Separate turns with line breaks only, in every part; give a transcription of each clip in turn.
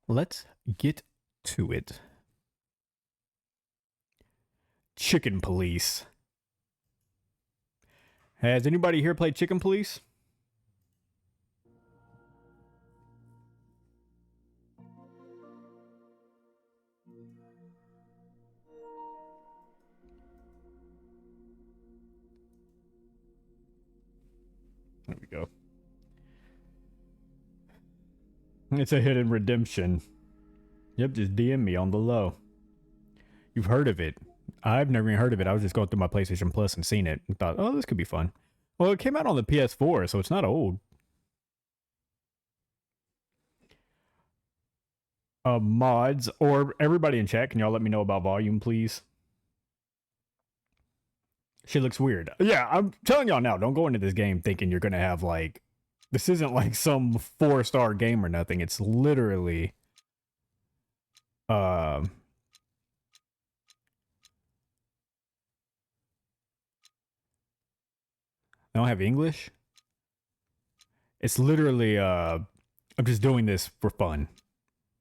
Let's get to it. Chicken Police. Has anybody here played Chicken Police? There we go. It's a hidden redemption. Yep, just DM me on the low. You've heard of it. I've never even heard of it. I was just going through my PlayStation Plus and seen it and thought, oh, this could be fun. Well, it came out on the PS4, so it's not old. Mods, or everybody in chat, can y'all let me know about volume, please? She looks weird. Yeah, I'm telling y'all now, don't go into this game thinking you're gonna have like this isn't like some 4-star game or nothing. It's literally I don't have English. It's literally I'm just doing this for fun.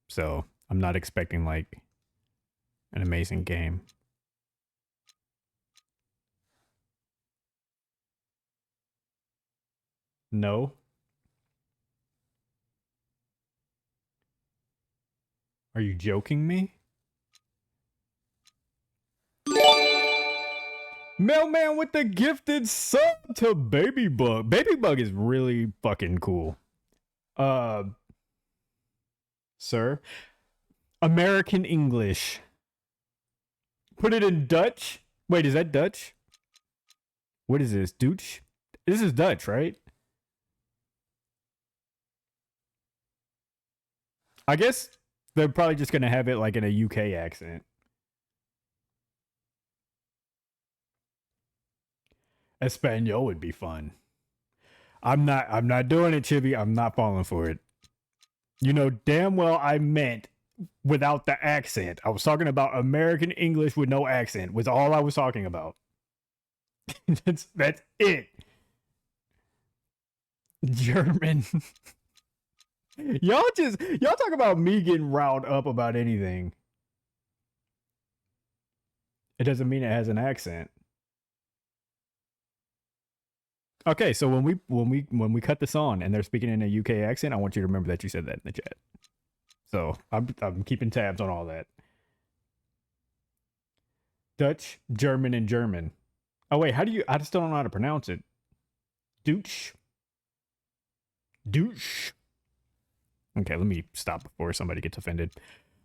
So I'm not expecting like an amazing game. No. Are you joking me? Mailman with the gifted sub to Baby Bug. Baby Bug is really fucking cool. Sir, American English. Put it in Dutch. Wait, is that Dutch? What is this? Dutch? This is Dutch, right? I guess they're probably just gonna have it like in a UK accent. Espanol would be fun. I'm not doing it, Chibi. I'm not falling for it. You know damn well I meant without the accent. I was talking about American English with no accent. Was all I was talking about. That's it. German. y'all talk about me getting riled up about anything. It doesn't mean it has an accent. Okay, so when we cut this on and they're speaking in a UK accent, I want you to remember that you said that in the chat. So I'm keeping tabs on all that. Dutch, German, and German. Oh wait, how do you? I still don't know how to pronounce it. Douche. Douche. Okay, let me stop before somebody gets offended.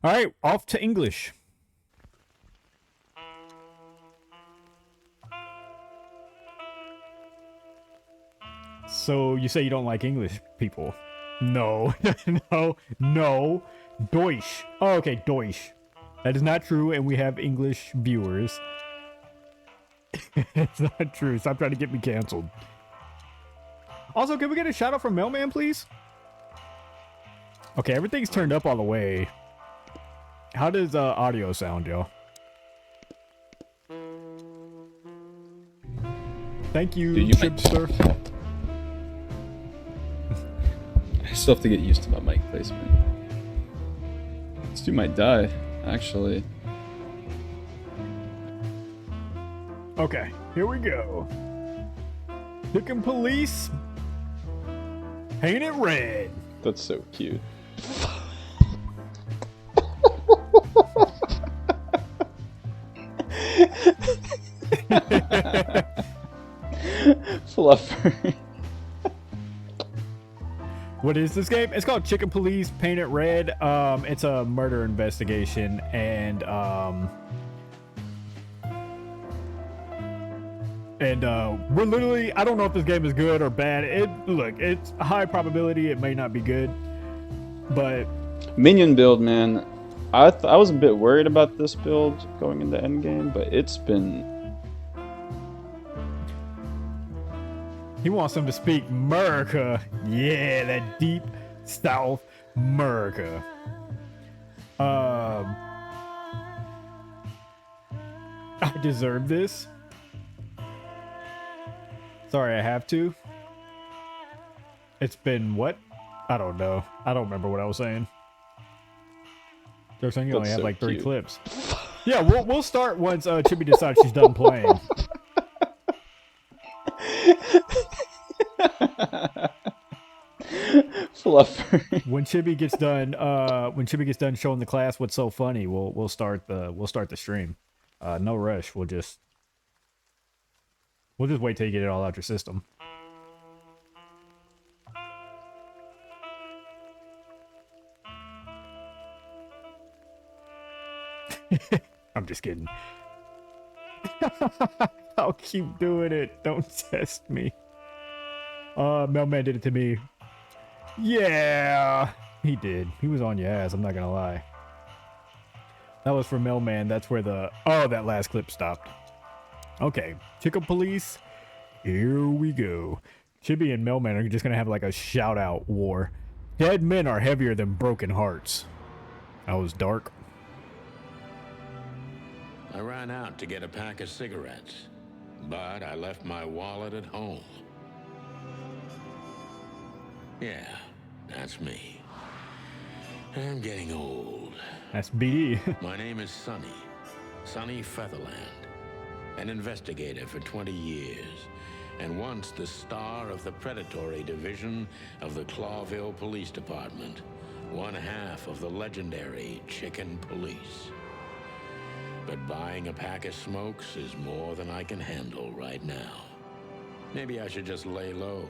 All right, off to English. So you say you don't like English people? No, no. Deutsch. Oh, okay, Deutsch. That is not true, and we have English viewers. It's not true. Stop trying to get me canceled. Also, can we get a shout out from Mailman, please? Okay, everything's turned up all the way. How does audio sound, y'all? Thank you, Chipster.
I still have to get used to my mic placement. This dude might die, actually.
Okay, here we go. Chicken Police. Paint it red.
That's so cute. Fluffer.
What is this game? It's called Chicken Police Paint It Red. It's a murder investigation, and we're literally, I don't know if this game is good or bad. It's a high probability it may not be good, but
Minion build, man. I was a bit worried about this build going into endgame, but it's been...
He wants them to speak America. Yeah, that deep South America. I deserve this. Sorry, I have to. It's been what? I don't know. I don't remember what I was saying. Joke's on you, only
That's
have
so
like 3
cute.
clips. Yeah, we'll start once Chibi decides she's done playing.
Fluffer.
When Chibi gets done showing the class what's so funny, we'll start the stream. No rush. We'll just wait till you get it all out your system. I'm just kidding. I'll keep doing it. Don't test me. Mailman did it to me. Yeah, he did. He was on your ass, I'm not gonna lie. That was for Mailman. That's where that last clip stopped. Okay, Chicken Police. Here we go. Chibi and Mailman are just gonna have like a shout out war. Dead men are heavier than broken hearts. That was dark.
I ran out to get a pack of cigarettes, but I left my wallet at home. Yeah, that's me. I'm getting old.
That's BD.
My name is Sonny Featherland, an investigator for 20 years, and once the star of the predatory division of the Clawville Police Department, one half of the legendary Chicken Police. But buying a pack of smokes is more than I can handle right now. Maybe I should just lay low.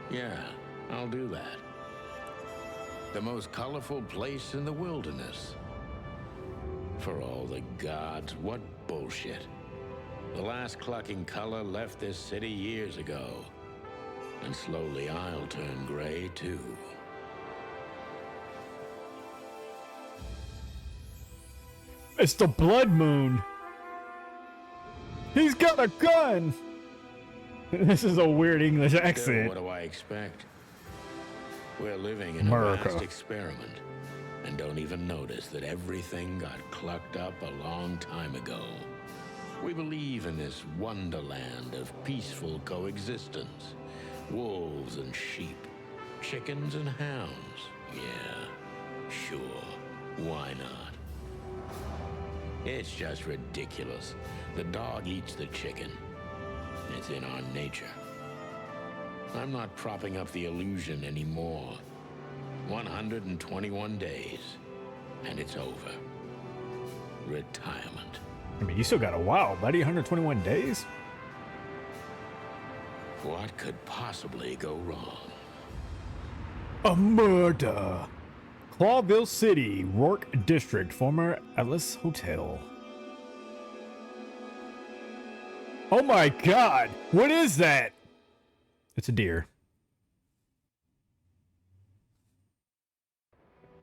Yeah, I'll do that. The most colorful place in the wilderness. For all the gods, what bullshit. The last clucking color left this city years ago. And slowly I'll turn gray too.
It's the Blood Moon. He's got a gun. This is a weird English
Still,
accent.
what do I expect? We're living in
America.
a vast experiment, and don't even notice that everything got clucked up a long time ago. We believe in this wonderland of peaceful coexistence. Wolves and sheep, chickens and hounds. Yeah, sure, why not? It's just ridiculous. The dog eats the chicken. It's in our nature. I'm not propping up the illusion anymore. 121 days, and it's over. Retirement.
I mean, you still got a while, buddy. 121 days?
What could possibly go wrong?
A murder. Clawville City, Rourke District, former Ellis Hotel. Oh my god! What is that? It's a deer.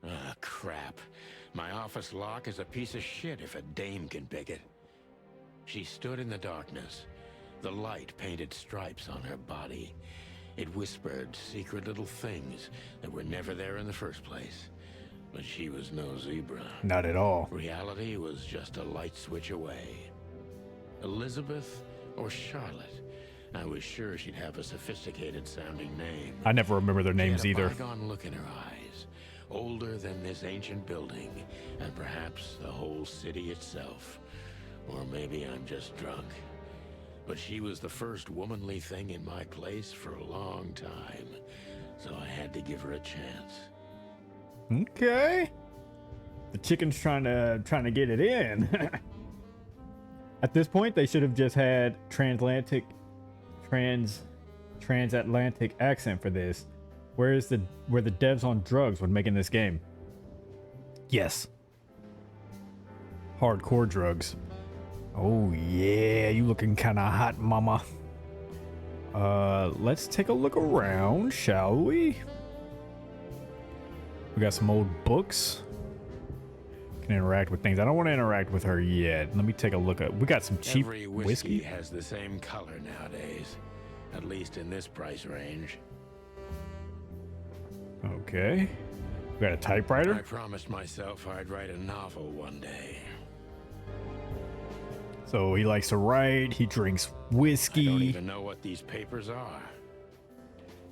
Ah, crap. My office lock is a piece of shit if a dame can pick it. She stood in the darkness. The light painted stripes on her body. It whispered secret little things that were never there in the first place. But she was no zebra.
Not at all.
Reality was just a light switch away. Elizabeth or Charlotte? I was sure she'd have a sophisticated sounding name.
I never remember their names
She had a
either.
bygone look in her eyes, older than this ancient building, and perhaps the whole city itself. Or maybe I'm just drunk. But she was the first womanly thing in my place for a long time, so I had to give her a chance.
Okay. The chicken's trying to get it in. At this point, they should have just had transatlantic accent for this. Where the devs on drugs when making this game? Yes. Hardcore drugs. Oh yeah, you looking kind of hot, mama. Let's take a look around, shall we? We got some old books. Can interact with things. I don't want to interact with her yet. Let me take a look at. We got some cheap
Every
whiskey.
has the same color nowadays, at least in this price range.
Okay. We got a typewriter.
I promised myself I'd write a novel one day.
So he likes to write. He drinks
I don't
whiskey.
even know what these papers are.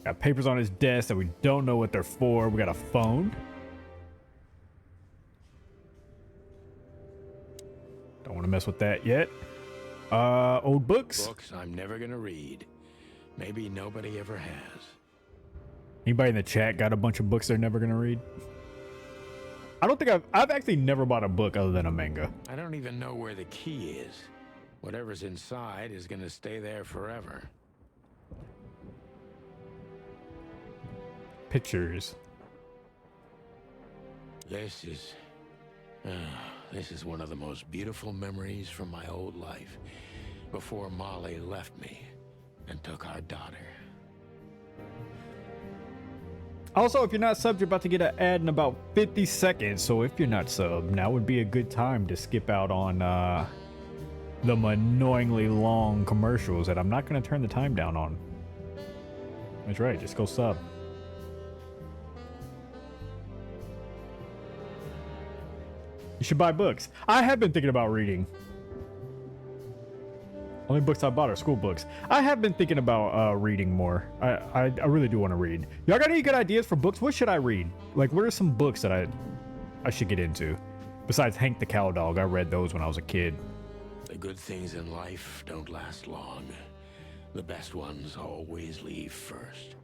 Got papers on his desk that we don't know what they're for. We got a phone. to mess with that yet. Old books.
Books I'm never gonna read. Maybe nobody ever has.
Anybody in the chat got a bunch of books they're never gonna read? I don't think I've actually never bought a book other than a manga.
I don't even know where the key is. Whatever's inside is gonna stay there forever.
Pictures.
This is one of the most beautiful memories from my old life before Molly left me and took our daughter.
Also, if you're not subbed, you're about to get an ad in about 50 seconds. So if you're not subbed, now would be a good time to skip out on the annoyingly long commercials that I'm not going to turn the time down on. That's right, just go sub. You should buy books. I have been thinking about reading. Only books I bought are school books. I have been thinking about reading more. I really do want to read. Y'all got any good ideas for books? What should I read? Like, what are some books that I should get into? Besides Hank the Cow Dog, I read those when I was a kid.
The good things in life don't last long. The best ones always leave first.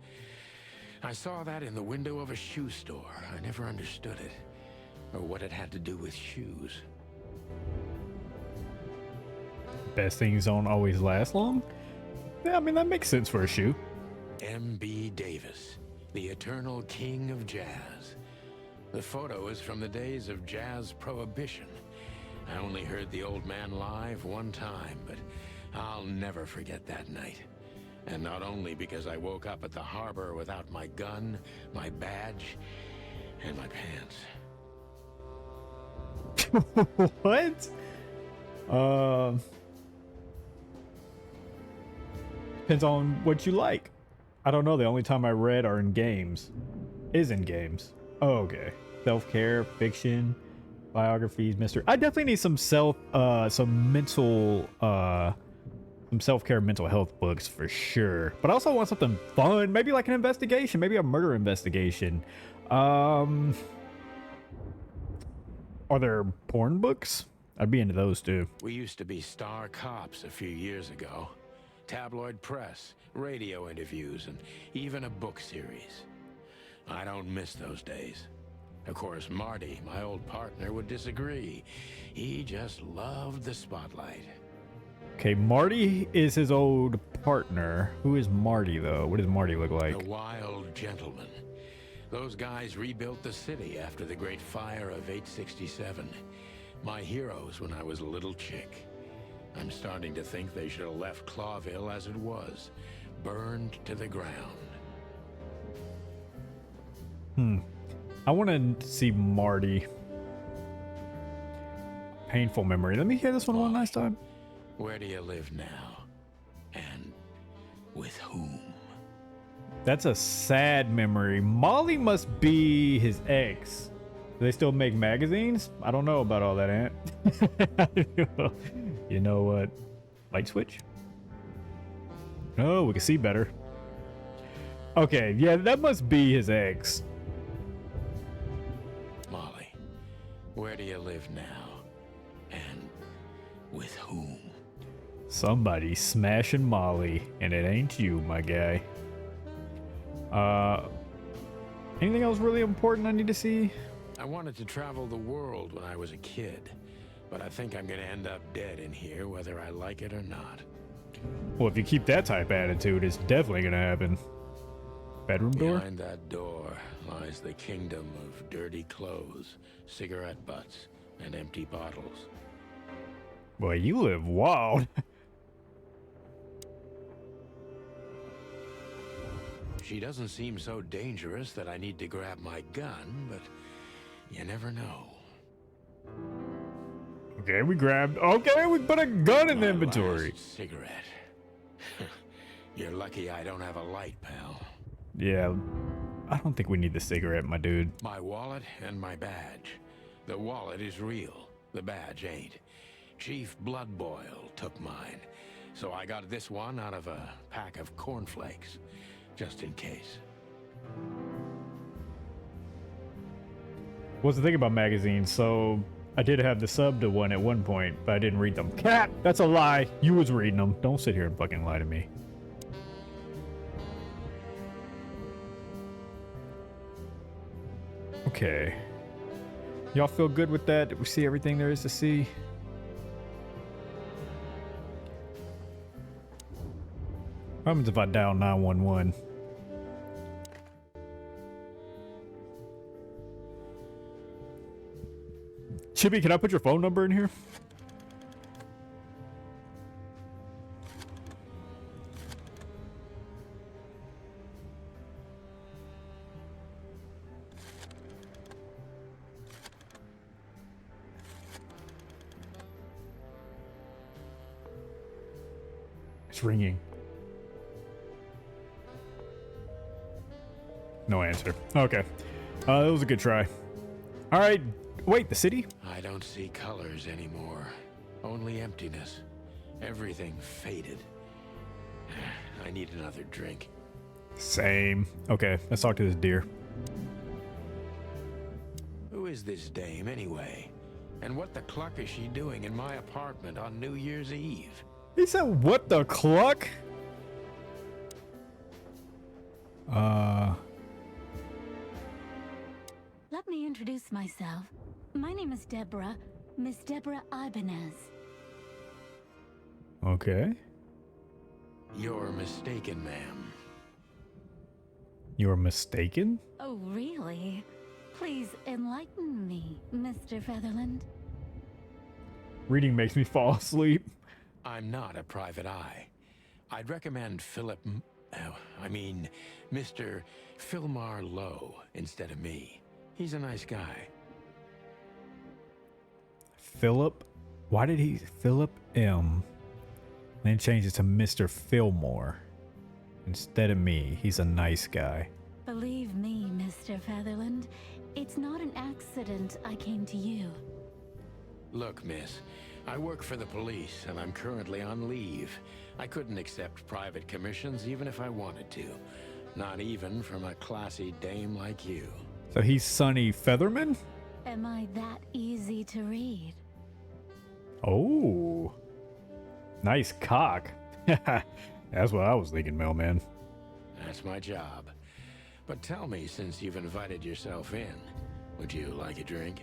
I saw that in the window of a shoe store. I never understood it, or what it had to do with shoes.
Best things don't always last long? Yeah, I mean, that makes sense for a shoe.
M.B. Davis, the eternal king of jazz. The photo is from the days of jazz prohibition. I only heard the old man live one time, but I'll never forget that night. And not only because I woke up at the harbor without my gun, my badge, and my pants.
What? Depends on what you like. I don't know. The only time I read are in games. Is in games. Oh, okay. Self-care, fiction, biographies, mystery. I definitely need some self-care mental health books for sure. But I also want something fun. Maybe like an investigation. Maybe a murder investigation. Are there porn books? I'd be into those too.
We used to be star cops a few years ago. Tabloid press, radio interviews, and even a book series. I don't miss those days. Of course, Marty, my old partner, would disagree. He just loved the spotlight.
Okay, Marty is his old partner. Who is Marty, though? What does Marty look like?
The Wild Gentleman. Those guys rebuilt the city after the Great Fire of 867. My heroes when I was a little chick. I'm starting to think they should have left Clawville as it was, burned to the ground.
I want to see Marty. Painful memory. Let me hear this one last time.
Where do you live now? And with whom?
That's a sad memory. Molly must be his ex. Do they still make magazines? I don't know about all that, Ant. You know what? Light switch? Oh, we can see better. Okay, yeah, that must be his ex.
Molly, where do you live now? And with whom?
Somebody smashing Molly, and it ain't you, my guy. Anything else really important I need to see?
I wanted to travel the world when I was a kid, but I think I'm gonna end up dead in here whether I like it or not.
Well, if you keep that type of attitude, it's definitely gonna happen. Bedroom door?
Behind that door lies the kingdom of dirty clothes, cigarette butts, and empty bottles.
Boy, you live wild.
She doesn't seem so dangerous that I need to grab my gun, but you never know.
Okay, we put a gun in the
My
inventory.
last cigarette. You're lucky I don't have a light, pal.
Yeah, I don't think we need the cigarette, my dude.
My wallet and my badge. The wallet is real. The badge ain't. Chief Bloodboil took mine, so I got this one out of a pack of cornflakes, just in case.
What's the thing about magazines? So, I did have the sub to one at one point, but I didn't read them. Cat! That's a lie. You was reading them. Don't sit here and fucking lie to me. Okay. Y'all feel good with that? Did we see everything there is to see? What happens if I dial 911? Chibi, can I put your phone number in here? It's ringing. No answer. Okay. That was a good try. All right. Wait, the city?
I don't see colors anymore. Only emptiness. Everything faded. I need another drink.
Same. Okay, let's talk to this deer.
Who is this dame anyway? And what the cluck is she doing in my apartment on New Year's Eve?
He said, what the cluck?
Let me introduce myself. My name is Deborah, Miss Deborah Ibanez.
Okay.
You're mistaken, ma'am.
You're mistaken?
Oh, really? Please enlighten me, Mr. Featherland.
Reading makes me fall asleep.
I'm not a private eye. I'd recommend Mr. Philmar Lowe instead of me. He's a nice guy.
Philip? Why did he... Philip M. Then change it to Mr. Fillmore. Instead of me. He's a nice guy.
Believe me, Mr. Featherland, it's not an accident I came to you.
Look, miss, I work for the police and I'm currently on leave. I couldn't accept private commissions even if I wanted to. Not even from a classy dame like you.
So he's Sonny Featherman?
Am I that easy to read?
Oh. Nice cock. That's what I was thinking, mailman.
That's my job. But tell me, since you've invited yourself in, would you like a drink?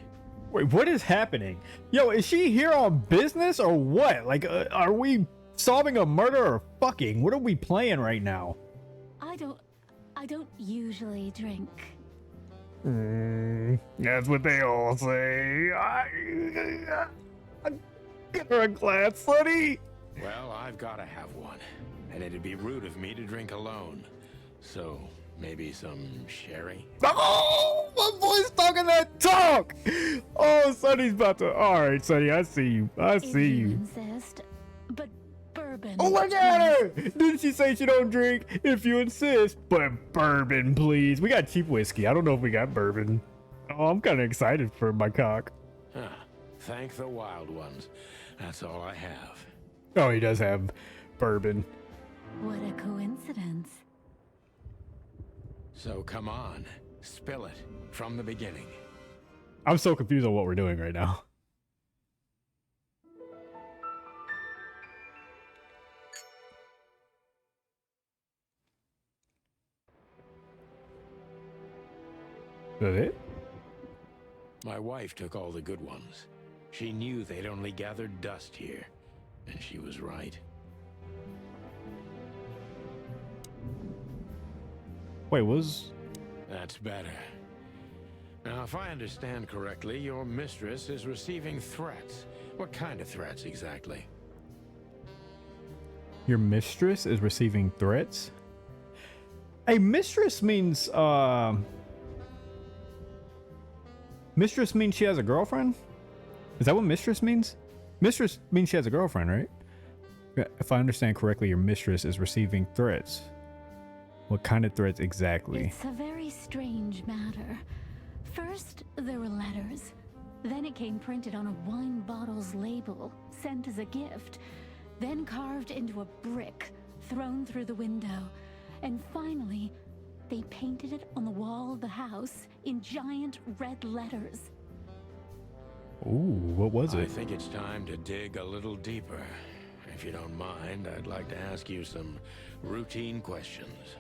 Wait, what is happening? Yo, is she here on business or what? Like, are we solving a murder or fucking? What are we playing right now?
I don't usually drink.
That's what they all say. Get her a glass, Sonny.
Well, I've got to have one. And it'd be rude of me to drink alone. So, maybe some sherry?
Oh, my boy's talking that talk. Oh, Sonny's about to. All right, Sonny, I see you. I
If
see you.
insist, but bourbon.
Oh, look at her! Didn't she say she don't drink? If you insist, but bourbon, please. We got cheap whiskey. I don't know if we got bourbon. Oh, I'm kind of excited for my cock.
Huh. Thank the wild ones. That's all I have.
Oh, he does have bourbon.
What a coincidence.
So come on, spill it from the beginning.
I'm so confused on what we're doing right now. Is that it?
My wife took all the good ones. She knew they'd only gathered dust here, and she was right.
Wait, was...
That's better. Now, if I understand correctly, your mistress is receiving threats. What kind of threats exactly?
Your mistress is receiving threats? A mistress means, mistress means she has a girlfriend? Is that what mistress means? Mistress means she has a girlfriend, right? If I understand correctly, your mistress is receiving threats. What kind of threats exactly?
It's a very strange matter. First, there were letters. Then it came printed on a wine bottle's label, sent as a gift. Then carved into a brick, thrown through the window. And finally, they painted it on the wall of the house in giant red letters.
Ooh, what was
I
it?
think it's time to dig a little deeper. If you don't mind, I'd like to ask you some routine questions.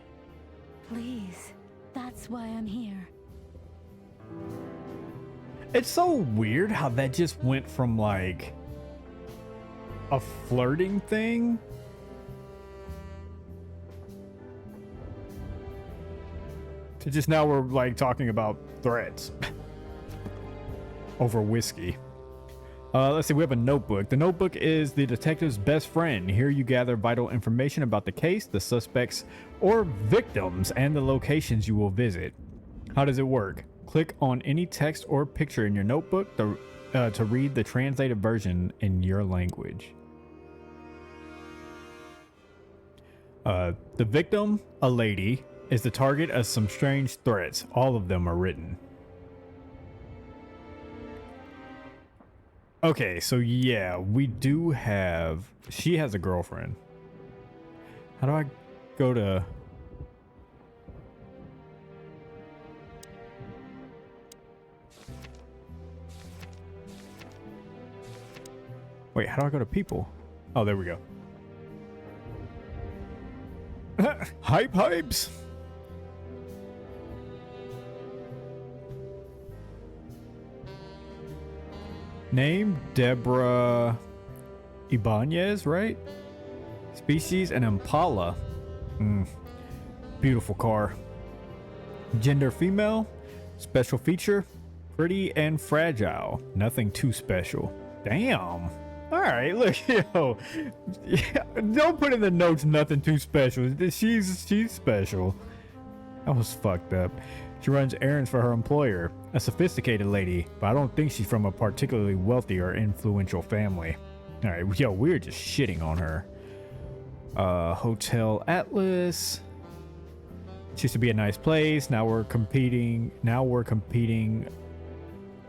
Please, that's why I'm here.
It's so weird how that just went from like a flirting thing to just now we're like talking about threats over whiskey. Let's see, we have a notebook. The notebook is the detective's best friend. Here you gather vital information about the case, the suspects or victims, and the locations you will visit. How does it work? Click on any text or picture in your notebook to read the translated version in your language. The victim, a lady, is the target of some strange threats. All of them are written. Okay, so yeah, we do have... She has a girlfriend. How do I go to... Wait, how do I go to people? Oh, there we go. Hypes. Name Deborah Ibanez, right? Species an Impala. Beautiful car. Gender female. Special feature pretty and fragile. Nothing too special. Damn. All right, look, yo, yeah, don't put in the notes nothing too special. She's special. That was fucked up. She runs errands for her employer, a sophisticated lady, but I don't think she's from a particularly wealthy or influential family. All right, yo, we're just shitting on her. Hotel Atlas. It used to be a nice place. Now we're competing.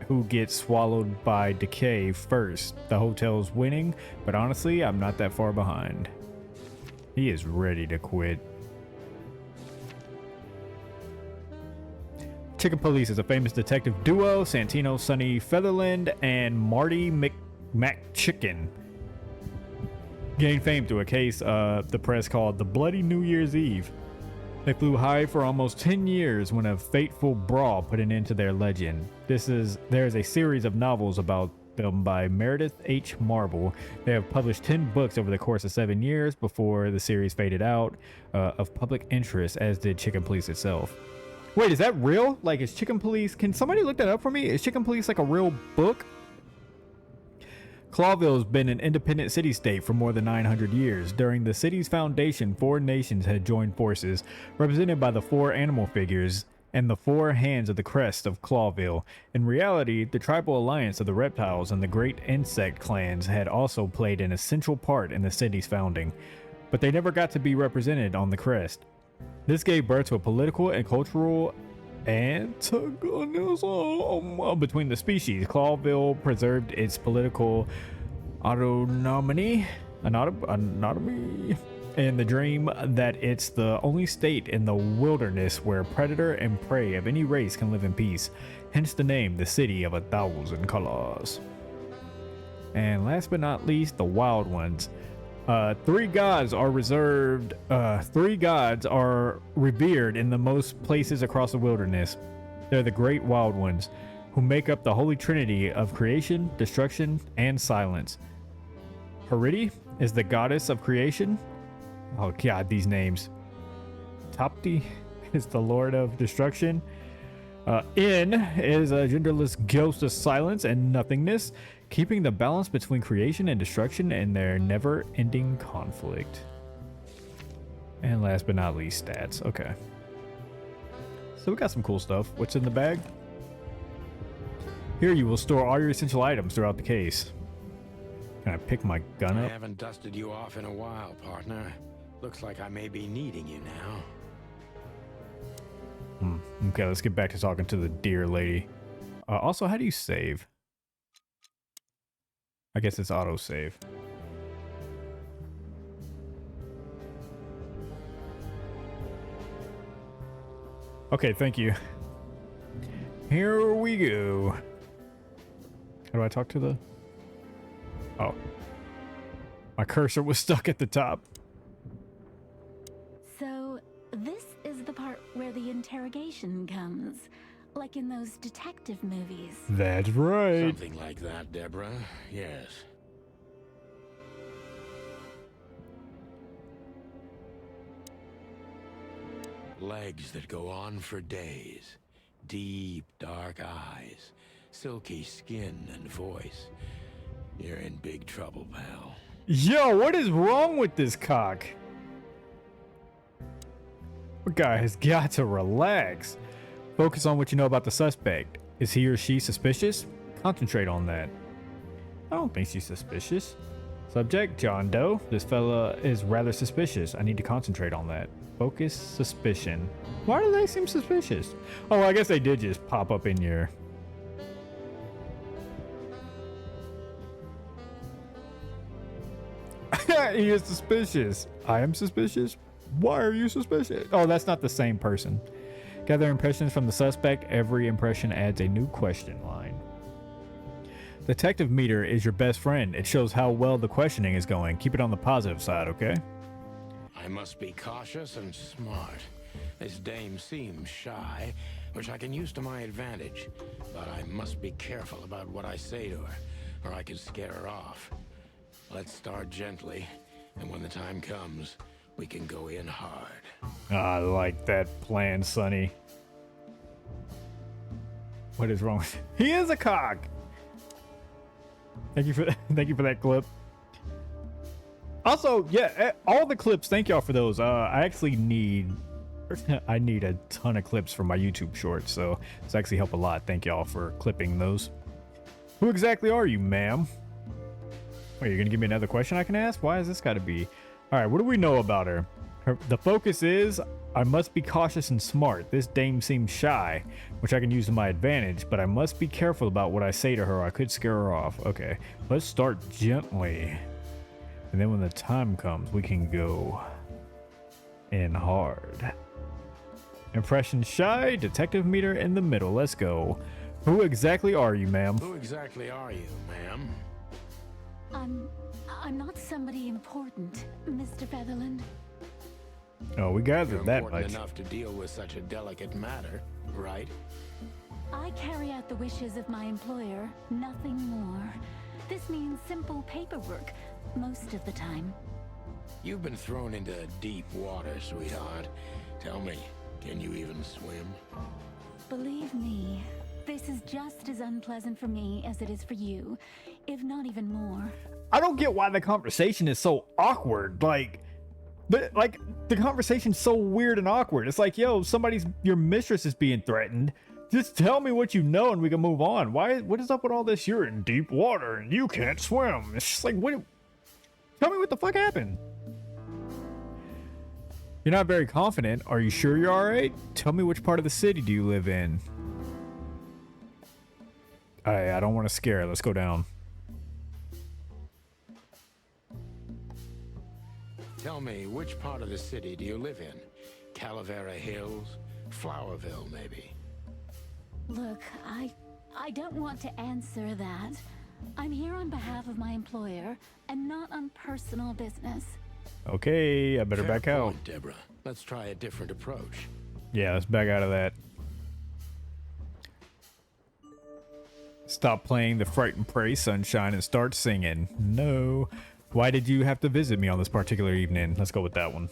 Who gets swallowed by decay first. The hotel's winning, but honestly, I'm not that far behind. He is ready to quit. Chicken Police is a famous detective duo, Santino Sonny Featherland and Marty McChicken. Gained fame through a case the press called The Bloody New Year's Eve. They flew high for almost 10 years when a fateful brawl put an end to their legend. There is a series of novels about them by Meredith H. Marble. They have published 10 books over the course of 7 years before the series faded out of public interest, as did Chicken Police itself. Wait, is that real? Like, is Chicken Police... Can somebody look that up for me? Is Chicken Police like a real book? Clawville's been an independent city-state for more than 900 years. During the city's foundation, 4 nations had joined forces, represented by the 4 animal figures and the 4 hands of the crest of Clawville. In reality, the tribal alliance of the reptiles and the great insect clans had also played an essential part in the city's founding, but they never got to be represented on the crest. This gave birth to a political and cultural antagonism between the species. Clawville preserved its political autonomy in the dream that it's the only state in the wilderness where predator and prey of any race can live in peace. Hence the name, the City of a Thousand Colors. And last but not least, the Wild Ones. 3 gods are revered in the most places across the wilderness. They're the Great Wild Ones, who make up the holy trinity of creation, destruction, and silence. Haridi is the goddess of creation. Oh god, these names. Topti is the lord of destruction. In is a genderless ghost of silence and nothingness, keeping the balance between creation and destruction in their never-ending conflict. And last but not least, stats. Okay. So we got some cool stuff. What's in the bag? Here you will store all your essential items throughout the case. Can I pick my gun
I
up?
haven't dusted you off in a while, partner. Looks like I may be needing you now.
Okay, let's get back to talking to the deer lady. Also, how do you save? I guess it's auto save. Okay, thank you. Here we go. How do I talk to the... Oh. My cursor was stuck at the top.
So, this is the part where the interrogation comes. Like in those detective movies.
That's right.
Something like that, Deborah. Yes. Legs that go on for days. Deep, dark eyes. Silky skin and voice. You're in big trouble, pal.
Yo, what is wrong with this cock? The guy has got to relax. Focus on what you know about the suspect. Is he or she suspicious? Concentrate on that. I don't think she's suspicious. Subject, John Doe. This fella is rather suspicious. I need to concentrate on that. Focus, suspicion. Why do they seem suspicious? Oh, I guess they did just pop up in your... He is suspicious. I am suspicious? Why are you suspicious? Oh, that's not the same person. Gather impressions from the suspect. Every impression adds a new question line. Detective meter is your best friend. It shows how well the questioning is going. Keep it on the positive side, okay?
I must be cautious and smart. This dame seems shy, which I can use to my advantage. But I must be careful about what I say to her, or I could scare her off. Let's start gently, and when the time comes, we can go in hard.
I like that plan, Sonny. What is wrong with He is a cock. Thank you for that clip. Also, yeah, all the clips, thank y'all for those. I actually need a ton of clips for my YouTube shorts, so it's actually helped a lot. Thank y'all for clipping those. Who exactly are you, ma'am? Wait, you're gonna give me another question I can ask? Why has this got to be? All right, what do we know about her? The focus is, I must be cautious and smart. This dame seems shy, which I can use to my advantage, but I must be careful about what I say to her or I could scare her off. Okay, let's start gently. And then when the time comes, we can go in hard. Impression shy, detective meter in the middle. Let's go. Who exactly are you, ma'am?
Who exactly are you, ma'am?
I'm not somebody important, Mr. Featherland.
Oh, we
You're
gathered that
important
much.
enough to deal with such a delicate matter, right?
I carry out the wishes of my employer, nothing more. This means simple paperwork, most of the time.
You've been thrown into deep water, sweetheart. Tell me, can you even swim?
Believe me, this is just as unpleasant for me as it is for you, if not even more.
I don't get why the conversation is so awkward. Like the conversation's so weird and awkward. It's like, yo, your mistress is being threatened. Just tell me what you know and we can move on. What is up with all this? You're in deep water and you can't swim. It's just like, what? Tell me what the fuck happened. You're not very confident. Are you sure you're all right? Tell me which part of the city do you live in? I don't want to scare her. Let's go down.
Tell me, which part of the city do you live in? Calavera Hills? Flowerville, maybe?
Look, I don't want to answer that. I'm here on behalf of my employer and not on personal business.
Okay, I better
Fair
back out.
point, Deborah. Let's try a different approach.
Yeah, let's back out of that. Stop playing the Fright and Pray, Sunshine, and start singing. No. Why did you have to visit me on this particular evening? Let's go with that one.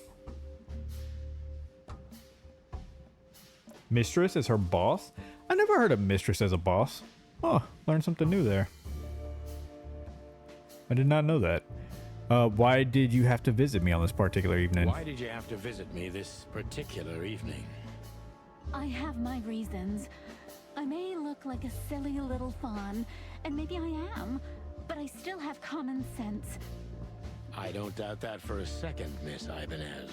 Mistress as her boss? I never heard of mistress as a boss. Oh, learned something new there. I did not know that. Why did you have to visit me on this particular evening?
Why did you have to visit me this particular evening?
I have my reasons. I may look like a silly little fawn, and maybe I am, but I still have common sense.
I don't doubt that for a second, Miss Ibanez.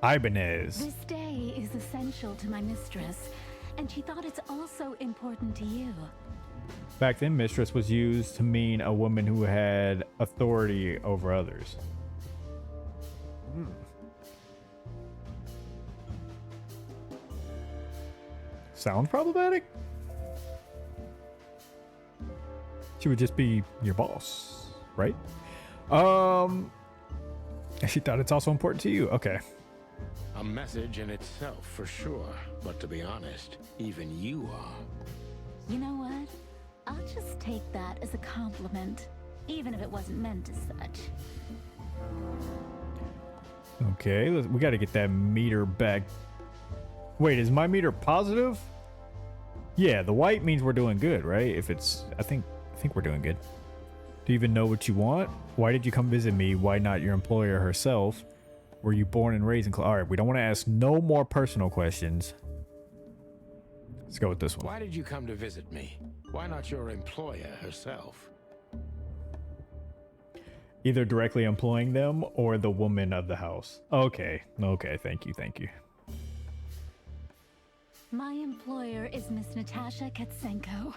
Ibanez.
This day is essential to my mistress, and she thought it's also important to you.
Back then, mistress was used to mean a woman who had authority over others. Sounds problematic? She would just be your boss, right? And she thought it's also important to you. Okay.
A message in itself, for sure. But to be honest, even you are.
You know what? I'll just take that as a compliment, even if it wasn't meant as such.
Okay, we got to get that meter back. Wait, is my meter positive? Yeah, the white means we're doing good, right? If it's, I think we're doing good. Do you even know what you want? Why did you come visit me? Why not your employer herself? Were you born and raised in All right, we don't want to ask no more personal questions. Let's go with this one.
Why did you come to visit me? Why not your employer herself?
Either directly employing them or the woman of the house. Okay, thank you.
My employer is Miss Natasha Katsenko.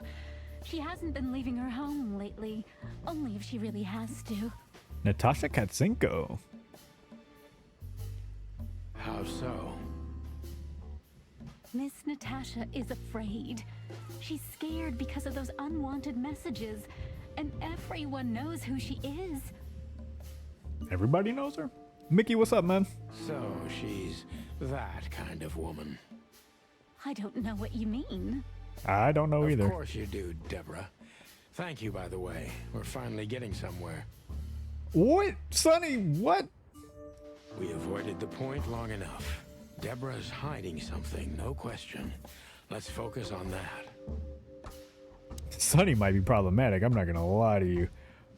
She hasn't been leaving her home lately, only if she really has to.
Natasha Katsenko.
How so?
Miss Natasha is afraid. She's scared because of those unwanted messages, and everyone knows who she is.
Everybody knows her? Mickey, what's up, man?
So she's that kind of woman.
I don't know what you mean.
I don't know either.
Of course you do, Deborah. Thank you, by the way. We're finally getting somewhere.
What? Sonny, what?
We avoided the point long enough. Deborah's hiding something, no question. Let's focus on that.
Sonny might be problematic. I'm not gonna lie to you.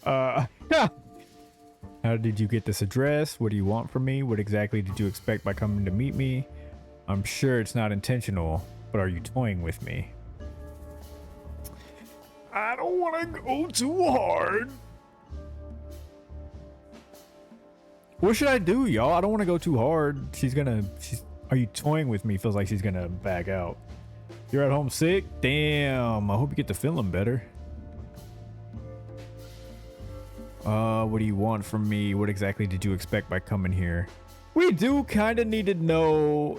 How did you get this address? What do you want from me? What exactly did you expect by coming to meet me? I'm sure it's not intentional, but are you toying with me? I don't want to go too hard. What should I do, y'all? I don't want to go too hard. Are you toying with me? Feels like she's gonna back out. You're at home sick? Damn, I hope you get to feeling better. What do you want from me? What exactly did you expect by coming here? We do kind of need to know.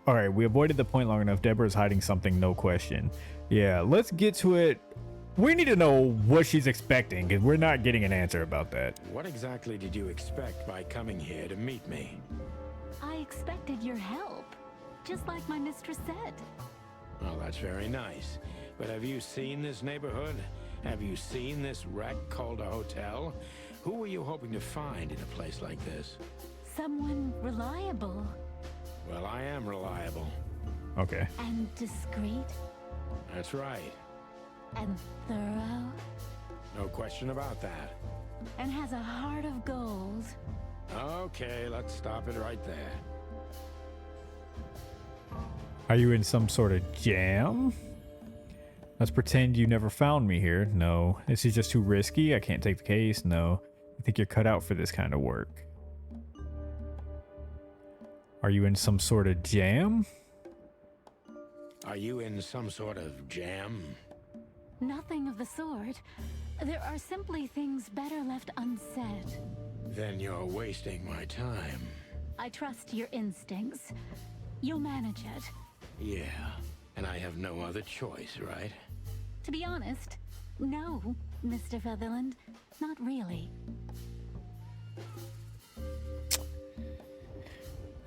All right, we avoided the point long enough. Deborah's hiding something, no question. Yeah, let's get to it. We need to know what she's expecting, because we're not getting an answer about that.
What exactly did you expect by coming here to meet me?
I expected your help, just like my mistress said.
Well, that's very nice. But have you seen this neighborhood? Have you seen this wreck called a hotel? Who were you hoping to find in a place like this?
Someone reliable.
Well, I am reliable.
Okay.
And discreet.
That's right.
And thorough.
No question about that.
And has a heart of gold.
Okay, let's stop it right there.
Are you in some sort of jam? Let's pretend you never found me here. No. This is just too risky. I can't take the case. No. I think you're cut out for this kind of work. Are you in some sort of jam?
Are you in some sort of jam?
Nothing of the sort. There are simply things better left unsaid.
Then you're wasting my time.
I trust your instincts. You'll manage it.
Yeah, and I have no other choice, right?
To be honest, no, Mr. Featherland. Not really.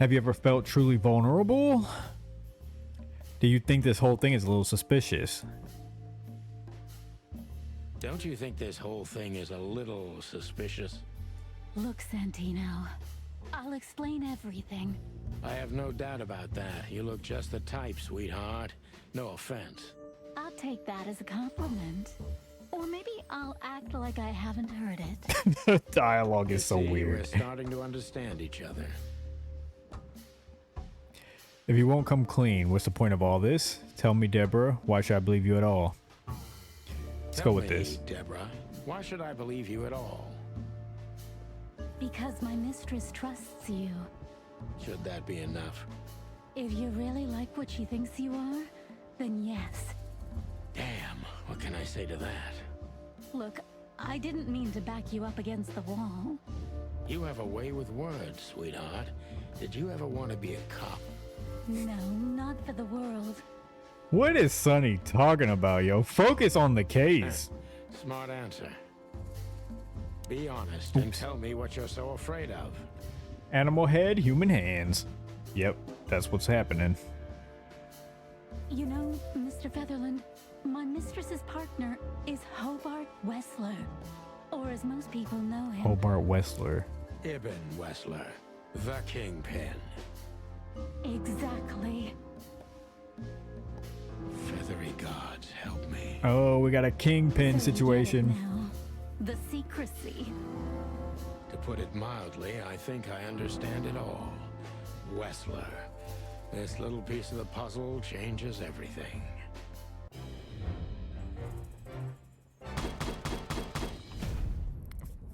Have you ever felt truly vulnerable? Do you think this whole thing is a little suspicious?
Don't you think this whole thing is a little suspicious?
Look, Santino, I'll explain everything.
I have no doubt about that. You look just the type, sweetheart. No offense.
I'll take that as a compliment. Or maybe I'll act like I haven't heard it.
Dialogue is so
See, We're
weird.
starting to understand each other.
If you won't come clean, what's the point of all this? Tell me, Deborah, why should I believe you at all? Let's go with this.
Deborah. Why should I believe you at all?
Because my mistress trusts you.
Should that be enough?
If you really like what she thinks you are, then yes.
Damn, what can I say to that?
Look, I didn't mean to back you up against the wall.
You have a way with words, sweetheart. Did you ever want to be a cop?
No, not for the world.
What is Sonny talking about, yo? Focus on the case.
Smart answer. Be honest and tell me what you're so afraid of.
Animal head, human hands. Yep, that's what's happening.
You know, Mr. Featherland, my mistress's partner is Hobart Wessler. Or as most people know him.
Hobart Wessler.
Ibn Wessler, the Kingpin.
Exactly.
Feathery gods, help me.
Oh, we got a kingpin
So you get it
situation.
now. The secrecy.
To put it mildly, I think I understand it all. Wessler. This little piece of the puzzle changes everything.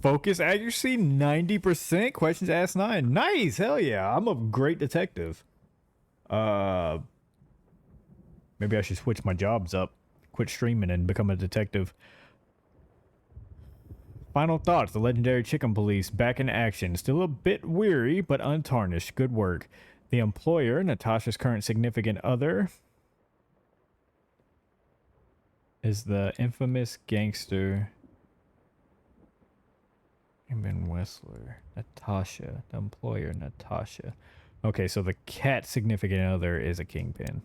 Focus accuracy 90%. Questions asked 9. Nice. Hell yeah. I'm a great detective. Maybe I should switch my jobs up. Quit streaming and become a detective. Final thoughts. The legendary Chicken Police back in action. Still a bit weary, but untarnished. Good work. The employer, Natasha's current significant other, is the infamous gangster Ibn Wessler. Natasha. The employer, Natasha. Okay, so the cat significant other is a kingpin.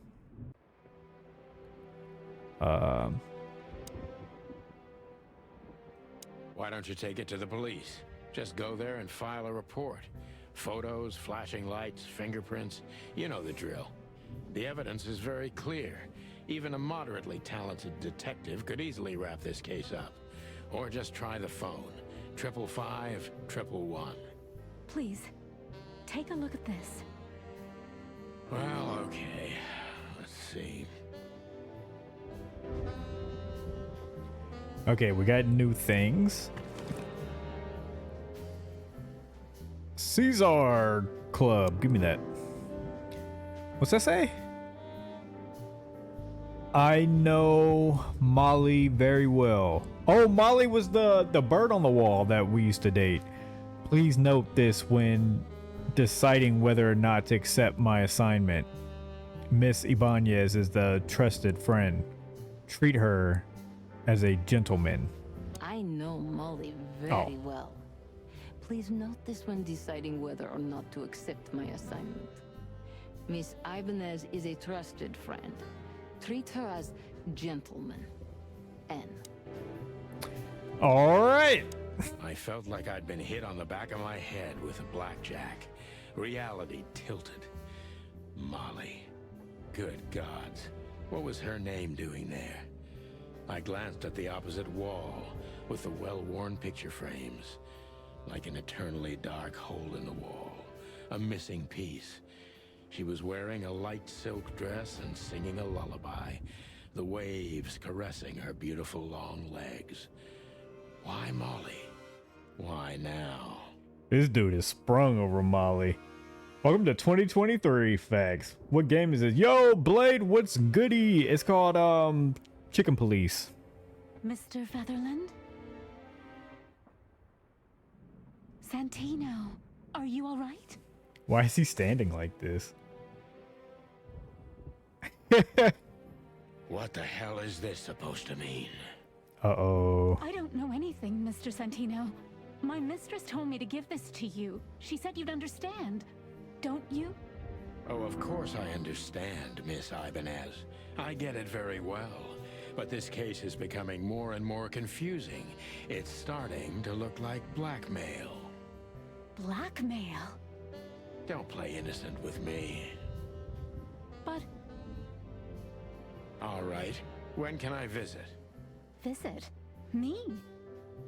Why don't you take it to the police? Just go there and file a report. Photos, flashing lights, fingerprints, you know the drill. The evidence is very clear. Even a moderately talented detective could easily wrap this case up. Or just try the phone. 555-111.
Please, take a look at this.
Well, okay. Let's see.
Okay, we got new things. Caesar Club. Give me that. What's that say? I know Molly very well. Oh, Molly was the bird on the wall that we used to date. Please note this when deciding whether or not to accept my assignment. Miss Ibanez is the trusted friend. Treat her as a gentleman.
I know Molly very well. Please note this when deciding whether or not to accept my assignment. Miss Ibanez is a trusted friend. Treat her as gentleman. N.
All right.
I felt like I'd been hit on the back of my head with a blackjack. Reality tilted. Molly. Good gods. What was her name doing there? I glanced at the opposite wall with the well-worn picture frames. Like an eternally dark hole in the wall. A missing piece. She was wearing a light silk dress and singing a lullaby. The waves caressing her beautiful long legs. Why Molly? Why now?
This dude is sprung over Molly. Welcome to 2023 Facts. What game is this? Yo, Blade, what's goody? It's called, Chicken Police.
Mr. Featherland? Santino, are you all right?
Why is he standing like this?
What the hell is this supposed to mean?
Uh-oh.
I don't know anything, Mr. Santino. My mistress told me to give this to you. She said you'd understand. Don't you?
Oh, of course I understand, Miss Ibanez. I get it very well. But this case is becoming more and more confusing. It's starting to look like blackmail.
Blackmail?
Don't play innocent with me.
But
All right. When can I visit?
visit? Me?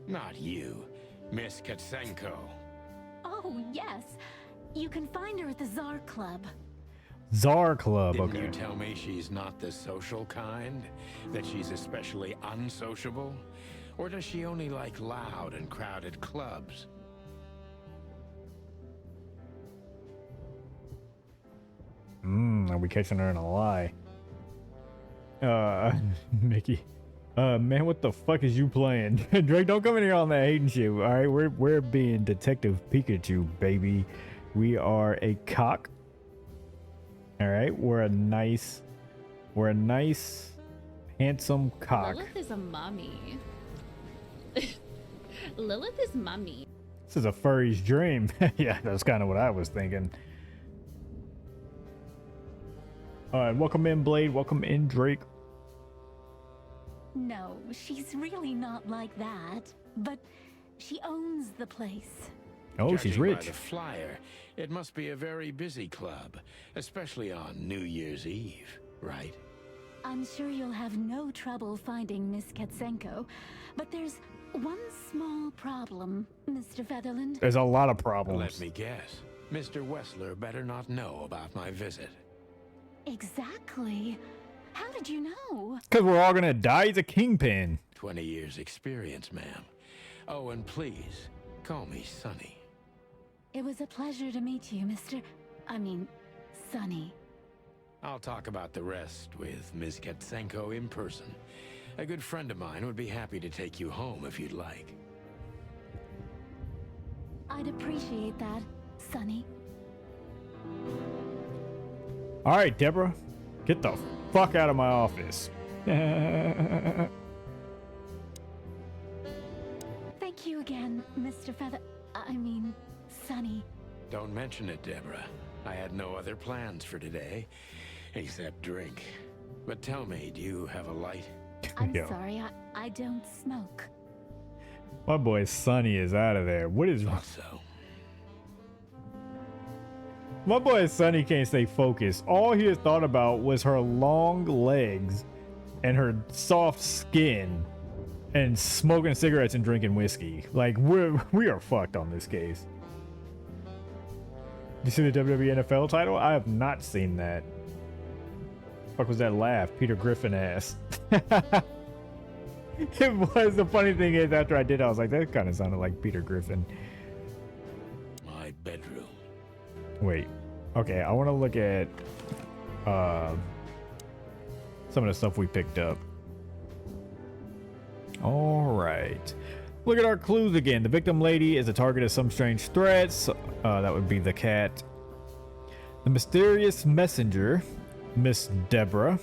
Not you. Miss Katsenko.
Oh, yes. You can find her at the Tsar Club.
Czar Club,
Didn't
okay.
you tell me she's not the social kind? That she's especially unsociable? Or does she only like loud and crowded clubs?
Are we catching her in a lie? Mickey. Man, what the fuck is you playing? Drake, don't come in here on that hating shit. All right, we're being Detective Pikachu, baby. We are a cock. All right, we're a nice, handsome cock.
Lilith is a mommy. Lilith is mummy.
This is a furry's dream. Yeah, that's kind of what I was thinking. All right, welcome in, Blade. Welcome in, Drake.
No, she's really not like that. But she owns the place.
Oh, she's
Judging by
rich.
the flyer, it must be a very busy club, especially on New Year's Eve, right?
I'm sure you'll have no trouble finding Miss Katsenko, but there's one small problem, Mr. Featherland.
There's a lot of problems.
Let me guess. Mr. Wessler better not know about my visit.
Exactly. How did you know?
Because we're all gonna die. He's a kingpin.
20 years experience, ma'am. Oh, and please, call me Sonny.
It was a pleasure to meet you, Sonny.
I'll talk about the rest with Ms. Katsenko in person. A good friend of mine would be happy to take you home if you'd like.
I'd appreciate that, Sonny.
All right, Deborah, get the fuck out of my office.
Thank you again, Mr. Sonny.
Don't mention it, Deborah. I had no other plans for today, except drink. But tell me, do you have a light?
I'm
Yo.
sorry, I don't smoke.
My boy Sonny is out of there. What is wrong?
Thought so.
My boy Sonny can't stay focused. All he has thought about was her long legs and her soft skin and smoking cigarettes and drinking whiskey. Like, we are fucked on this case. You see the WWE NFL title? I have not seen that. Fuck was that laugh? Peter Griffin ass. It was. The funny thing is, after I did, I was like, that kind of sounded like Peter Griffin.
My bedroom.
Wait. Okay, I want to look at some of the stuff we picked up. All right. Look at our clues again. The victim lady is a target of some strange threats. That would be the cat. The mysterious messenger, Miss Deborah.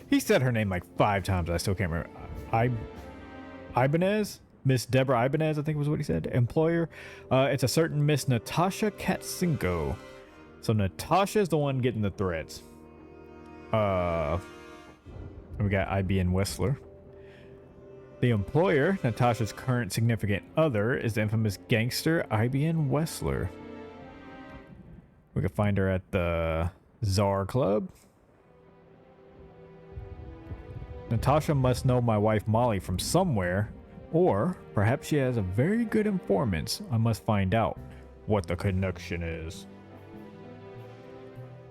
He said her name like 5 times. I still can't remember. Ibanez? Miss Deborah Ibanez, I think was what he said. Employer. It's a certain Miss Natasha Katsenko. So Natasha's the one getting the threats. We got IBN Wessler. The employer, Natasha's current significant other, is the infamous gangster IBN Wessler. We can find her at the Czar Club. Natasha must know my wife Molly from somewhere, or perhaps she has a very good informant. I must find out what the connection is.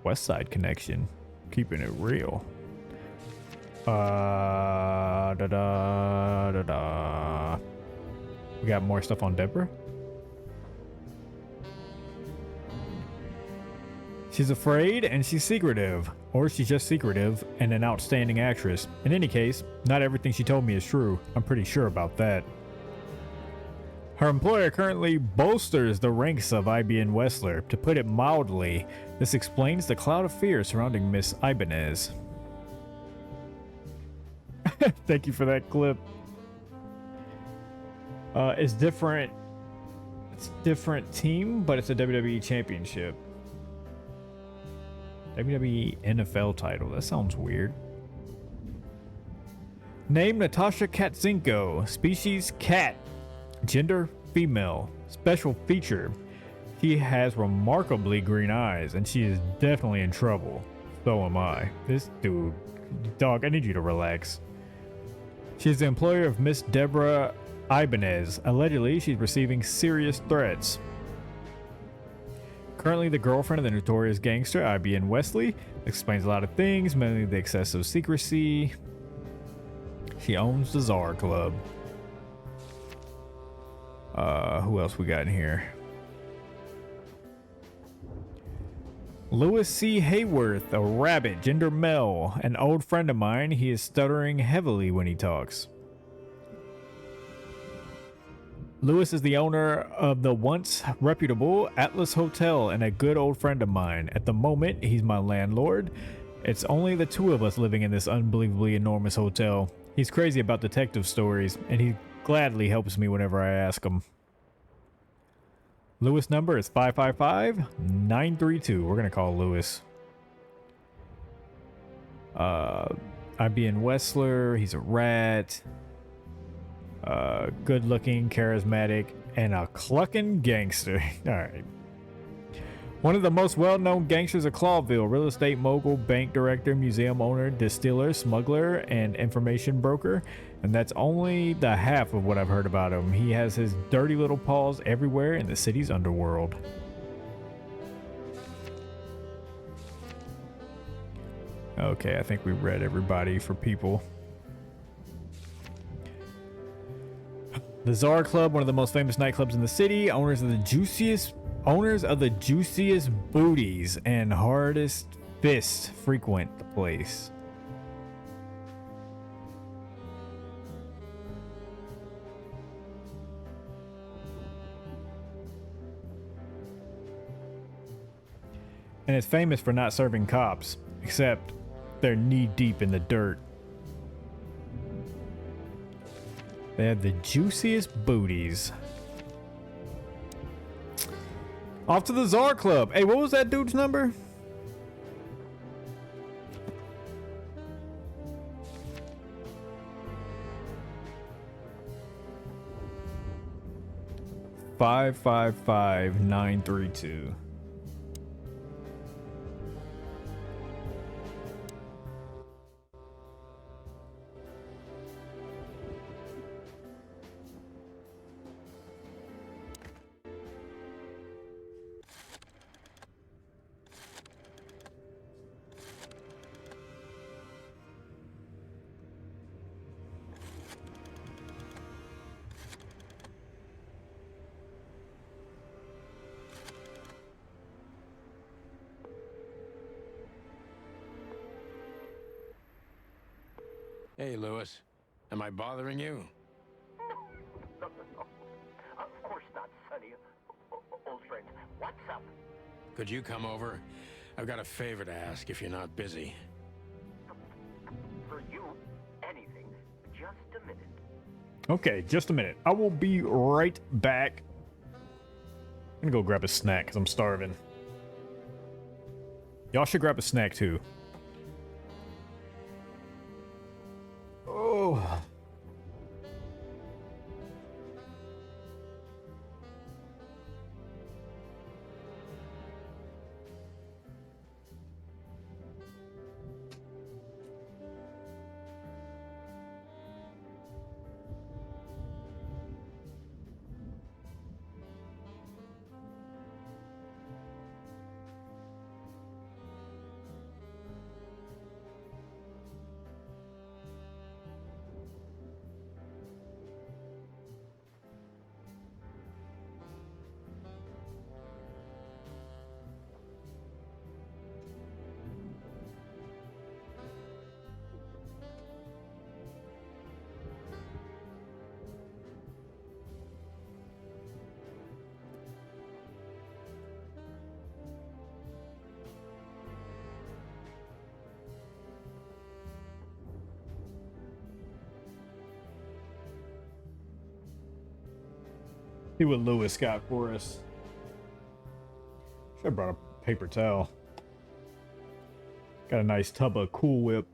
West Side Connection, keeping it real. We got more stuff on Deborah. She's afraid and she's secretive, or she's just secretive and an outstanding actress. In any case, not everything she told me is true. I'm pretty sure about that. Her employer currently bolsters the ranks of IBN Wessler. To put it mildly, this explains the cloud of fear surrounding Miss Ibanez. Thank you for that clip. It's different. It's a different team, but it's a WWE Championship. WWE NFL title. That sounds weird. Name Natasha Katsenko. Species cat. Gender female. Special feature. She has remarkably green eyes, and she is definitely in trouble. So am I. This dude, dog, I need you to relax. She's the employer of Miss Deborah Ibanez. Allegedly, she's receiving serious threats. Currently the girlfriend of the notorious gangster IBN Wessler. Explains a lot of things, mainly the excessive secrecy. She owns the Czar Club. Who else we got in here? Louis C. Hayworth, a rabbit, gender male, an old friend of mine. He is stuttering heavily when he talks. Louis is the owner of the once reputable Atlas Hotel and a good old friend of mine. At the moment, he's my landlord. It's only the two of us living in this unbelievably enormous hotel. He's crazy about detective stories, and he gladly helps me whenever I ask him. Lewis number is 555-932. We're going to call Lewis. IBN Wessler. He's a rat. Good looking, charismatic, and a clucking gangster. Alright. One of the most well-known gangsters of Clawville, real estate mogul, bank director, museum owner, distiller, smuggler, and information broker. And that's only the half of what I've heard about him. He has his dirty little paws everywhere in the city's underworld. Okay, I think we read everybody for people. The Czar Club, one of the most famous nightclubs in the city, owners of the juiciest booties and hardest fists frequent the place. And it's famous for not serving cops, except they're knee deep in the dirt. They have the juiciest booties. Off to the Czar Club. Hey, what was that dude's number? $555-932.
Hey, Lewis. Am I bothering you?
No. Of course not, Sonny. Old friend, what's up?
Could you come over? I've got a favor to ask if you're not busy.
For you, anything. Just a minute.
Okay, just a minute. I will be right back. I'm gonna go grab a snack because I'm starving. Y'all should grab a snack too. Oh. See what Lewis got for us. Should have brought a paper towel. Got a nice tub of Cool Whip.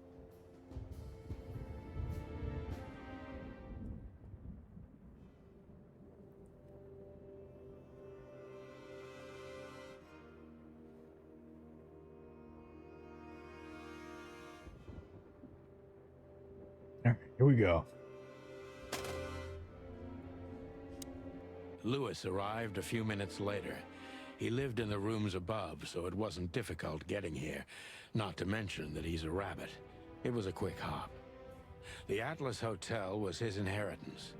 All right, here we go.
Lewis arrived a few minutes later. He lived in the rooms above, so it wasn't difficult getting here. Not to mention that he's a rabbit. It was a quick hop. The Atlas Hotel was his inheritance.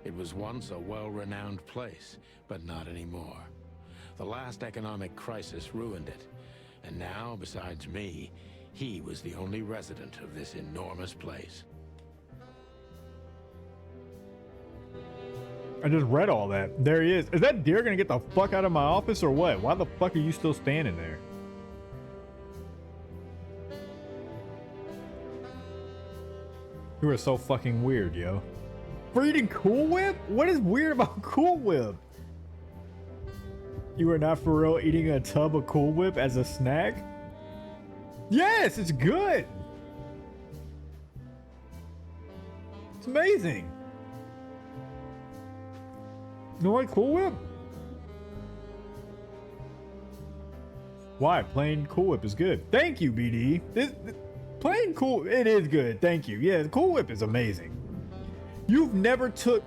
It was once a well-renowned place, but not anymore. The last economic crisis ruined it. And now, besides me, he was the only resident of this enormous place.
I just read all that. There he is. Is that deer gonna get the fuck out of my office or what? Why the fuck are you still standing there? You are so fucking weird, yo. for eating Cool Whip? What is weird about Cool Whip? You are not for real eating a tub of Cool Whip as a snack? Yes, it's good. It's amazing. You don't like Cool Whip? Why? Plain Cool Whip is good. Thank you, BD. Plain Cool, it is good. Thank you. Yeah, Cool Whip is amazing. You've never took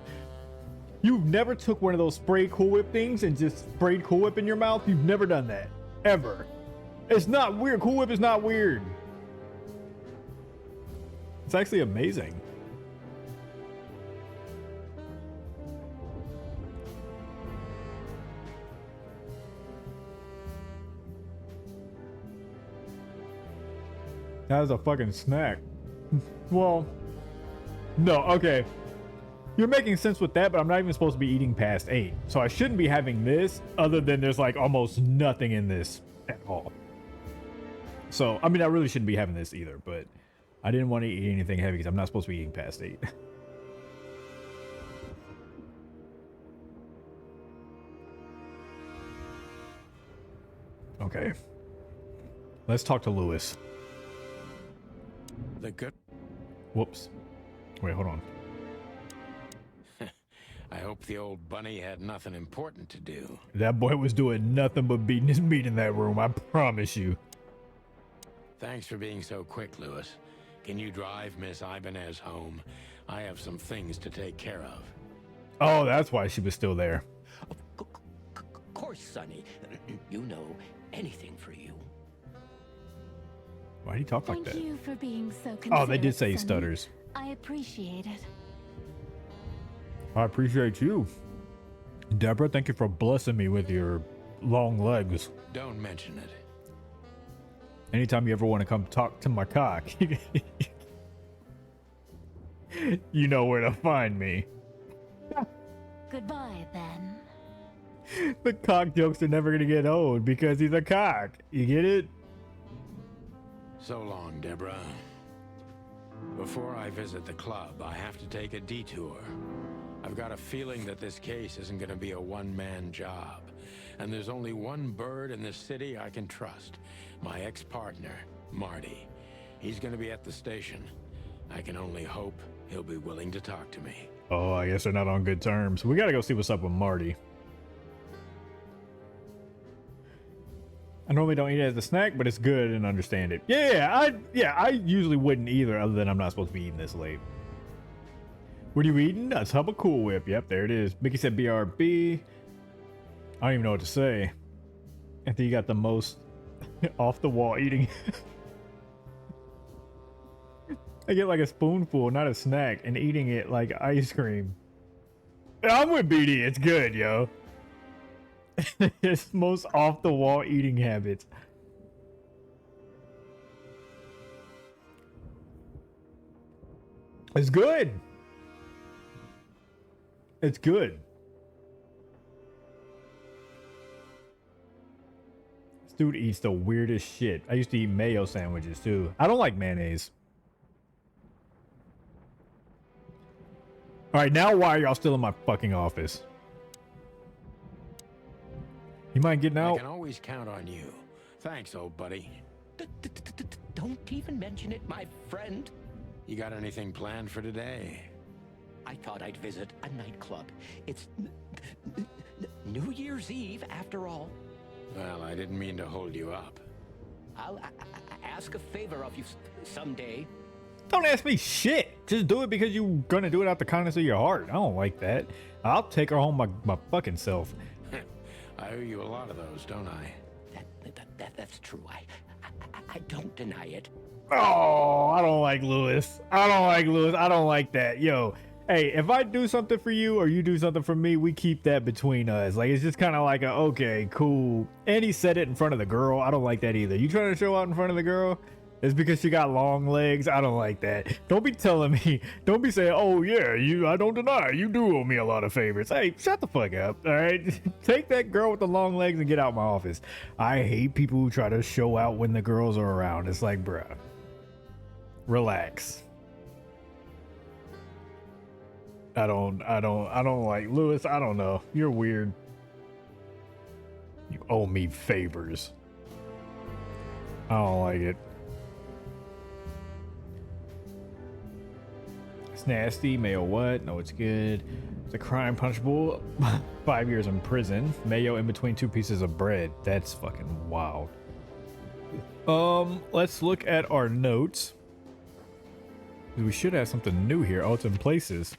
one of those spray Cool Whip things and just sprayed Cool Whip in your mouth? You've never done that. Ever. It's not weird. Cool Whip is not weird. It's actually amazing. That is a fucking snack. Well, no, okay. You're making sense with that, but I'm not even supposed to be eating past 8. So I shouldn't be having this, other than there's like almost nothing in this at all. So, I mean, I really shouldn't be having this either, but I didn't want to eat anything heavy because I'm not supposed to be eating past 8. Okay. Let's talk to Lewis.
The good.
Whoops. Wait, hold on.
I hope the old bunny had nothing important to do.
That boy was doing nothing but beating his meat in that room, I promise you.
Thanks for being so quick, Lewis. Can you drive Miss Ibanez home? I have some things to take care of.
Oh, that's why she was still there.
Of course, Sonny. You know, anything for you.
Why'd he talk like that?
Thank you for being so considerate.
Oh, they did say he
Sonny.
stutters.
I appreciate it.
I appreciate you. Deborah, thank you for blessing me with your long legs.
Don't mention it.
Anytime you ever want to come talk to my cock, you know where to find me.
Goodbye, then.
The cock jokes are never going to get old because he's a cock. You get it?
So long, Deborah. Before I visit the club, I have to take a detour. I've got a feeling that this case isn't going to be a one-man job. And there's only one bird in this city I can trust. My ex-partner, Marty. He's going to be at the station. I can only hope he'll be willing to talk to me.
Oh, I guess they're not on good terms. We got to go see what's up with Marty. I normally don't eat it as a snack, but it's good and understand it. I usually wouldn't either, other than I'm not supposed to be eating this late. What are you eating? A tub of Cool Whip. Yep, there it is. Mickey said BRB. I don't even know what to say. I think you got the most off the wall eating. I get like a spoonful, not a snack, and eating it like ice cream. I'm with BD. It's good, yo. His most off the wall eating habits. It's good. It's good. This dude eats the weirdest shit. I used to eat mayo sandwiches too. I don't like mayonnaise. All right, now why are y'all still in my fucking office? You mind getting
I
out?
can always count on you. Thanks, old buddy.
Don't even mention it, my friend.
You got anything planned for today?
I thought I'd visit a nightclub. It's New Year's Eve, after all.
Well, I didn't mean to hold you up.
I'll ask a favor of you someday.
Don't ask me shit. Just do it because you're gonna do it out the kindness of your heart. I don't like that. I'll take her home my fucking self.
I owe you a lot of those, don't I?
That's true. I don't deny it.
Oh, I don't like Lewis. I don't like Lewis. I don't like that. Yo, hey, if I do something for you or you do something for me, we keep that between us. Like, it's just kind of like a, okay, cool. And he said it in front of the girl. I don't like that either. You trying to show out in front of the girl? It's because she got long legs. I don't like that. Don't be telling me. Don't be saying, oh, yeah, I don't deny. You do owe me a lot of favors. Hey, shut the fuck up. All right. Take that girl with the long legs and get out my office. I hate people who try to show out when the girls are around. It's like, bruh, relax. I don't like Lewis. I don't know. You're weird. You owe me favors. I don't like it. It's nasty. Mayo what? No, it's good. It's a crime punishable. 5 years in prison. Mayo in between 2 pieces of bread. That's fucking wild. Let's look at our notes. We should have something new here. Oh, it's in places.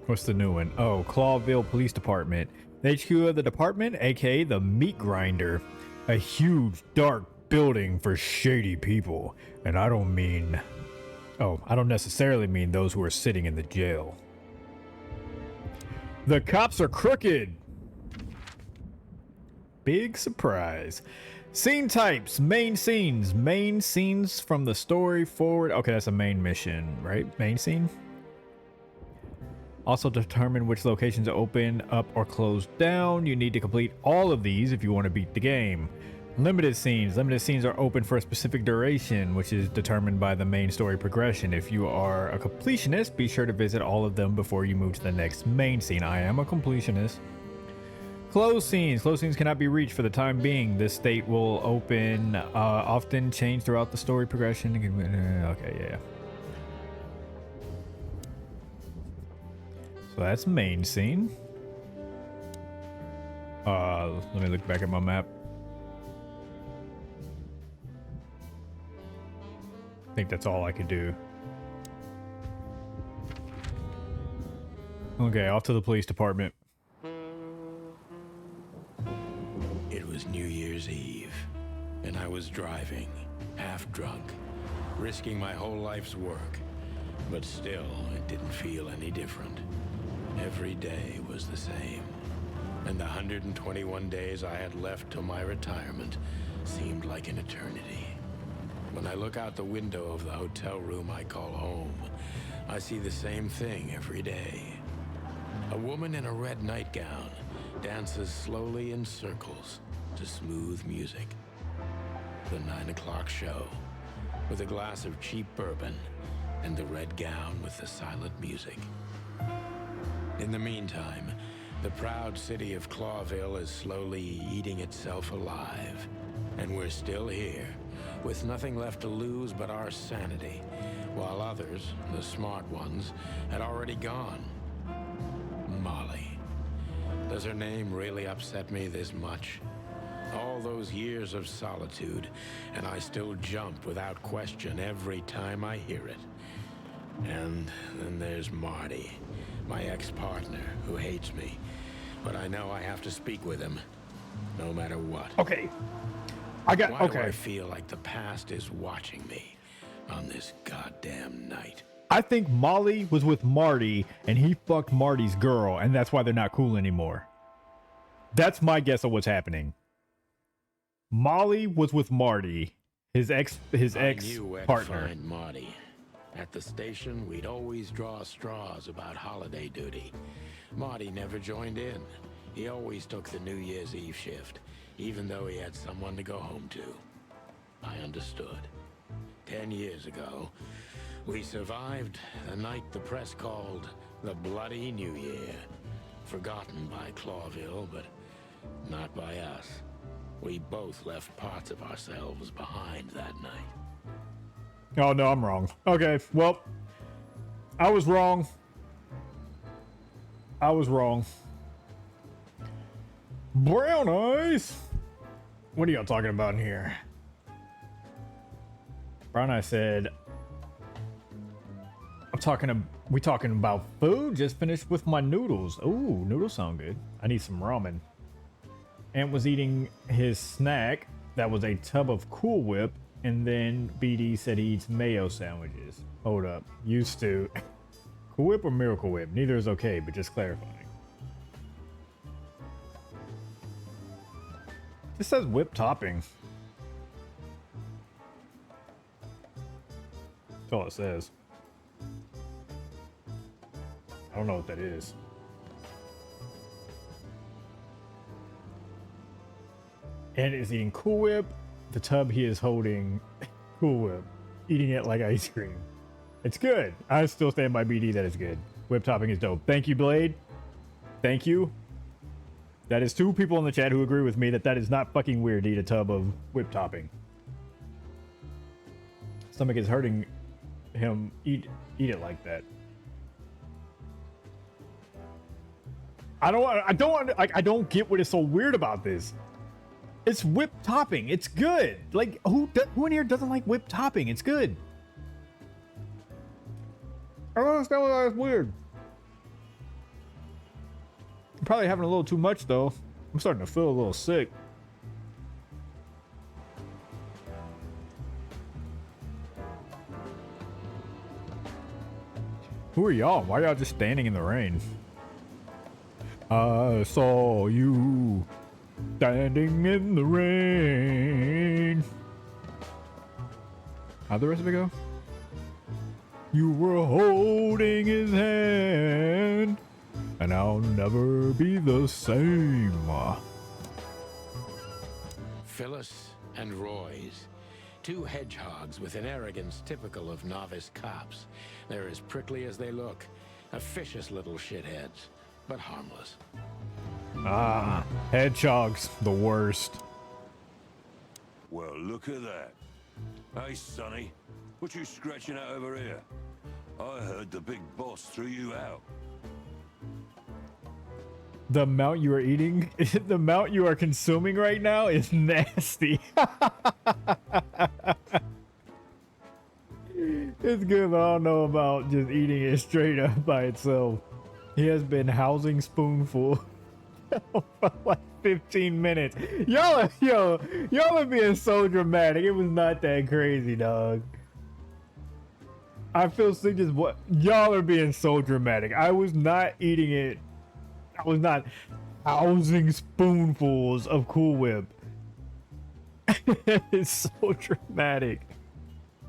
What's the new one? Oh, Clawville Police Department. The HQ of the department, aka the Meat Grinder. A huge, dark building for shady people. And I don't mean... Oh, I don't necessarily mean those who are sitting in the jail. The cops are crooked! Big surprise. Scene types, main scenes. Main scenes from the story forward. Okay, that's a main mission, right? Main scene? Also determine which locations open up or close down. You need to complete all of these if you want to beat the game. Limited scenes. Limited scenes are open for a specific duration, which is determined by the main story progression. If you are a completionist, be sure to visit all of them before you move to the next main scene. I am a completionist. Closed scenes. Closed scenes cannot be reached for the time being. This state will open, often change throughout the story progression. Okay, yeah. So that's main scene. Let me look back at my map. I think that's all I could do. Okay, off to the police department.
It was New Year's Eve, and I was driving, half drunk, risking my whole life's work. But still, it didn't feel any different. Every day was the same, and the 121 days I had left till my retirement seemed like an eternity. When I look out the window of the hotel room I call home, I see the same thing every day. A woman in a red nightgown dances slowly in circles to smooth music. The 9 o'clock show, with a glass of cheap bourbon and the red gown with the silent music. In the meantime, the proud city of Clawville is slowly eating itself alive. And we're still here, with nothing left to lose but our sanity, while others, the smart ones, had already gone. Molly. Does her name really upset me this much? All those years of solitude, and I still jump without question every time I hear it. And then there's Marty, my ex-partner, who hates me. But I know I have to speak with him, no matter what.
Okay.
Why do I feel like the past is watching me on this goddamn night?
I think Molly was with Marty, and he fucked Marty's girl, and that's why they're not cool anymore. That's my guess of what's happening. Molly was with Marty, his ex partner.
Find Marty. At the station, we'd always draw straws about holiday duty. Marty never joined in. He always took the New Year's Eve shift, even though he had someone to go home to. I understood. 10 years ago, we survived a night the press called the Bloody New Year. Forgotten by Clawville, but not by us. We both left parts of ourselves behind that night.
Oh, no, I'm wrong. Okay, well, I was wrong. Brown eyes. What are y'all talking about in here? Brown Eye said, we talking about food? Just finished with my noodles. Ooh, noodles sound good. I need some ramen. Ant was eating his snack. That was a tub of Cool Whip. And then BD said he eats mayo sandwiches. Hold up. Used to. Cool Whip or Miracle Whip? Neither is okay, but just clarifying. This says whip topping. That's all it says. I don't know what that is. And is eating Cool Whip. The tub he is holding Cool Whip. Eating it like ice cream. It's good. I still stand by BD that it's good. Whip topping is dope. Thank you, Blade. Thank you. That is 2 people in the chat who agree with me that that is not fucking weird to eat a tub of whip topping. Stomach is hurting him. Eat it like that. I don't get what is so weird about this. It's whip topping. It's good. Like who in here doesn't like whip topping? It's good. I don't understand why that's weird. I'm probably having a little too much though. I'm starting to feel a little sick. Who are y'all? Why are y'all just standing in the rain? I saw you standing in the rain. How'd the rest of it go? You were holding his hand, and I'll never be the same.
Phyllis and Royce. 2 hedgehogs with an arrogance typical of novice cops. They're as prickly as they look. Officious little shitheads, but harmless.
Ah, hedgehogs, the worst.
Well, look at that. Hey, Sonny, what you scratching out over here? I heard the big boss threw you out.
The amount you are eating, the amount you are consuming right now is nasty. It's good, but I don't know about just eating it straight up by itself. He has been housing Spoonful for like 15 minutes. Y'all are being so dramatic. It was not that crazy, dog. I feel sick just what y'all are being so dramatic. I was not eating it. I was not housing spoonfuls of Cool Whip. It's so dramatic.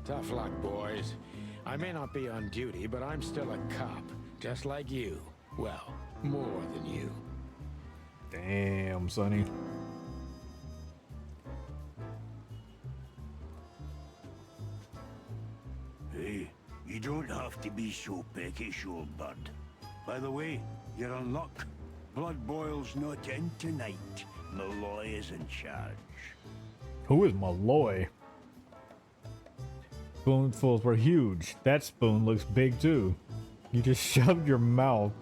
Tough luck, boys. I may not be on duty, but I'm still a cop, just like you. Well, more than you.
Damn, Sonny.
Hey, you don't have to be so peckish, old bud. By the way, you're on luck. Blood Boil's not in tonight. Malloy is in charge.
Who is Malloy? Spoonfuls were huge. That spoon looks big too. You just shoved your mouth.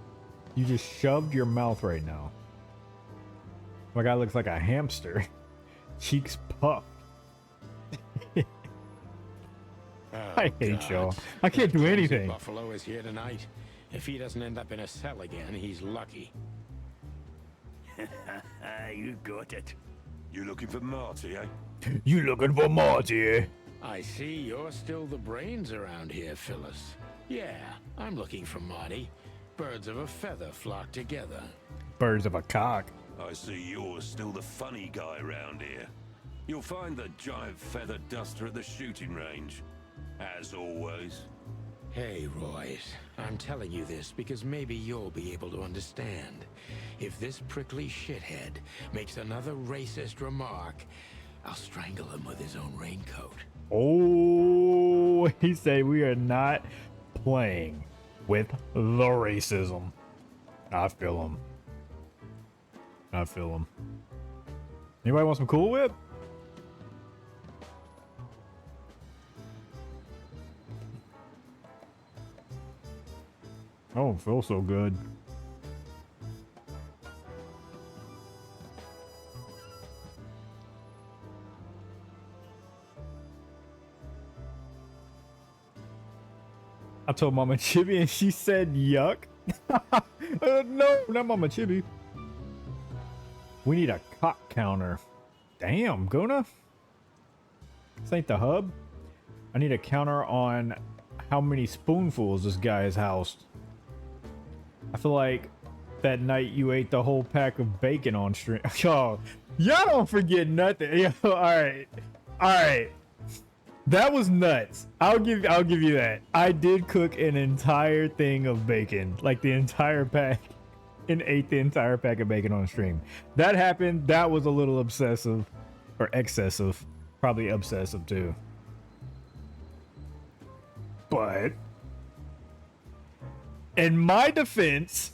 You just shoved your mouth right now. My guy looks like a hamster. Cheeks puffed. I hate y'all. I can't do anything.
Buffalo is here tonight. If he doesn't end up in a cell again, he's lucky.
You got it. You looking for Marty, eh?
You looking for Marty, eh?
I see you're still the brains around here, Phyllis. Yeah, I'm looking for Marty. Birds of a feather flock together.
Birds of a cock.
I see you're still the funny guy around here. You'll find the giant feather duster at the shooting range. As always.
Hey, Royce. I'm telling you this because maybe you'll be able to understand. If this prickly shithead makes another racist remark, I'll strangle him with his own raincoat.
Oh, he said we are not playing with the racism. I feel him. I feel him. Anybody want some Cool Whip? I don't feel so good. I told Mama Chibi and she said yuck. No, not Mama Chibi. We need a cock counter. Damn, Gona. This ain't the hub. I need a counter on how many spoonfuls this guy has housed. I feel like that night you ate the whole pack of bacon on stream. Y'all don't forget nothing. Yo, all right. That was nuts. I'll give you that. I did cook an entire thing of bacon, like the entire pack, and ate the entire pack of bacon on stream. That happened. That was a little obsessive, or excessive, probably obsessive too. But in my defense,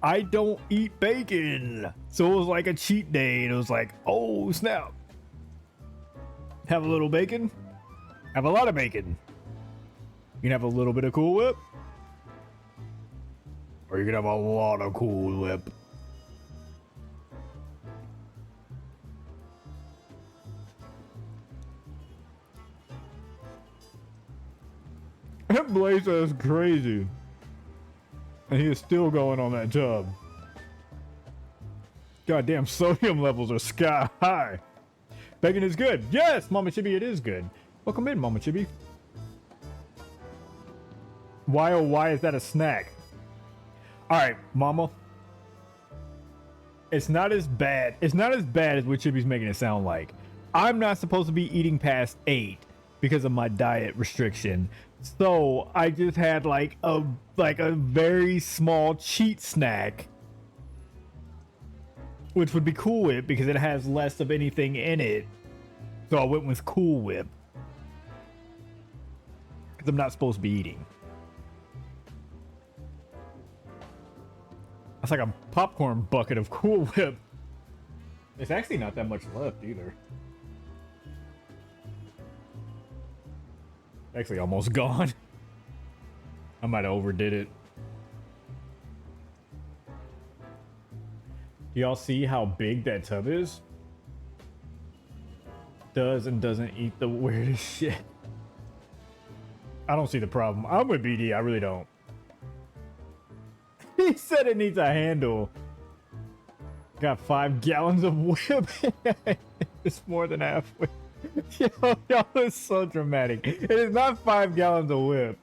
I don't eat bacon. So it was like a cheat day, and it was like, oh snap. Have a little bacon, have a lot of bacon. You can have a little bit of Cool Whip, or you can have a lot of Cool Whip. That Blaze is crazy. And he is still going on that tub. Goddamn sodium levels are sky high. Bacon is good. Yes, Mama Chibi, it is good. Welcome in, Mama Chibi. Why oh why is that a snack? Alright, Mama. It's not as bad. It's not as bad as what Chibi's making it sound like. I'm not supposed to be eating past 8 because of my diet restriction. So I just had like a very small cheat snack, which would be Cool Whip because it has less of anything in it. So I went with Cool Whip because I'm not supposed to be eating. That's like a popcorn bucket of Cool Whip. It's actually not that much left either. Actually almost gone. I might have overdid it. Do y'all see how big that tub is? Does and doesn't eat the weirdest shit. I don't see the problem. I'm with BD, I really don't. He said it needs a handle. Got 5 gallons of whip. It's more than halfway. Yo, y'all is so dramatic. It is not 5 gallons of whip.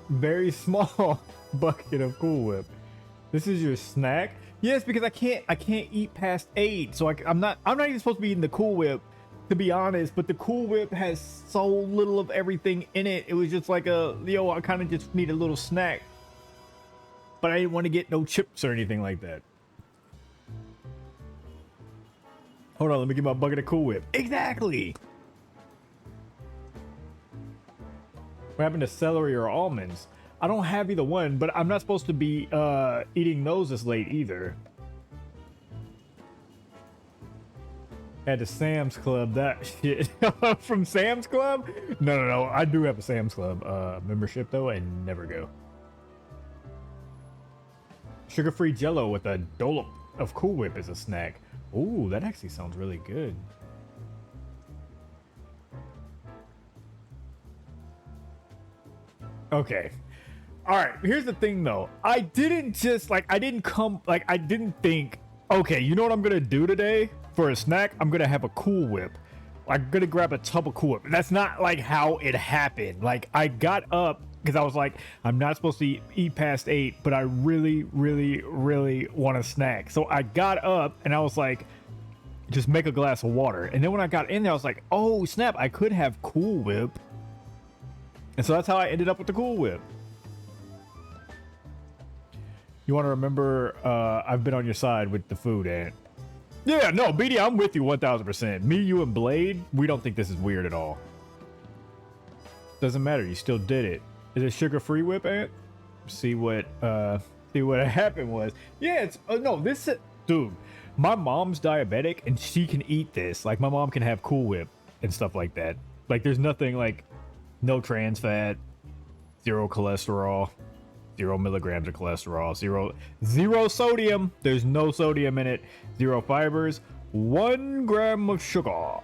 Very small bucket of Cool Whip. This is your snack? Yes, because I can't eat past 8. So I'm not even supposed to be eating the Cool Whip, to be honest, but the Cool Whip has so little of everything in it. It was just like I kind of just need a little snack. But I didn't want to get no chips or anything like that. Hold on, let me get my bucket of Cool Whip. Exactly! What happened to celery or almonds? I don't have either one, but I'm not supposed to be eating those this late either. Had to Sam's Club that shit. From Sam's Club? No. I do have a Sam's Club membership though, and never go. Sugar-free Jello with a dollop of Cool Whip is a snack. Ooh, that actually sounds really good. Okay. All right, here's the thing though. I didn't think, okay, you know what I'm gonna do today for a snack? I'm gonna have a Cool Whip. I'm gonna grab a tub of Cool Whip. That's not like how it happened. Like I got up because I was like, I'm not supposed to eat past 8, but I really want a snack. So I got up and I was like, just make a glass of water. And then when I got in there, I was like, oh snap, I could have Cool Whip. And so that's how I ended up with the Cool Whip. You want to remember, I've been on your side with the food, Ant. Yeah, no, BD, I'm with you 1000%. Me, you, and Blade, we don't think this is weird at all. Doesn't matter, you still did it. Is it sugar-free whip, Ant? See what happened was. Yeah, it's, no, this, dude, my mom's diabetic, and she can eat this. Like, my mom can have Cool Whip and stuff like that. Like, there's nothing, like, no trans fat, 0 cholesterol. 0 milligrams of cholesterol, zero sodium. There's no sodium in it. 0 fibers, 1 gram of sugar.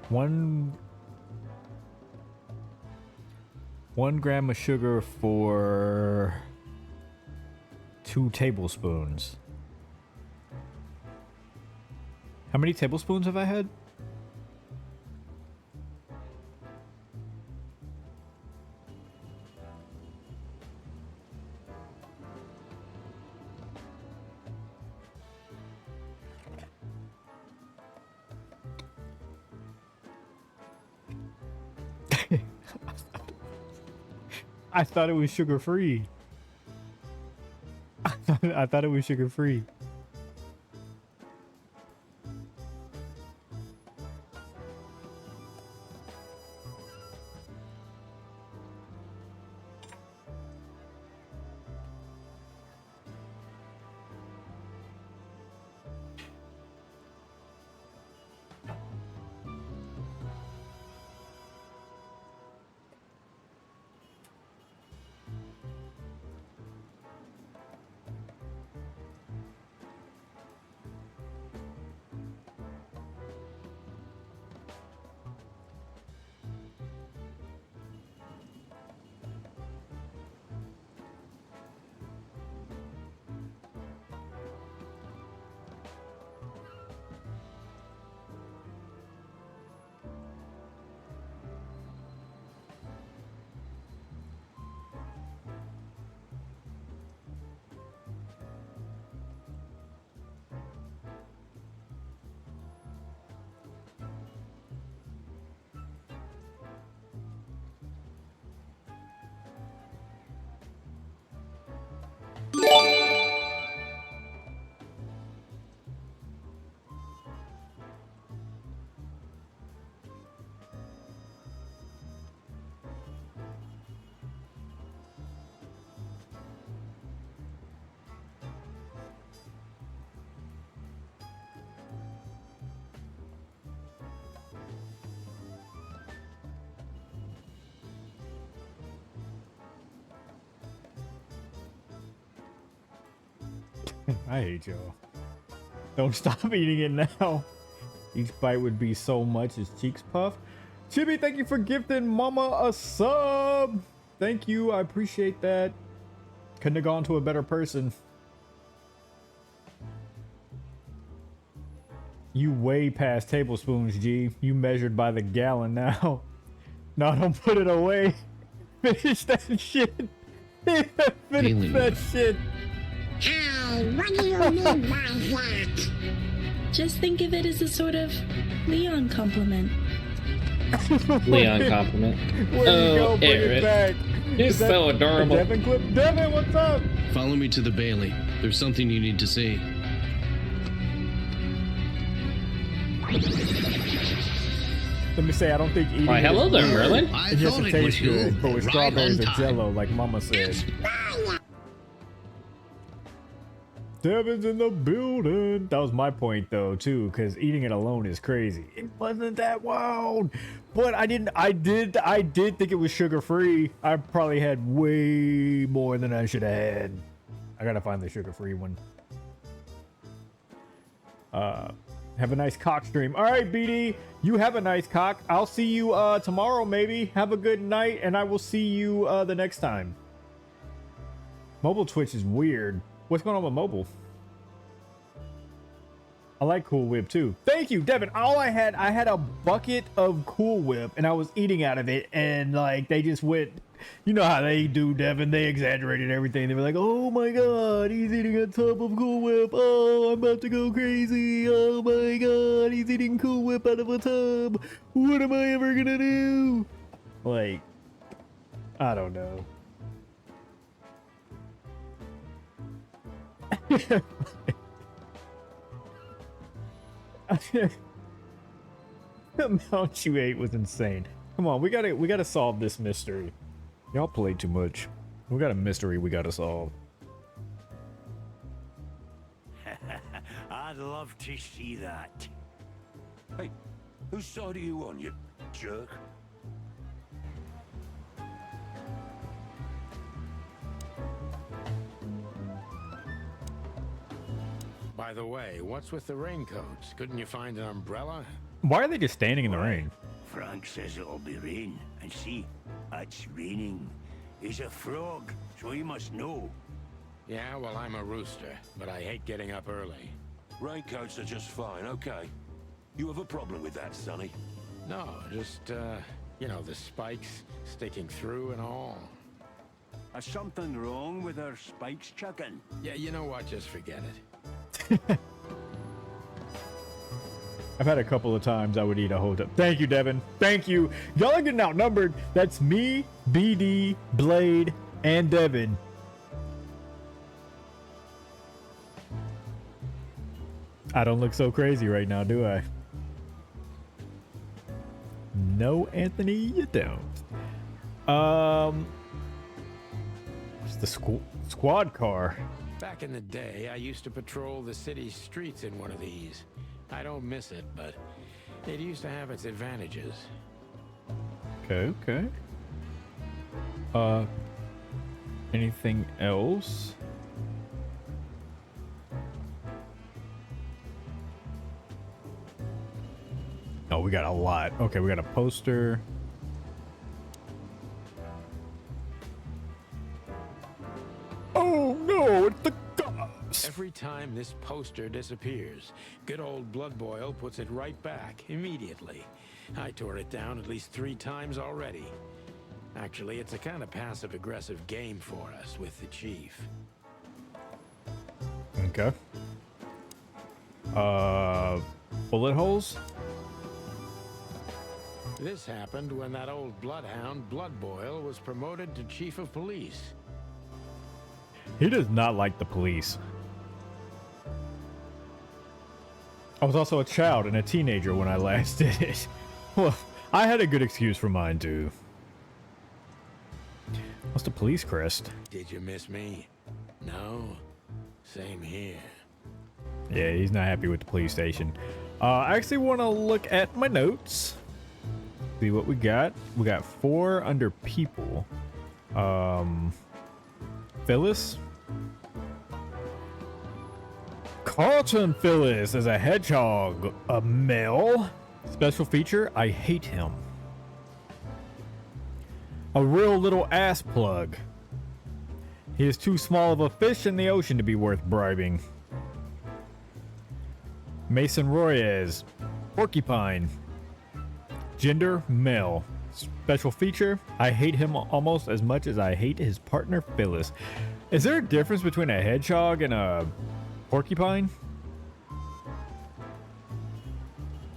One gram of sugar for 2 tablespoons. How many tablespoons have I had? I thought it was sugar-free. I thought it was sugar-free. I hate y'all. Don't stop eating it now. Each bite would be so much his cheeks puff. Chibi, thank you for gifting Mama a sub. Thank you. I appreciate that. Couldn't have gone to a better person. You way past tablespoons, G. You measured by the gallon now. No, don't put it away. Finish that shit. Finish that shit.
How? What do you mean by that?
Just think of it as a sort of Leon compliment.
Leon compliment.
Where you go? Bring it back.
He's so adorable.
Devin clip. Devin, what's up?
Follow me to the Bailey. There's something you need to see.
Let me say, I don't think eating.
Why, hello there, Merlin.
It just tastes good, but with strawberries or Jello, like Mama said. Devin's in the building. That was my point, though, too, because eating it alone is crazy. It wasn't that wild, but I did think it was sugar-free. I probably had way more than I should have had. I gotta find the sugar-free one. Have a nice cock stream. All right, BD, you have a nice cock. I'll see you tomorrow, maybe. Have a good night, and I will see you the next time. Mobile Twitch is weird. What's going on with mobile? I like Cool Whip too. Thank you, Devin. I had a bucket of Cool Whip, and I was eating out of it, and like they just went. You know how they do, Devin. They exaggerated everything. They were like, "Oh my God, he's eating a tub of Cool Whip. Oh, I'm about to go crazy. Oh my God, he's eating Cool Whip out of a tub. What am I ever gonna do?" Like, I don't know. The amount you ate was insane. Come on, we gotta solve this mystery. Y'all play too much. We got a mystery we gotta solve.
I'd love to see that. Hey, whose side are you on, you jerk?
By the way, what's with the raincoats? Couldn't you find an umbrella?
Why are they just standing in the rain?
Frank says it'll be rain, and see, it's raining. He's a frog, so he must know.
Yeah, well, I'm a rooster, but I hate getting up early.
Raincoats are just fine, okay. You have a problem with that, Sonny?
No, just, you know, the spikes sticking through and all.
Is something wrong with our spikes, chicken?
Yeah, you know what? Just forget it.
I've had a couple of times I would eat a whole tub. Thank you, Devin. Thank you. Y'all are getting outnumbered. That's me, BD, Blade, and Devin. I don't look so crazy right now, do I? No, Anthony, you don't. It's the squad car.
Back in the day, I used to patrol the city's streets in one of these. I don't miss it, but it used to have its advantages.
Okay. Anything else? Oh, we got a lot. Okay, we got a poster. Oh no, it's the cops!
Every time this poster disappears, good old Blood Boil puts it right back immediately. I tore it down at least 3 times already. Actually, it's a kind of passive-aggressive game for us with the chief.
Okay. Bullet holes?
This happened when that old bloodhound, Blood Boil, was promoted to chief of police.
He does not like the police. I was also a child and a teenager when I last did it. Well, I had a good excuse for mine too. What's the police crest?
Did you miss me? No? Same here.
Yeah, he's not happy with the police station. I actually want to look at my notes. See what we got. We got 4 under people. Phyllis? Carlton Phyllis is a hedgehog. A male. Special feature, I hate him. A real little ass plug. He is too small of a fish in the ocean to be worth bribing. Mason Royes, porcupine. Gender, male. Special feature, I hate him almost as much as I hate his partner Phyllis. Is there a difference between a hedgehog and a porcupine?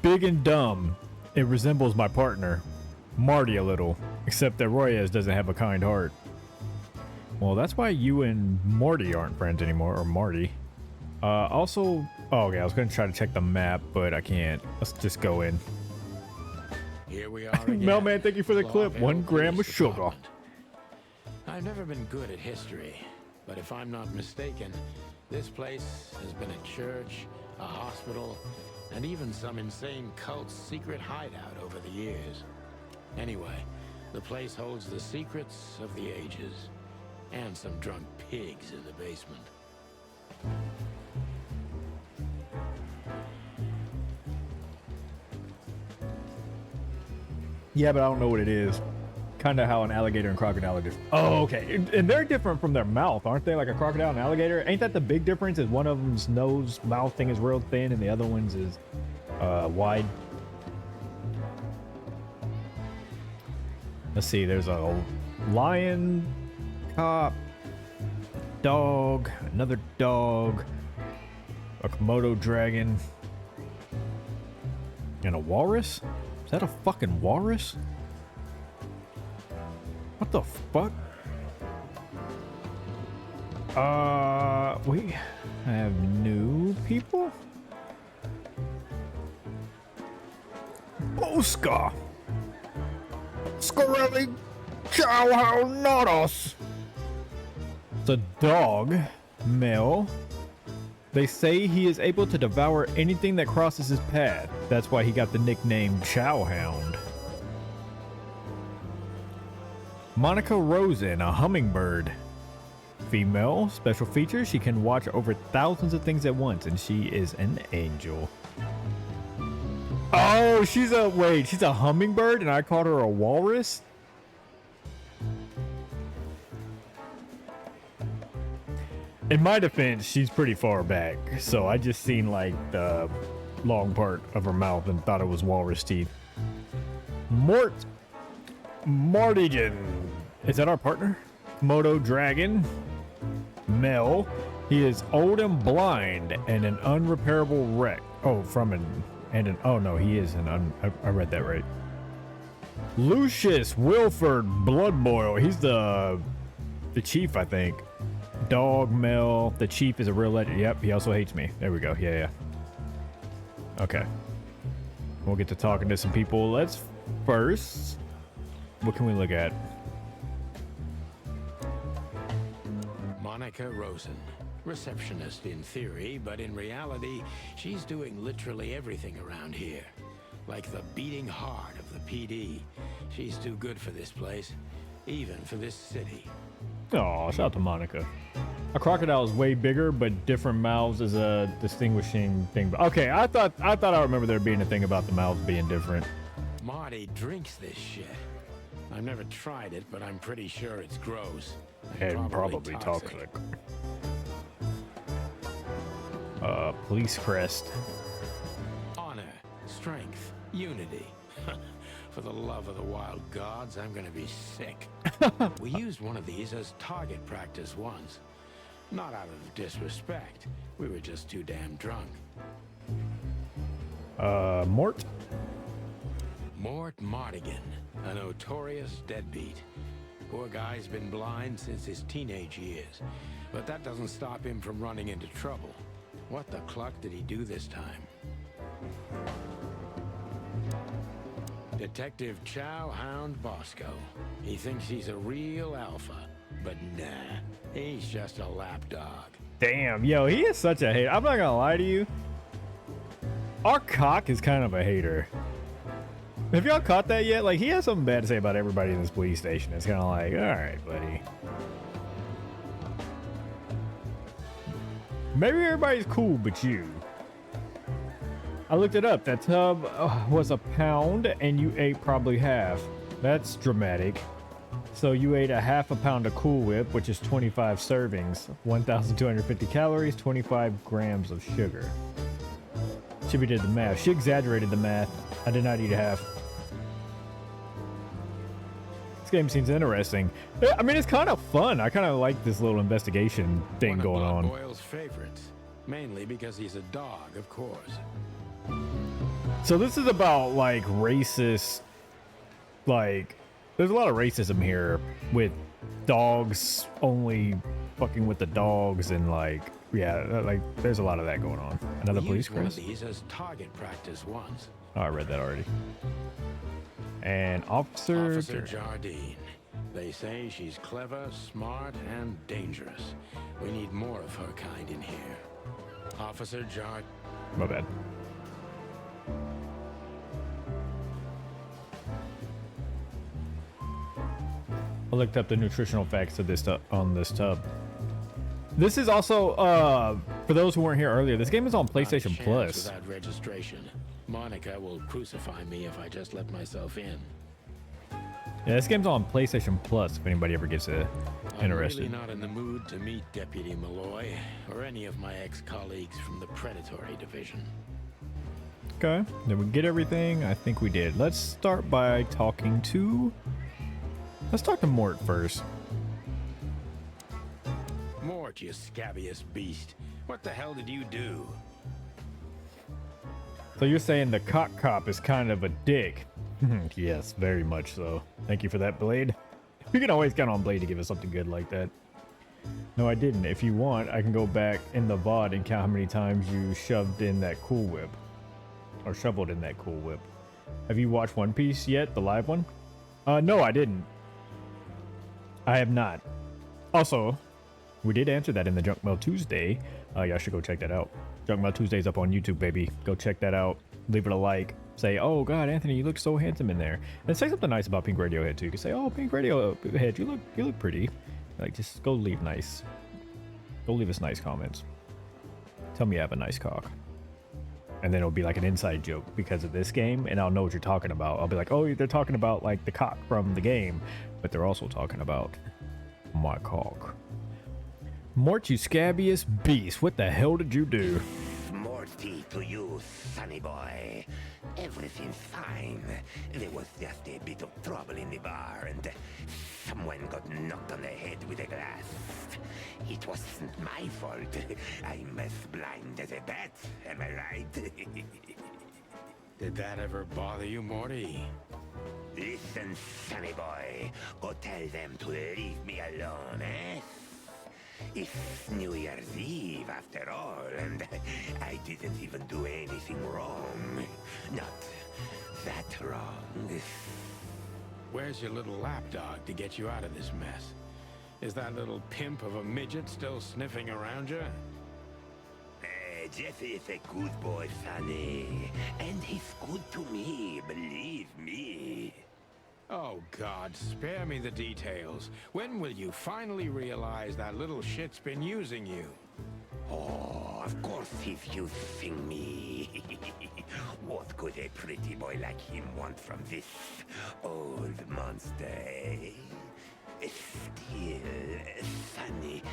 Big and dumb. It resembles my partner, Marty, a little. Except that Royes doesn't have a kind heart. Well, that's why you and Morty aren't friends anymore, or Marty. Also, oh, okay, I was gonna try to check the map, but I can't. Let's just go in.
Here we are again.
Melman, thank you for the clip.
Clawville
1 gram of
Police
sugar.
Department. I've never been good at history, but if I'm not mistaken, this place has been a church, a hospital, and even some insane cult's secret hideout over the years. Anyway, the place holds the secrets of the ages, and some drunk pigs in the basement.
Yeah, but I don't know what it is. Kind of how an alligator and crocodile are different. Oh, okay. And they're different from their mouth, aren't they? Like a crocodile and alligator. Ain't that the big difference? Is one of them's nose, mouth thing is real thin, and the other one's is wide. Let's see. There's a lion, cop, dog, another dog, a Komodo dragon, and a walrus. Is that a fucking walrus? What the fuck? We have new people? Boska! Scarelli Chowhound Nodos! It's a dog, male. They say he is able to devour anything that crosses his path. That's why he got the nickname Chowhound. Monica Rosen, a hummingbird. Female, special feature, she can watch over thousands of things at once, and she is an angel. Oh, she's a hummingbird, and I called her a walrus? In my defense, she's pretty far back, so I just seen like the long part of her mouth and thought it was walrus teeth. Martigan. Is that our partner? Komodo dragon. Mel. He is old and blind and an unrepairable wreck. Oh, oh no, he is I read that right. Lucius Wilford Bloodboil. He's the chief, I think. Dog, Mel. The chief is a real legend. Yep, he also hates me. There we go. Yeah. Okay. We'll get to talking to some people. Let's first... What can we look at?
Monica Rosen. Receptionist in theory, but in reality, she's doing literally everything around here. Like the beating heart of the PD. She's too good for this place. Even for this city.
Oh, shout out to Monica. A crocodile is way bigger, but different mouths is a distinguishing thing. Okay, I thought I remember there being a thing about the mouths being different.
Marty drinks this shit. I've never tried it, but I'm pretty sure it's gross.
And probably toxic. Police crest.
Honor, strength, unity. For the love of the wild gods, I'm gonna be sick. We used one of these as target practice once. Not out of disrespect. We were just too damn drunk.
Mort?
Mort Mardigan, a notorious deadbeat. Poor guy's been blind since his teenage years, but that doesn't stop him from running into trouble. What the cluck did he do this time? Detective Chowhound Bosco. He thinks he's a real alpha, but nah, he's just a lapdog.
Damn, yo, he is such a hater. I'm not gonna lie to you. Our cock is kind of a hater. Have y'all caught that yet? Like, he has something bad to say about everybody in this police station. It's kind of like, all right, buddy. Maybe everybody's cool but you. I looked it up. That tub was £1 and you ate probably half. That's dramatic. So you ate a half a pound of Cool Whip, which is 25 servings, 1,250 calories, 25 grams of sugar. Chibi did the math. She exaggerated the math. I did not eat a half. This game seems interesting. I mean, it's kind of fun. I kind of like this little investigation thing going on.
One of Blood Boyle's favorites, mainly because he's a dog, of course.
So this is about like racist, like there's a lot of racism here with dogs only fucking with the dogs and like, yeah, like there's a lot of that going on. Another police
One of
Chris?
these as target practice once.
Oh, I read that already. And Officer
Jardine. They say she's clever, smart, and dangerous. We need more of her kind in here. Officer Jardine.
My bad. I looked up the nutritional facts of this on this tub. This is also, for those who weren't here earlier, this game is on PlayStation Plus.
Without registration, Monica will crucify me if I just let myself in.
Yeah, this game's on PlayStation Plus. If anybody ever gets interested.
I'm really not in the mood to meet Deputy Malloy or any of my ex-colleagues from the Predatory Division.
Okay, did we get everything? I think we did. Let's start by talking to. Let's talk to Mort first.
Mort, you scabbiest beast. What the hell did you do?
So you're saying the cock cop is kind of a dick? Yes, very much so. Thank you for that, Blade. We can always count on Blade to give us something good like that. No, I didn't. If you want, I can go back in the VOD and count how many times you shoved in that Cool Whip. Or shoveled in that Cool Whip. Have you watched One Piece yet? The live one? No, I didn't. I have not. Also, we did answer that in the Junk Mail Tuesday. Y'all should go check that out. Junk Mail Tuesday's up on YouTube, baby. Go check that out. Leave it a like. Say, oh God, Anthony, you look so handsome in there. And say something nice about Pink Radiohead too. You can say, oh, Pink Radiohead, you look pretty. Like, just go leave nice. Go leave us nice comments. Tell me you have a nice cock. And then it'll be like an inside joke because of this game, and I'll know what you're talking about. I'll be like, oh, they're talking about like the cock from the game, but they're also talking about my cock. Mort, you scabbiest beast. What the hell did you do?
Morty to you, sonny boy. Everything's fine. There was just a bit of trouble in the bar, and someone got knocked on the head with a glass. It wasn't my fault. I'm as blind as a bat, am I right?
Did that ever bother you, Morty?
Listen, sonny boy. Go tell them to leave me alone, eh? It's New Year's Eve after all, and I didn't even do anything wrong. Not that wrong.
Where's your little lapdog to get you out of this mess? Is that little pimp of a midget still sniffing around you?
Jeff is a good boy, Sonny. And he's good to me, believe me.
Oh, God, spare me the details. When will you finally realize that little shit's been using you?
Oh, of course he's using me. What could a pretty boy like him want from this old monster, eh? Still, Sonny,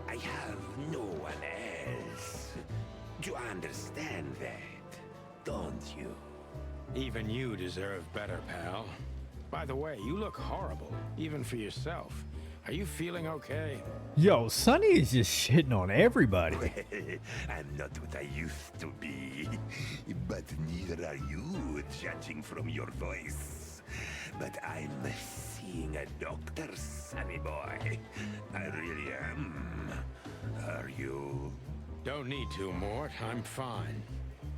I have no one else. You understand that, don't you?
Even you deserve better, pal. By the way, you look horrible, even for yourself. Are you feeling okay?
Yo, Sonny is just shitting on everybody.
Well, I'm not what I used to be, but neither are you, judging from your voice. But I'm seeing a doctor, Sonny boy. I really am. Are you?
Don't need to, Mort. I'm fine.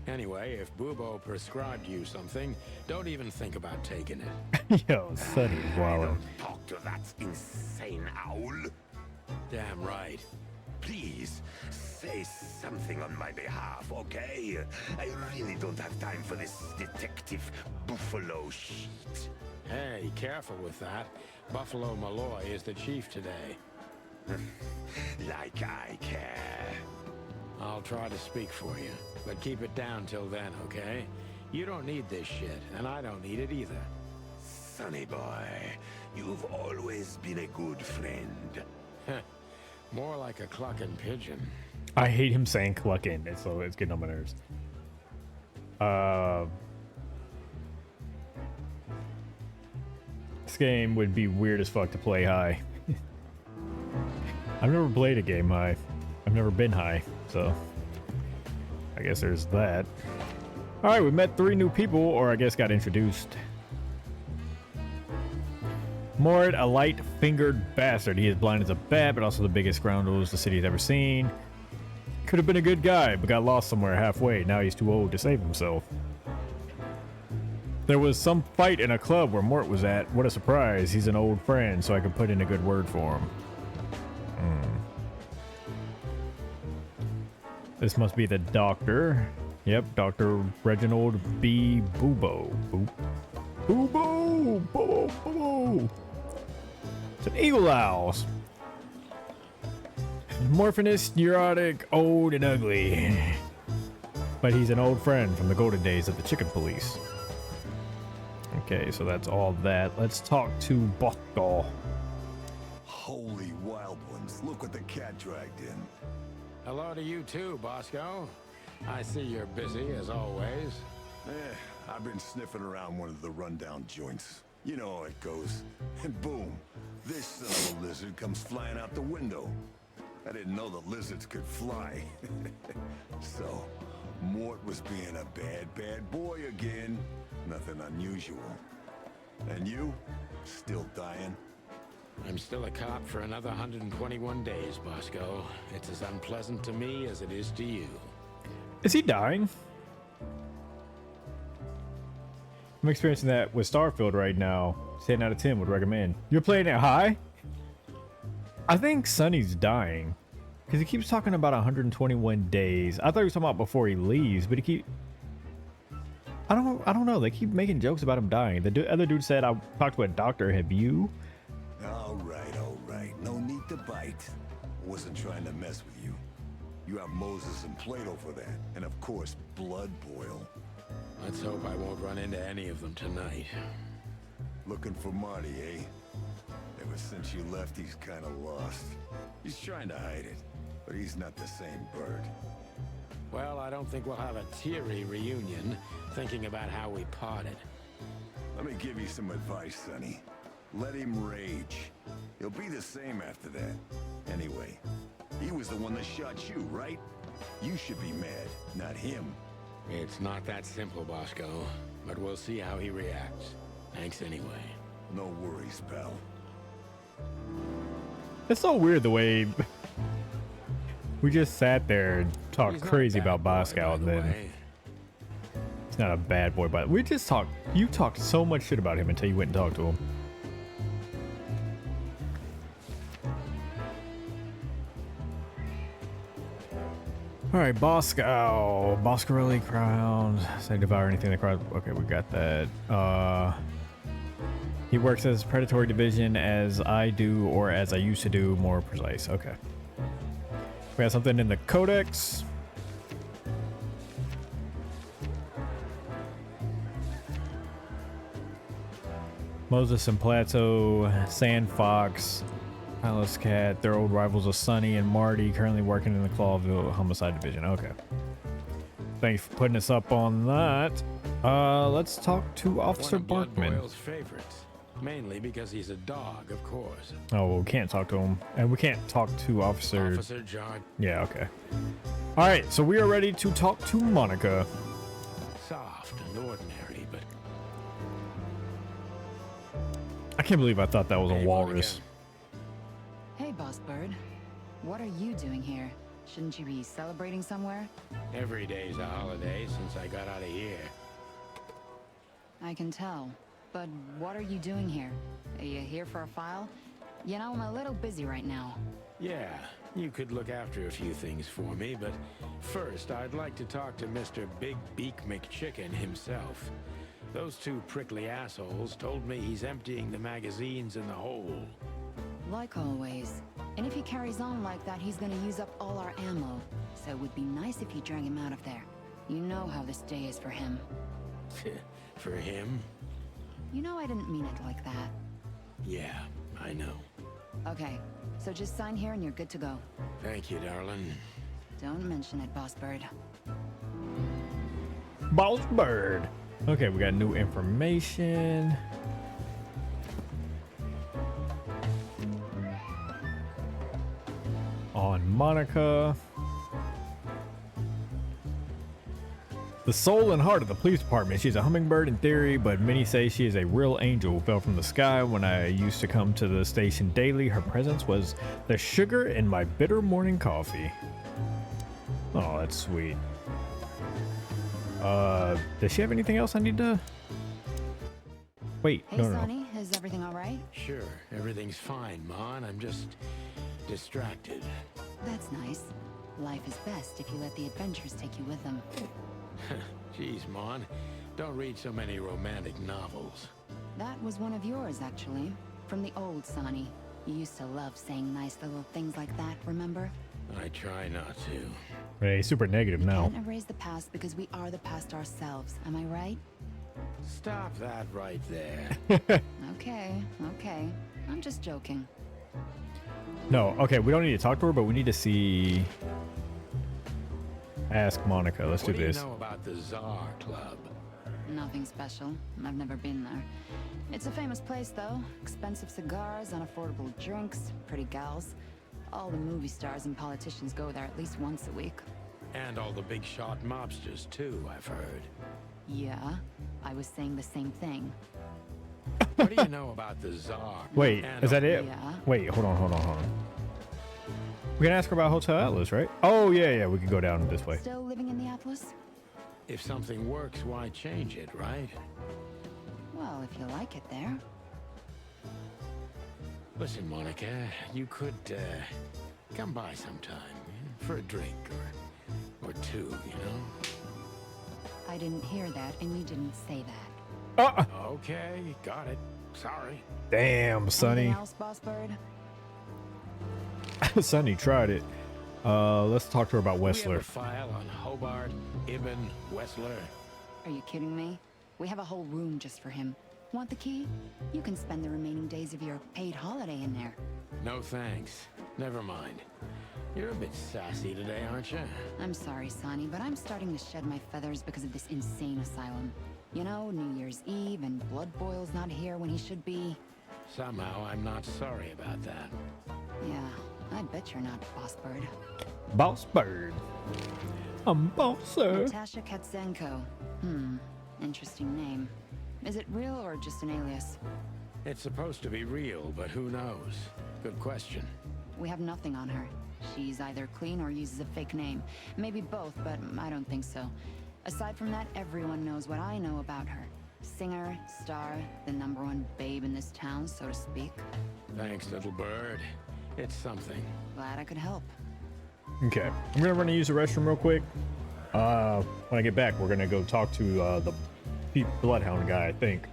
Anyway, if Bubo prescribed you something, don't even think about taking it.
Yo, Sonny's wildin'.
Talk to that insane owl.
Damn right.
Please, say something on my behalf, okay? I really don't have time for this detective buffalo shit.
Hey, careful with that. Buffalo Malloy is the chief today.
Like I care.
I'll try to speak for you, but keep it down till then, okay? You don't need this shit, and I don't need it either.
Sonny boy, you've always been a good friend.
More like a clucking pigeon.
I hate him saying clucking, so it's getting on my nerves. This game would be weird as fuck to play high. I've never played a game high. I've never been high, so I guess there's that. Alright, we met 3 new people, or I guess got introduced. Mort, a light-fingered bastard. He is blind as a bat, but also the biggest scoundrels the city's ever seen. Could have been a good guy, but got lost somewhere halfway. Now he's too old to save himself. There was some fight in a club where Mort was at. What a surprise. He's an old friend, so I could put in a good word for him. This must be the doctor. Yep, Dr. Reginald B. Bubo. Bubo! Bubo! Bubo! It's an eagle owl. Morphinist, neurotic, old, and ugly. But he's an old friend from the golden days of the chicken police. Okay, so that's all that. Let's talk to Bosco.
Holy wild ones, look what the cat dragged in.
Hello to you too, Bosco. I see you're busy, as always.
I've been sniffing around one of the rundown joints. You know how it goes. And boom, this son of a lizard comes flying out the window. I didn't know the lizards could fly. So, Mort was being a bad boy again. Nothing unusual. And you? Still dying?
I'm still a cop for another 121 days, Bosco. It's as unpleasant to me as it is to you.
Is he dying? I'm experiencing that with Starfield right now. 10 out of 10 would recommend. You're playing it high? I think Sonny's dying. Because he keeps talking about 121 days. I thought he was talking about before he leaves, but he keep... I don't know. They keep making jokes about him dying. The other dude said, I talked to a doctor. Have you?
All right. No need to bite. I wasn't trying to mess with you. You have Moses and Plato for that. And of course, Blood Boil.
Let's hope I won't run into any of them tonight.
Looking for Marty, eh? Ever since you left, he's kind of lost. He's trying to hide it, but he's not the same bird.
Well, I don't think we'll have a teary reunion, thinking about how we parted.
Let me give you some advice, Sonny. Let him rage. He'll be the same after that. Anyway, he was the one that shot you, right? You should be mad, not him.
It's not that simple, Bosco, but we'll see how he reacts. Thanks anyway.
No worries, pal.
It's so weird the way we just sat there and talked crazy about Bosco, and then he's not a bad boy, but we just talked. You talked so much shit about him until you went and talked to him. All right, Bosco. Boscarelli crowned. Say devour anything that cries. Okay, we got that. He works as predatory division as I do, or as I used to do, more precise. Okay. We got something in the Codex. Moses and Plato, Sand Fox, Palace Cat, their old rivals of Sonny and Marty, currently working in the Clawville Homicide Division. Okay. Thanks for putting us up on that. Let's talk to Officer Barkman.
One of Blood Boil's favorites. Mainly because he's a dog, of course.
Oh, well, we can't talk to him. And we can't talk to Officer
John.
Yeah, okay. All right, so we are ready to talk to Monica.
Soft and ordinary, but...
I can't believe I thought that was a walrus.
Hey, Boss Bird. What are you doing here? Shouldn't you be celebrating somewhere?
Every day's a holiday since I got out of here.
I can tell. But what are you doing here? Are you here for a file? You know, I'm a little busy right now.
Yeah, you could look after a few things for me, but first I'd like to talk to Mr. Big Beak McChicken himself. Those two prickly assholes told me he's emptying the magazines in the hole.
Like always. And if he carries on like that, he's gonna use up all our ammo. so it would be nice if you drag him out of there. You know how this day is for him.
For him?
You know I didn't mean it like that.
Yeah, I know.
Okay, so just sign here and you're good to go.
Thank you, darling.
Don't mention it, Boss Bird.
Boss Bird. Okay, we got new information. On Monica. The soul and heart of the police department. She's a hummingbird in theory, but many say she is a real angel who fell from the sky. When I used to come to the station daily, her presence was the sugar in my bitter morning coffee. Oh, that's sweet. Does she have anything else I need to... Wait,
Hey,
no.
Sonny, is everything all right?
Sure, everything's fine, Mon. I'm just distracted.
That's nice. Life is best if you let the adventures take you with them.
Jeez, Mon. Don't read so many romantic novels.
That was one of yours, actually. From the old Sonny. You used to love saying nice little things like that, remember?
I try not to.
Hey, super negative now.
Can't erase the past because we are the past ourselves, am I right?
Stop that right there.
Okay, okay. I'm just joking.
No, okay, we don't need to talk to her, but we need to see... Ask Monica. Let's do this.
What do you know about the Tsar Club?
Nothing special. I've never been there. It's a famous place, though. Expensive cigars, unaffordable drinks, pretty gals. All the movie stars and politicians go there at least once a week.
And all the big shot mobsters, too, I've heard.
Yeah, I was saying the same thing.
What do you know about the Tsar?
Wait,
And
is that
all-
it?
Yeah.
Wait, hold on. We can ask her about Hotel Atlas, right? Oh, yeah, we can go down this way.
Still living in the Atlas?
If something works, why change it, right?
Well, if you like it there.
Listen, Monica, you could, come by sometime for a drink or two, you know?
I didn't hear that, and you didn't say that.
Okay, got it. Sorry.
Damn, Sonny.
Anything else, Boss Bird?
Sonny tried it. Let's talk to her about
We have
Whistler.
a file on Hobart, Ibn, Whistler.
Are you kidding me? We have a whole room just for him. Want the key? You can spend the remaining days of your paid holiday in there.
No thanks. Never mind. You're a bit sassy today, aren't you?
I'm sorry, Sonny, but I'm starting to shed my feathers because of this insane asylum. You know, New Year's Eve and Blood Boil's not here when he should be.
Somehow I'm not sorry about that.
Yeah, I bet you're not, Boss Bird.
Boss Bird. I'm Bosser.
Natasha Katzenko. Interesting name. Is it real or just an alias?
It's supposed to be real, but who knows? Good question.
We have nothing on her. She's either clean or uses a fake name. Maybe both, but I don't think so. Aside from that, everyone knows what I know about her. Singer, star, the #1 babe in this town, so to speak.
Thanks, little bird. It's something.
Glad I could help.
Okay, I'm gonna run and use the restroom real quick. When I get back, we're gonna go talk to the Pete Bloodhound guy, I think.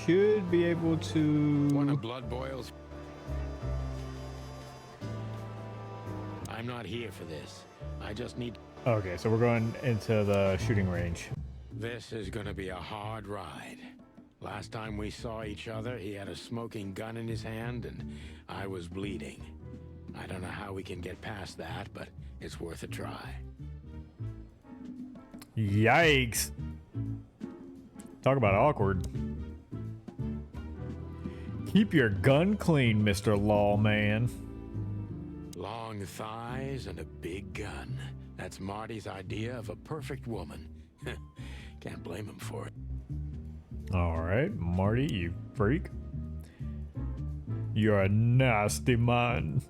should be able to.
One of blood boils. I'm not here for this. I just need.
Okay, so we're going into the shooting range.
This is gonna be a hard ride. Last time we saw each other, he had a smoking gun in his hand and I was bleeding. I don't know how we can get past that, but it's worth a try.
Yikes. Talk about awkward. Keep your gun clean, Mr. Lawman.
Long thighs and a big gun. That's Marty's idea of a perfect woman. Can't blame him for it.
All right, Marty, you freak. You're a nasty man.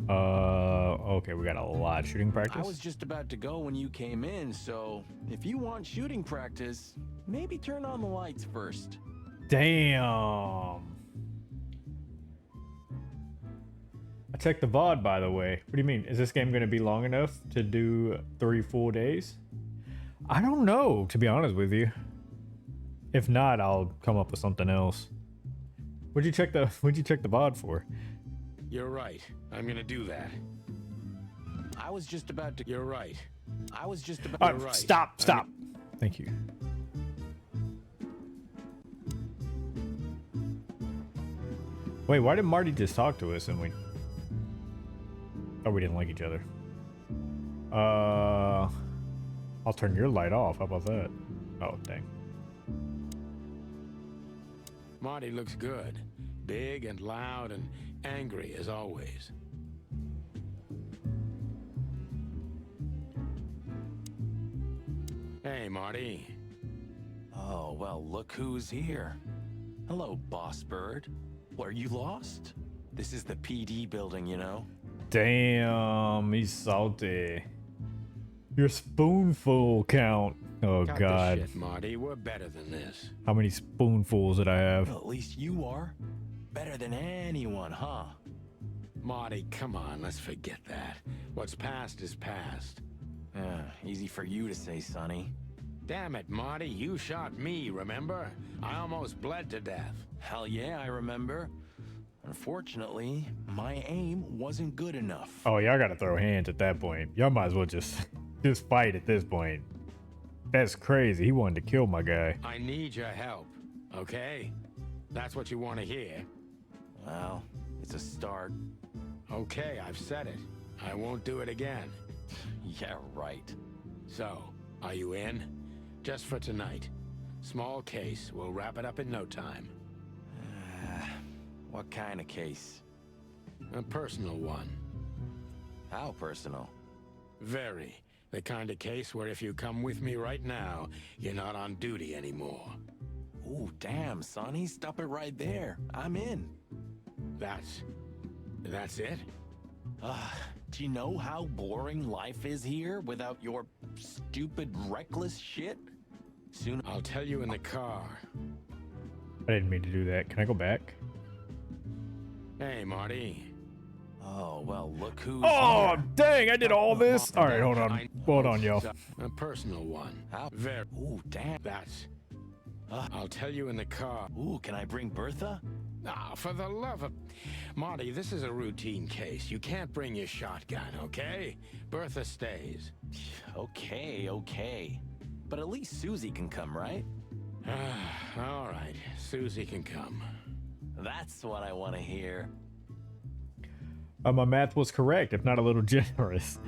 Okay, we got a lot of shooting practice.
I was just about to go when you came in, so if you want shooting practice, maybe turn on the lights first.
Damn. I checked the VOD, by the way. What do you mean? Is this game going to be long enough to do 3 full days? I don't know, to be honest with you. If not, I'll come up with something else. What'd you check the VOD for?
You're right. I'm gonna do that.
I was just about to.
You're right.
I was just about.
You're right.
Stop. Thank you. Wait, why did Marty just talk to us and we... Oh, we didn't like each other. I'll turn your light off. How about that? Oh, dang.
Marty looks good. Big and loud and angry as always. Hey, Marty.
Oh, well, look who's here. Hello, Boss Bird. Are you lost? This is the PD building, you know?
Damn, he's salty. Your spoonful count. Oh,
Cut
God.
the shit, Marty. We're better than this.
How many spoonfuls did I have?
Well, at least you are. Better than anyone, huh?
Marty, come on, let's forget that. What's past is past.
Easy for you to say, Sonny.
Damn it, Marty, you shot me, remember? I almost bled to death.
Hell yeah, I remember. Unfortunately, my aim wasn't good enough.
Oh, y'all gotta throw hands at that point. Y'all might as well just fight at this point. That's crazy. He wanted to kill my guy.
I need your help, okay? That's what you want to hear.
Well, it's a start.
Okay, I've said it. I won't do it again.
Yeah, right.
So, are you in? Just for tonight. Small case. We'll wrap it up in no time.
What kind of case?
A personal one.
How personal?
Very. The kind of case where if you come with me right now, you're not on duty anymore.
Ooh, damn, Sonny. Stop it right there. I'm in.
That's it?
Do you know how boring life is here without your stupid, reckless shit? Soon
I'll tell you in the car.
I didn't mean to do that. Can I go back?
Hey, Marty.
Oh, well, look who's
Oh,
here.
dang, I did all this? All right, hold on. Hold on, y'all.
A personal one.
How?
Very.
Ooh, damn.
That's... I'll tell you in the car.
Ooh, can I bring Bertha?
Ah, for the love of... Marty, this is a routine case. You can't bring your shotgun, okay? Bertha stays.
Okay. But at least Susie can come, right?
All right, Susie can come.
That's what I want to hear.
My math was correct, if not a little generous.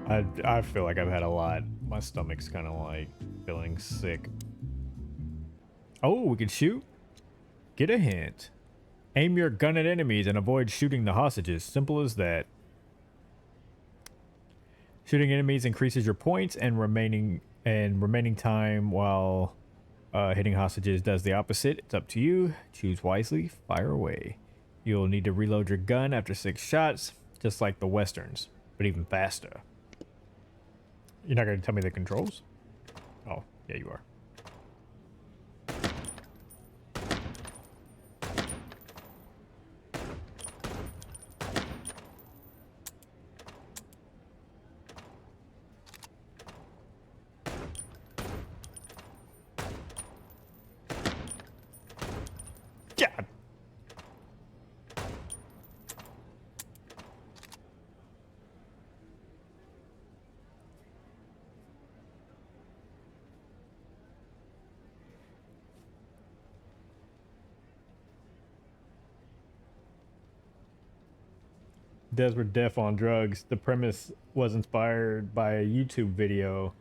I feel like I've had a lot. My stomach's kind of like feeling sick. Oh, we can shoot? Get a hint. Aim your gun at enemies and avoid shooting the hostages. Simple as that. Shooting enemies increases your points and remaining time, while hitting hostages does the opposite. It's up to you. Choose wisely. Fire away. You'll need to reload your gun after 6 shots, just like the westerns, but even faster. You're not going to tell me the controls? Oh, yeah, you are. Devs were deaf on drugs. The premise was inspired by a YouTube video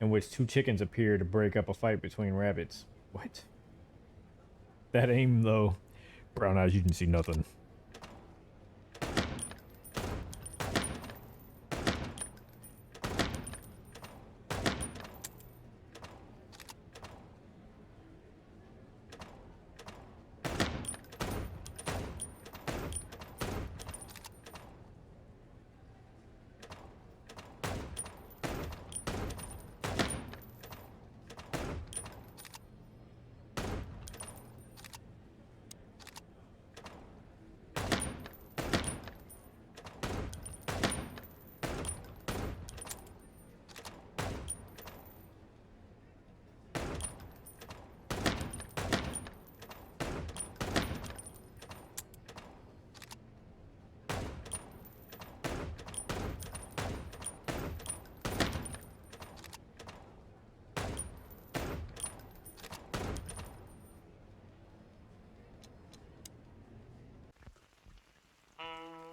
in which two chickens appear to break up a fight between rabbits. What? That aim, though. Brown eyes, you didn't see nothing.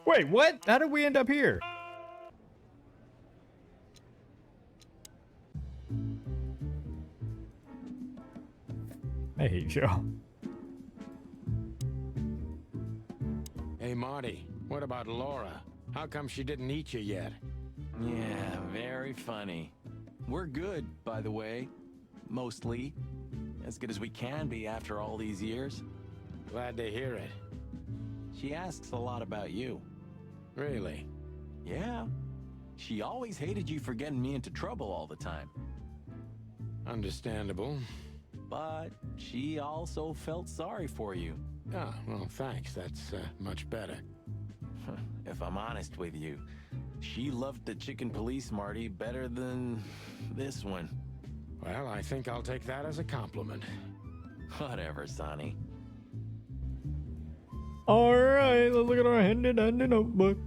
Wait, what? How did we end up here? I hate you.
Hey, Marty, what about Laura? How come she didn't eat you yet?
Yeah, very funny. We're good, by the way. Mostly. As good as we can be after all these years.
Glad to hear it.
She asks a lot about you.
Really?
Yeah. She always hated you for getting me into trouble all the time.
Understandable.
But she also felt sorry for you.
Ah, well, thanks. That's much better.
If I'm honest with you, she loved the chicken police, Marty, better than this one.
Well, I think I'll take that as a compliment.
Whatever, Sonny.
Alright, let's look at our handy dandy notebook.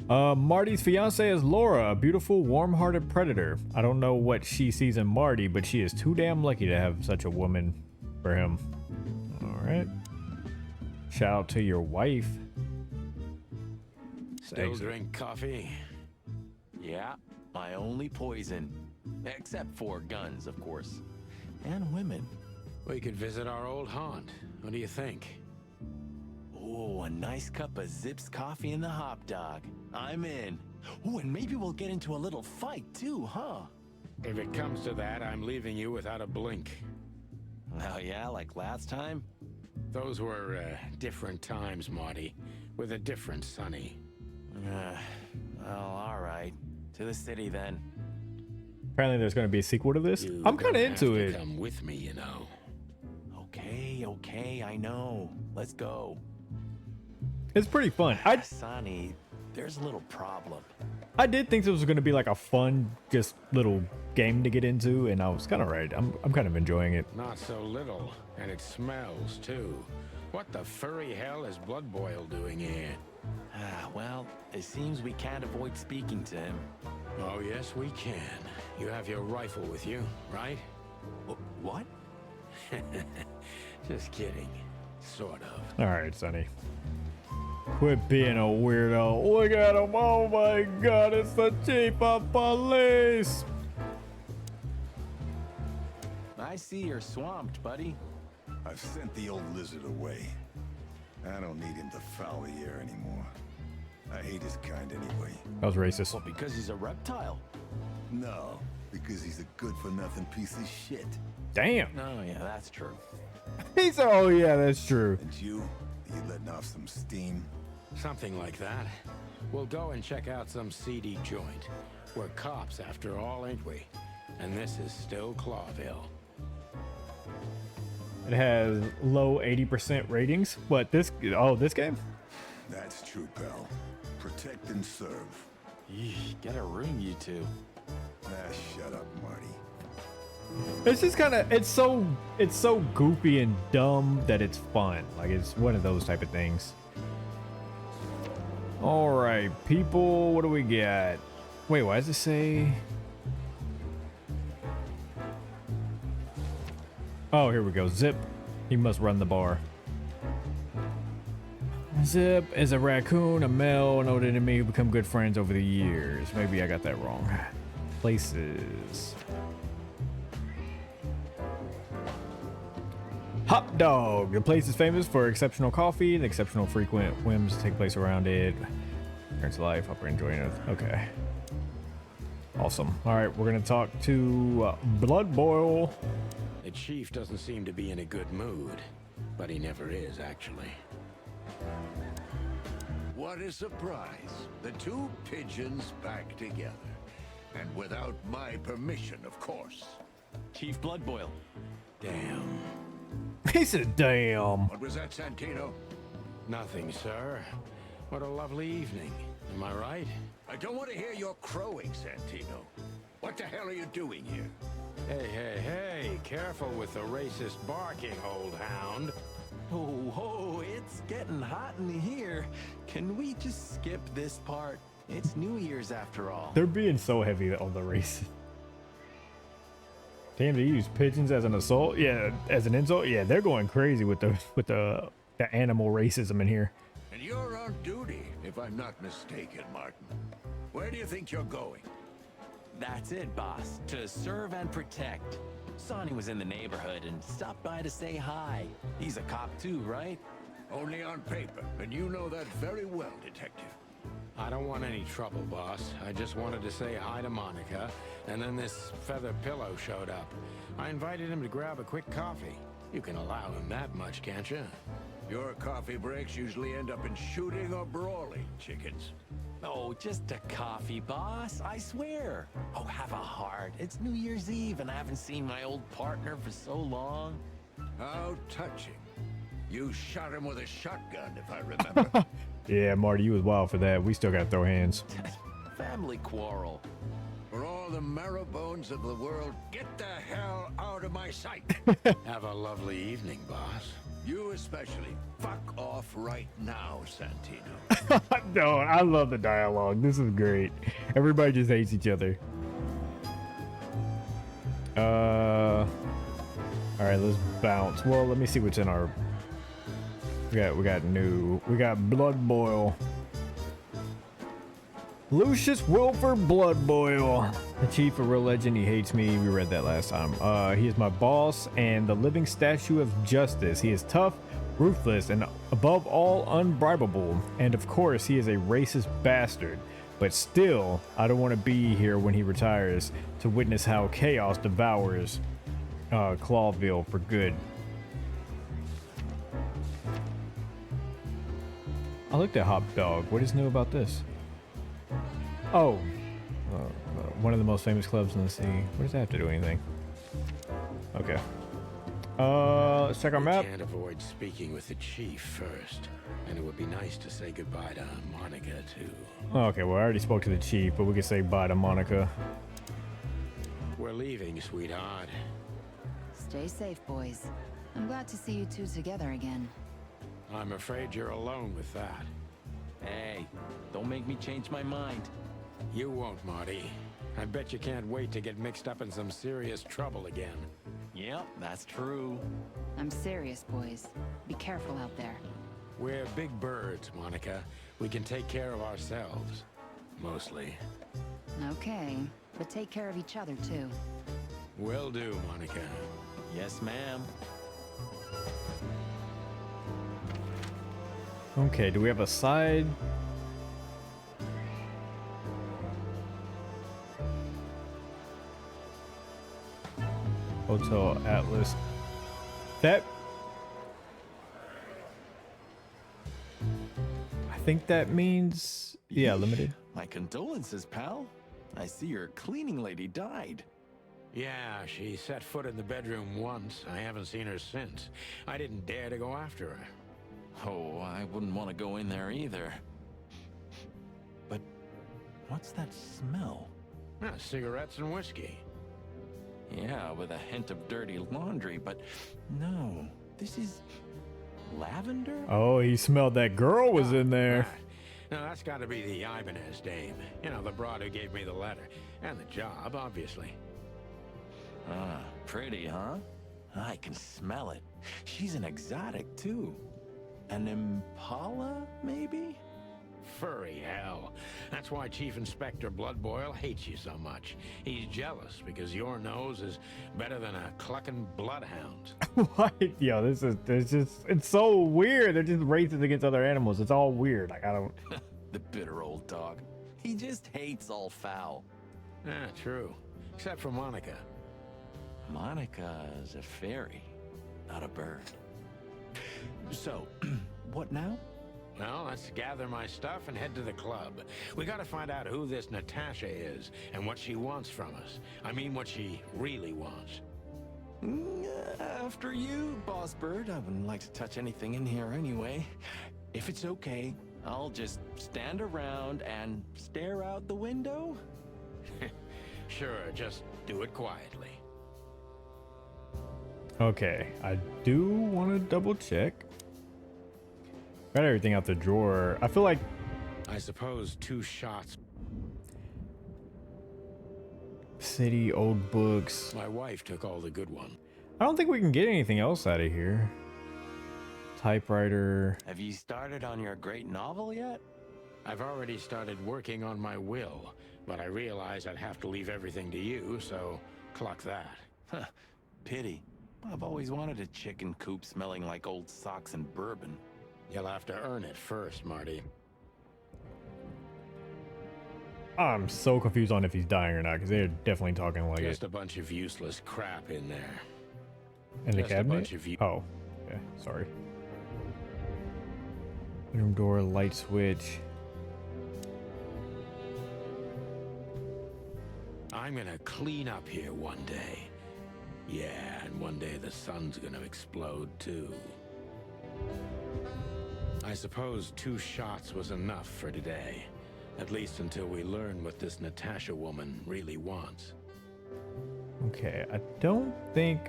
Marty's fiance is Laura, a beautiful, warm-hearted predator. I don't know what she sees in Marty, but she is too damn lucky to have such a woman for him. Alright. Shout out to your wife.
Still drink coffee?
Yeah, my only poison. Except for guns, of course. And women.
We could visit our old haunt. What do you think?
Oh, a nice cup of Zips coffee and the hop dog. I'm in. Oh, and maybe we'll get into a little fight too, huh?
If it comes to that, I'm leaving you without a blink.
Oh yeah, like last time?
Those were different times, Marty. With a different Sonny.
Well, alright. To the city then.
Apparently there's going to be a sequel to this. I'm kind of into it.
Come with me, you know.
Okay, I know. Let's go.
It's pretty fun.
Sonny, there's a little problem.
I did think this was going to be like a fun, just little game to get into, and I was kind of right. I'm kind of enjoying it.
Not so little, and it smells too. What the furry hell is Blood Boil doing here?
Well, it seems we can't avoid speaking to him.
Oh, yes, we can. You have your rifle with you, right?
What?
Just kidding. Sort of.
All right, Sonny. Quit being a weirdo. Look at him. Oh my god, it's the chief of police.
I see you're swamped, buddy.
I've sent the old lizard away. I don't need him to foul the air anymore. I hate his kind anyway.
That was racist.
Well, because he's a reptile.
No, because he's a good-for-nothing piece of shit.
Damn.
Oh, yeah, that's true.
He said, oh yeah, that's true.
And you letting off some steam?
Something like that. We'll go and check out some seedy joint. We're cops after all, ain't we? And this is still Clawville.
It has low 80% ratings. What, this game?
That's true, pal. Protect and serve.
Get a room, you two.
Shut up, Marty.
It's just kind of, it's so goofy and dumb that it's fun. Like, it's one of those type of things. All right, people, what do we got? Wait, why does it say? Oh, here we go. Zip. He must run the bar. Zip is a raccoon, a male, an older than me who become good friends over the years. Maybe I got that wrong. Places. Hop Dog. The place is famous for exceptional coffee. The exceptional frequent whims take place around it. Parents life. Hope you're enjoying it. Okay. Awesome. All right, we're gonna talk to Blood Boil.
The chief doesn't seem to be in a good mood, but he never is, actually.
What a surprise. The two pigeons back together. And without my permission, of course.
Chief Bloodboil.
Damn.
He said, damn.
What was that, Santino?
Nothing, sir. What a lovely evening. Am I right?
I don't want to hear your crowing, Santino. What the hell are you doing here?
Hey, careful with the racist barking, old hound.
Oh, it's getting hot in here. Can we just skip this part? It's New Year's after all.
They're being so heavy on the race. Damn, they use pigeons as an assault? Yeah, as an insult? Yeah, they're going crazy with the animal racism in here.
And you're on duty, if I'm not mistaken, Martin. Where do you think you're going?
That's it, boss. To serve and protect. Sonny was in the neighborhood and stopped by to say hi. He's a cop too, right?
Only on paper, and you know that very well, Detective.
I don't want any trouble, boss. I just wanted to say hi to Monica, and then this feather pillow showed up. I invited him to grab a quick coffee. You can allow him that much, can't you?
Your coffee breaks usually end up in shooting or brawling, chickens.
Oh, just a coffee, boss. I swear. Oh, have a heart. It's New Year's Eve, and I haven't seen my old partner for so long.
How touching. You shot him with a shotgun, if I remember.
Yeah, Marty, you was wild for that. We still got to throw hands.
Family quarrel.
For all the marrow bones of the world, get the hell out of my sight.
Have a lovely evening, boss.
You especially. Fuck off right now, Santino.
No, I love the dialogue. This is great. Everybody just hates each other. All right, let's bounce. Well, let me see what's in our. We got Blood Boil. Lucius Wilford Blood Boil. The chief, a real legend. He hates me. We read that last time. He is my boss and the living statue of justice. He is tough, ruthless, and above all, unbribable. And of course, he is a racist bastard. But still, I don't want to be here when he retires to witness how chaos devours Clawville for good. I looked at Hop Dog. What is new about this? Oh, one of the most famous clubs in the city. What does that have to do with anything? Okay. Let's check our map.
Can't avoid speaking with the chief first, and it would be nice to say goodbye to Monica too.
Okay, well I already spoke to the chief, but we can say bye to Monica.
We're leaving, sweetheart.
Stay safe, boys. I'm glad to see you two together again.
I'm afraid you're alone with that.
Hey, don't make me change my mind.
You won't, Marty. I bet you can't wait to get mixed up in some serious trouble again.
Yep, that's true.
I'm serious, boys. Be careful out there.
We're big birds, Monica. We can take care of ourselves. Mostly.
Okay, but take care of each other, too.
Will do, Monica.
Yes, ma'am.
Okay, do we have a side? Hotel Atlas. That... I think that means... Yeah, limited.
My condolences, pal. I see your cleaning lady died.
Yeah, she set foot in the bedroom once. I haven't seen her since. I didn't dare to go after her.
Oh, I wouldn't want to go in there either. But what's that smell?
Cigarettes and whiskey.
Yeah, with a hint of dirty laundry, but no, this is lavender?
Oh, he smelled that girl was in there.
Now, that's got to be the Ibanez dame. You know, the broad who gave me the letter. And the job, obviously.
Ah, pretty, huh? I can smell it. She's an exotic, too. An Impala, maybe?
Furry hell. That's why Chief Inspector Bloodboil hates you so much. He's jealous because your nose is better than a clucking bloodhound.
What? Yo, it's so weird. They're just racist against other animals. It's all weird. Like, I don't...
The bitter old dog. He just hates all foul.
Ah, true. Except for Monica.
Monica's a fairy, not a bird. So, what now?
Well, let's gather my stuff and head to the club. We gotta find out who this Natasha is and what she wants from us. I mean, what she really wants.
After you, Boss Bird. I wouldn't like to touch anything in here anyway. If it's okay, I'll just stand around and stare out the window.
Sure, just do it quietly.
Okay, I do want to double check. Got everything out the drawer. I feel like...
I suppose 2 shots.
City, old books.
My wife took all the good one.
I don't think we can get anything else out of here. Typewriter.
Have you started on your great novel yet?
I've already started working on my will, but I realized I'd have to leave everything to you, so clock that.
Huh, pity. I've always wanted a chicken coop smelling like old socks and bourbon.
You'll have to earn it first, Marty.
I'm so confused on if he's dying or not, because they're definitely talking like
Just
it.
a bunch of useless crap in there.
In the
Just a
cabinet?
bunch of
Oh, okay, sorry. Bedroom door, light switch.
I'm gonna clean up here one day. Yeah, and one day the sun's gonna explode too. I suppose 2 shots was enough for today. At least until we learn what this Natasha woman really wants.
Okay, I don't think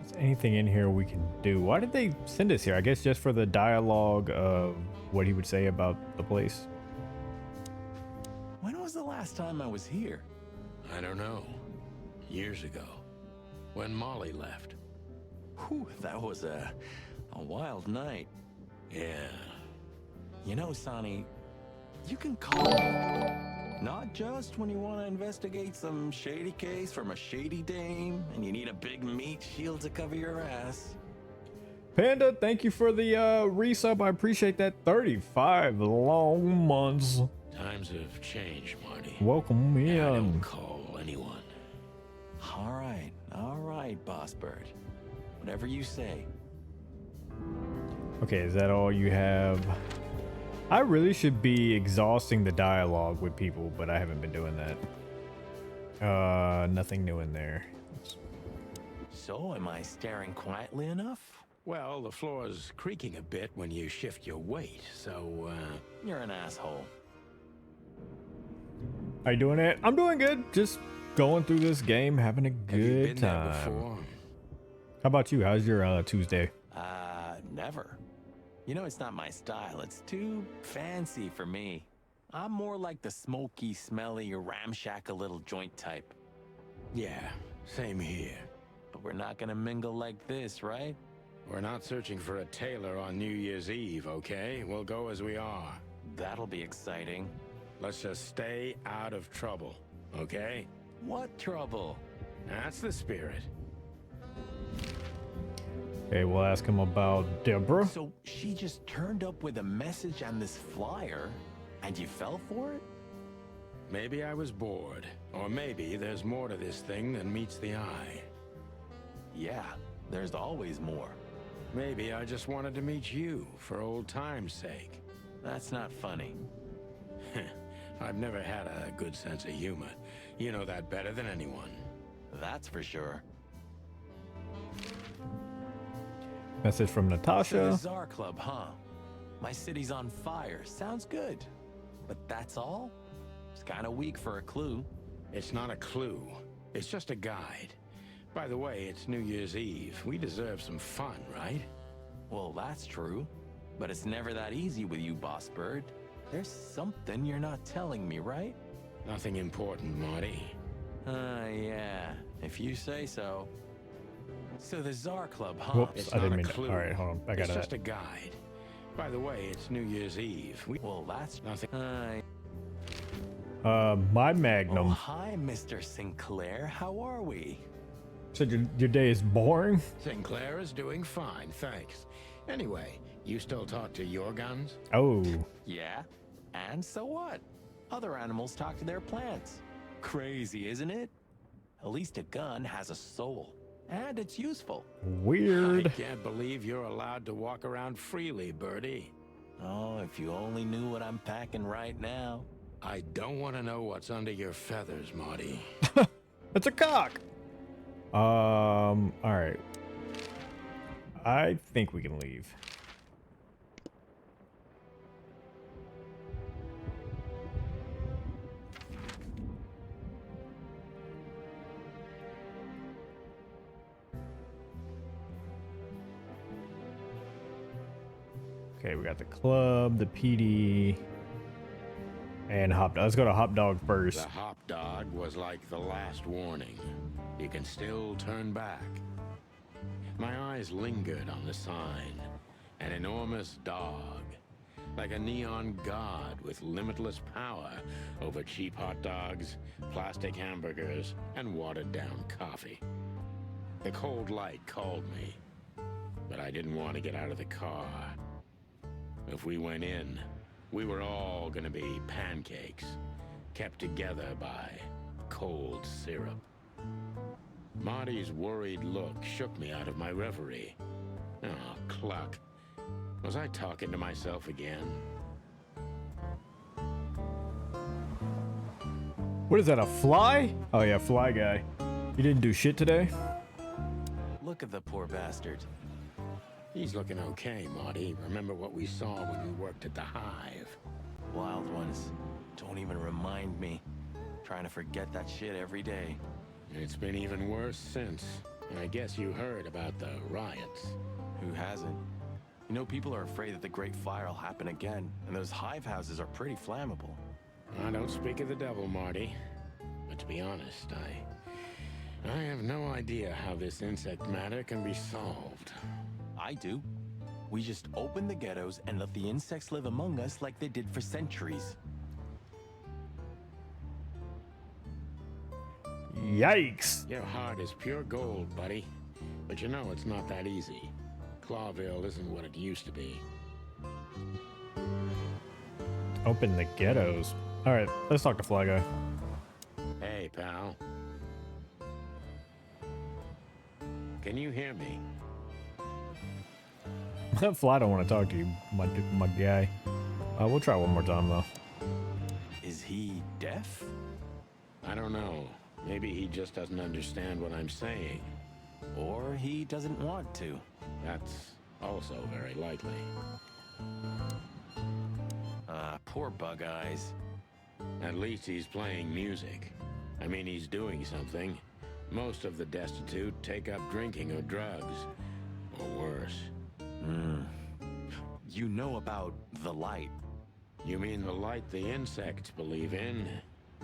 there's anything in here we can do. Why did they send us here? I guess just for the dialogue of what he would say about the place.
When was the last time I was here?
I don't know. Years ago. When Molly left.
Whew, that was a wild night.
Yeah.
You know, Sonny, you can call me. Not just when you want to investigate some shady case from a shady dame and you need a big meat shield to cover your ass.
Panda, thank you for the resub. I appreciate that. 35 long months.
Times have changed, Marty.
Welcome in.
I don't call anyone.
All right, Boss Bird. Whatever you say.
Okay, is that all you have? I really should be exhausting the dialogue with people, but I haven't been doing that. Nothing new in there.
So, am I staring quietly enough?
Well, the floor's creaking a bit when you shift your weight, so,
You're an asshole.
Are you doing it? I'm doing good. Just going through this game, having a good
have you been
time.
there before?
How about you? How's your Tuesday?
Never. You know, it's not my style. It's too fancy for me. I'm more like the smoky, smelly, ramshackle little joint type.
Yeah, same here.
But we're not gonna mingle like this, right?
We're not searching for a tailor on New Year's Eve, okay? We'll go as we are.
That'll be exciting.
Let's just stay out of trouble, okay?
What trouble?
That's the spirit.
Okay, we'll ask him about Deborah.
So she just turned up with a message and this flyer, and you fell for it?
Maybe I was bored, or maybe there's more to this thing than meets the eye.
Yeah, there's always more.
Maybe I just wanted to meet you for old time's sake.
That's not funny.
I've never had a good sense of humor. You know that better than anyone.
That's for sure.
Message from
So
Natasha.
the Tsar Club, huh? My city's on fire. Sounds good. But that's all? It's kind of weak for a clue.
It's not a clue. It's just a guide. By the way, it's New Year's Eve. We deserve some fun, right?
Well, that's true. But it's never that easy with you, Boss Bird. There's something you're not telling me, right?
Nothing important, Marty.
Yeah. If you say so. So the Tsar Club, huh?
Whoops,
It's
I didn't
not a
mean to.
clue.
All right, hold on. I
It's
got
just
it.
a guide. By the way, it's New Year's Eve.
Well, that's
Nothing.
My Magnum.
Oh, hi, Mr. Sinclair. How are we?
Said your day is boring.
Sinclair is doing fine, thanks. Anyway, you still talk to your guns?
Oh.
Yeah? And so what? Other animals talk to their plants. Crazy, isn't it? At least a gun has a soul. And it's useful.
Weird.
I can't believe you're allowed to walk around freely, Birdie.
Oh, if you only knew what I'm packing right now.
I don't want to know what's under your feathers, Marty.
It's a cock. All right. I think we can leave. Okay, we got the club, the PD, and Hop Dog. Let's go to Hop Dog first.
The Hop Dog was like the last warning. You can still turn back. My eyes lingered on the sign. An enormous dog. Like a neon god with limitless power over cheap hot dogs, plastic hamburgers, and watered-down coffee. The cold light called me, but I didn't want to get out of the car. If we went in, we were all gonna be pancakes, kept together by cold syrup. Marty's worried look shook me out of my reverie. Oh, cluck. Was I talking to myself again?
What is that, a fly? Oh yeah, fly guy. You didn't do shit today?
Look at the poor bastard.
He's looking okay, Marty. Remember what we saw when we worked at the Hive?
Wild ones. Don't even remind me. Trying to forget that shit every day.
It's been even worse since. And I guess you heard about the riots.
Who hasn't? You know, people are afraid that the Great Fire will happen again, and those hive houses are pretty flammable.
I don't speak of the devil, Marty. But to be honest, I have no idea how this insect matter can be solved.
I do. We just open the ghettos and let the insects live among us like they did for centuries.
Yikes.
Your heart is pure gold, buddy. But you know it's not that easy. Clawville isn't what it used to be.
Open the ghettos. All right, let's talk to Fly Guy.
Hey, pal. Can you hear me?
Fly don't want to talk to you, my guy. We'll try one more time though.
Is he deaf?
I don't know. Maybe he just doesn't understand what I'm saying.
Or he doesn't want to.
That's also very likely.
Poor Bug Eyes.
At least he's playing music. I mean, he's doing something. Most of the destitute take up drinking or drugs. Or worse.
You know about the light.
You mean the light the insects believe in?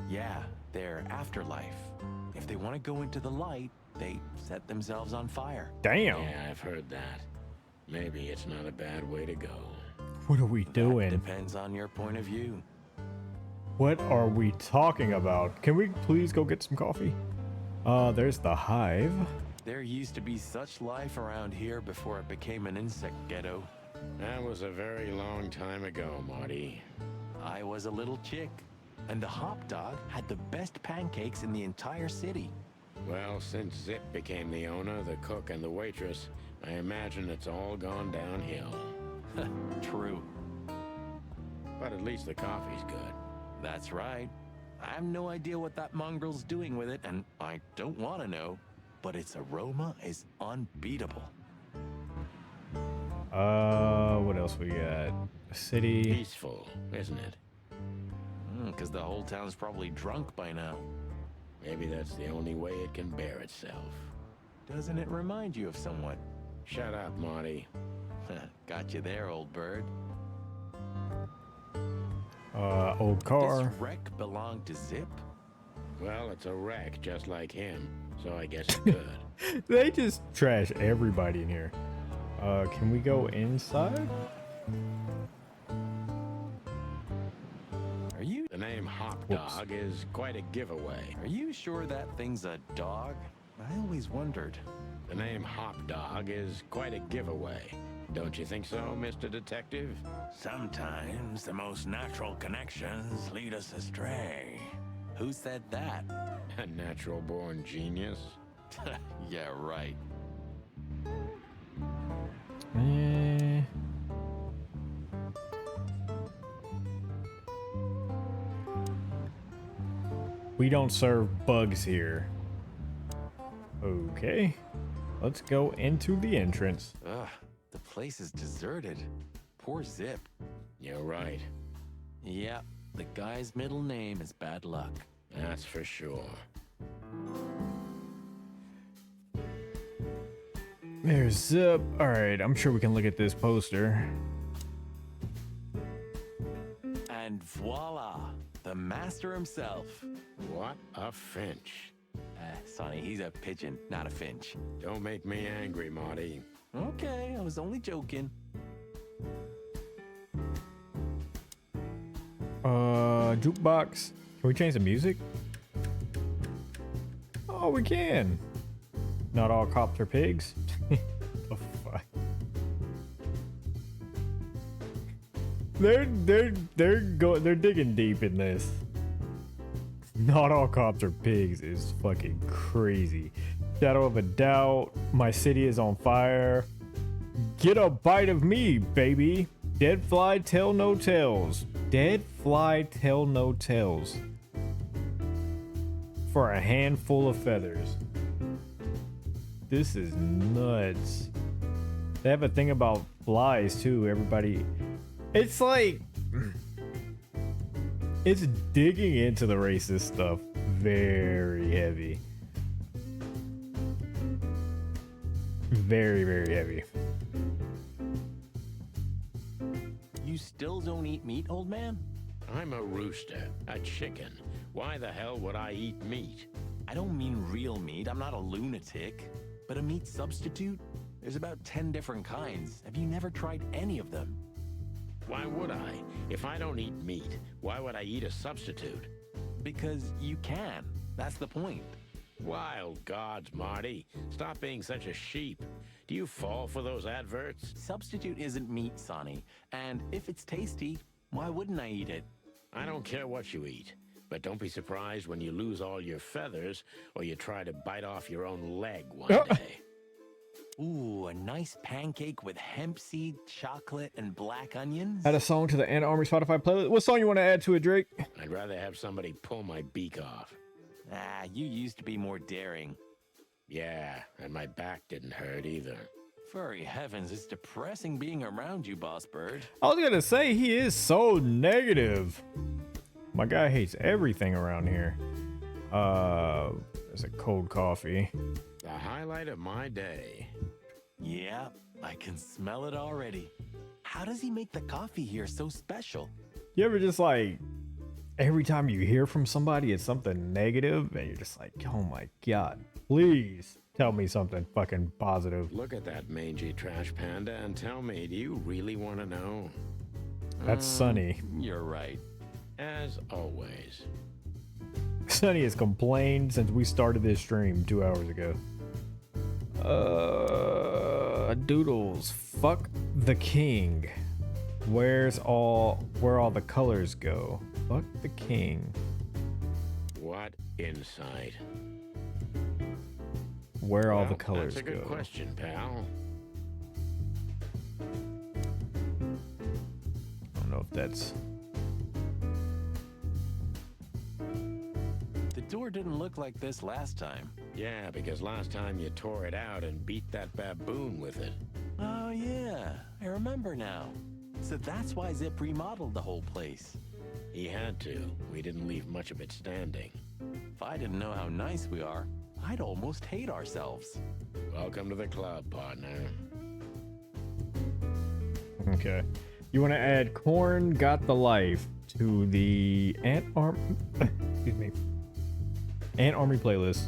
Yeah, their afterlife. If they want to go into the light, they set themselves on fire.
Damn.
Yeah, I've heard that. Maybe it's not a bad way to go.
What are we doing?
Depends on your point of view.
What are we talking about? Can we please go get some coffee? There's the Hive.
There used to be such life around here before it became an insect ghetto.
That was a very long time ago, Marty.
I was a little chick, and the Hop Dog had the best pancakes in the entire city.
Well, since Zip became the owner, the cook, and the waitress, I imagine it's all gone downhill.
True.
But at least the coffee's good.
That's right. I have no idea what that mongrel's doing with it, and I don't want to know, but its aroma is unbeatable.
What else we got? City.
Peaceful, isn't it?
Because the whole town's probably drunk by now.
Maybe that's the only way it can bear itself.
Doesn't it remind you of someone?
Shut up, Marty.
Got you there, old bird.
Old car.
This wreck belonged to Zip?
Well, it's a wreck just like him, so I guess it could.
They just trash everybody in here. Can we go inside?
Are you?
The name Hop Dog is quite a giveaway.
Are you sure that thing's a dog? I always wondered.
The name Hop Dog is quite a giveaway. Don't you think so, Mr. Detective?
Sometimes the most natural connections lead us astray. Who said that?
A natural-born genius.
Yeah, right.
We don't serve bugs here. Okay. Let's go into the entrance.
Ugh, the place is deserted. Poor Zip.
You're right.
Yeah, the guy's middle name is Bad Luck.
That's for sure.
There's Zip. Alright, I'm sure we can look at this poster.
And voila, the master himself.
What a finch.
Sonny, he's a pigeon, not a finch.
Don't make me angry, Marty.
Okay, I was only joking.
Jukebox. Can we change the music? Oh, we can. Not all cops are pigs. The fuck? They're digging deep in this. Not all cops are pigs is fucking crazy. Shadow of a Doubt. My city is on fire. Get a bite of me, baby. Dead fly tell no tales. Dead fly tell no tales. For a handful of feathers. This is nuts. They have a thing about flies too, everybody. It's like... It's digging into the racist stuff very heavy. Very, very heavy.
You still don't eat meat, old man?
I'm a rooster, a chicken. Why the hell would I eat meat?
I don't mean real meat. I'm not a lunatic. But a meat substitute? There's about 10 different kinds. Have you never tried any of them?
Why would I? If I don't eat meat, why would I eat a substitute?
Because you can. That's the point.
Wild gods, Marty. Stop being such a sheep. Do you fall for those adverts?
Substitute isn't meat, Sonny. And if it's tasty, why wouldn't I eat it?
I don't care what you eat. But don't be surprised when you lose all your feathers or you try to bite off your own leg one day.
Ooh, a nice pancake with hemp seed, chocolate, and black onions.
Add a song to the Ant Army Spotify playlist. What song you want to add to it, Drake?
I'd rather have somebody pull my beak off.
Ah, you used to be more daring.
Yeah, and my back didn't hurt either.
Furry heavens, it's depressing being around you, Boss Bird.
I was gonna say, he is so negative. My guy hates everything around here. There's a cold coffee.
The highlight of my day.
Yeah, I can smell it already. How does he make the coffee here so special?
You ever just like, every time you hear from somebody, it's something negative, and you're just like, oh my god, please tell me something fucking positive.
Look at that mangy trash panda and tell me, do you really want to know?
That's Sunny.
You're right.
As always.
Sunny has complained since we started this stream 2 hours ago. Doodles. Fuck the king. Where all the colors go? Fuck the king.
What insight?
Where all the colors
that's a good
go?
question, pal.
I don't know if that's...
The door didn't look like this last time.
Yeah, because last time you tore it out and beat that baboon with it.
Oh yeah, I remember now. So that's why Zip remodeled the whole place.
He had to. We didn't leave much of it standing.
If I didn't know how nice we are, I'd almost hate ourselves.
Welcome to the club, partner.
Okay. You want to add Corn Got the Life to the Ant Army... Excuse me. Ant Army playlist.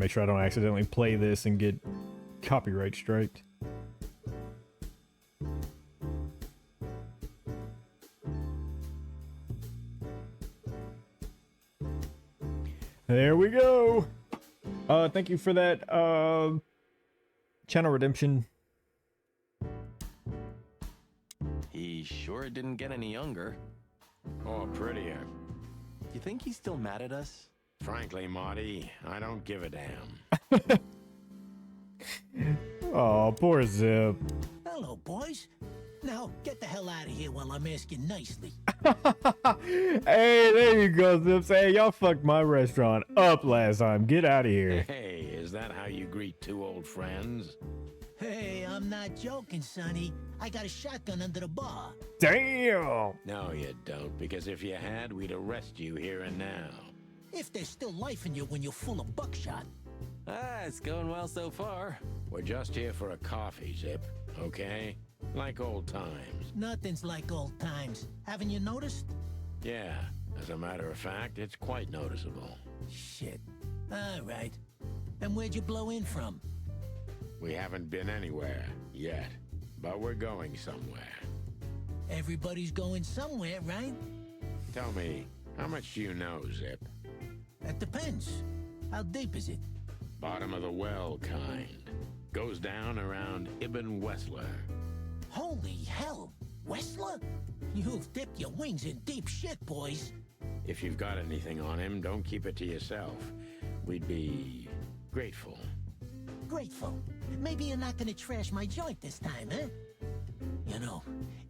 make sure I don't accidentally play this and get copyright striked. There we go. Thank you for that channel redemption.
He sure didn't get any younger.
Or prettier.
You think he's still mad at us?
Frankly, Marty, I don't give a damn.
Oh, poor Zip.
Hello, boys. Now, get the hell out of here while I'm asking nicely.
Hey, there you go, Zips. Hey, y'all fucked my restaurant up last time. Get out of here.
Hey, is that how you greet two old friends?
Hey, I'm not joking, Sonny. I got a shotgun under the bar.
Damn!
No, you don't, because if you had, we'd arrest you here and now.
If there's still life in you when you're full of buckshot.
Ah, it's going well so far.
We're just here for a coffee, Zip, okay? Like old times.
Nothing's like old times. Haven't you noticed?
Yeah, as a matter of fact, it's quite noticeable.
Shit. All right. And where'd you blow in from?
We haven't been anywhere yet, but we're going somewhere.
Everybody's going somewhere, right?
Tell me, how much do you know, Zip?
That depends. How deep is it?
Bottom of the well kind. Goes down around Ibn Wessler.
Holy hell! Wessler? You've dipped your wings in deep shit, boys.
If you've got anything on him, don't keep it to yourself. We'd be grateful.
Grateful? Maybe you're not gonna trash my joint this time, huh? You know,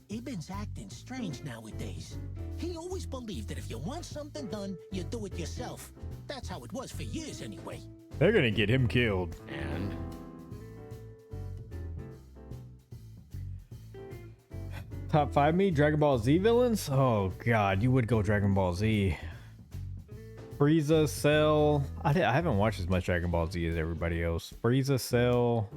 Ibn's acting strange nowadays. He always believed that if you want something done, you do it yourself. That's how it was for years anyway.
They're gonna get him killed.
And?
Top 5 me? Dragon Ball Z villains? Oh god, you would go Dragon Ball Z. Frieza, Cell. I haven't watched as much Dragon Ball Z as everybody else. Frieza, Cell.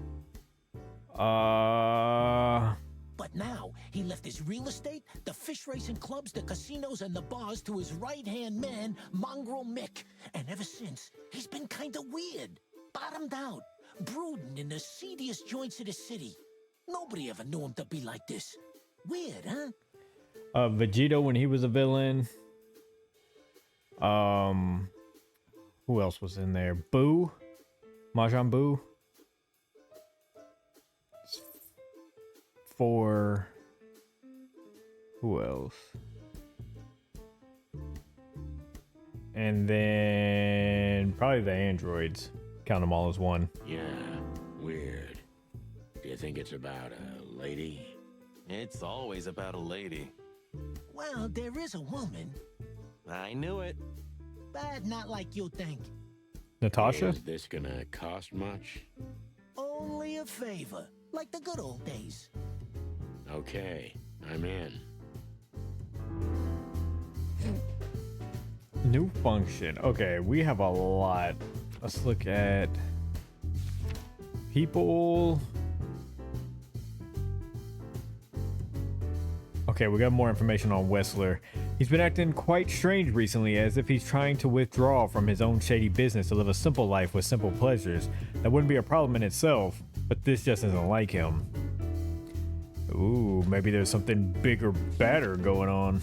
But now, he left his real estate, the fish racing clubs, the casinos, and the bars to his right-hand man, Mongrel Mick. And ever since, he's been kinda weird. Bottomed out. Brooding in the seediest joints of the city. Nobody ever knew him to be like this. Weird, huh?
Vegeta when he was a villain. Who else was in there? Boo? Majin Buu? For who else? And then probably the androids. Count them all as one.
Yeah, weird. Do you think it's about a lady?
It's always about a lady.
Well, there is a woman.
I knew it.
But not like you think.
Natasha?
Is this gonna cost much?
Only a favor. Like the good old days.
Okay, I'm in.
New function. Okay, we have a lot. Let's look at people. Okay, we got more information on Wessler. He's been acting quite strange recently, as if he's trying to withdraw from his own shady business to live a simple life with simple pleasures. That wouldn't be a problem in itself, but this just isn't like him. Ooh, maybe there's something bigger, badder going on.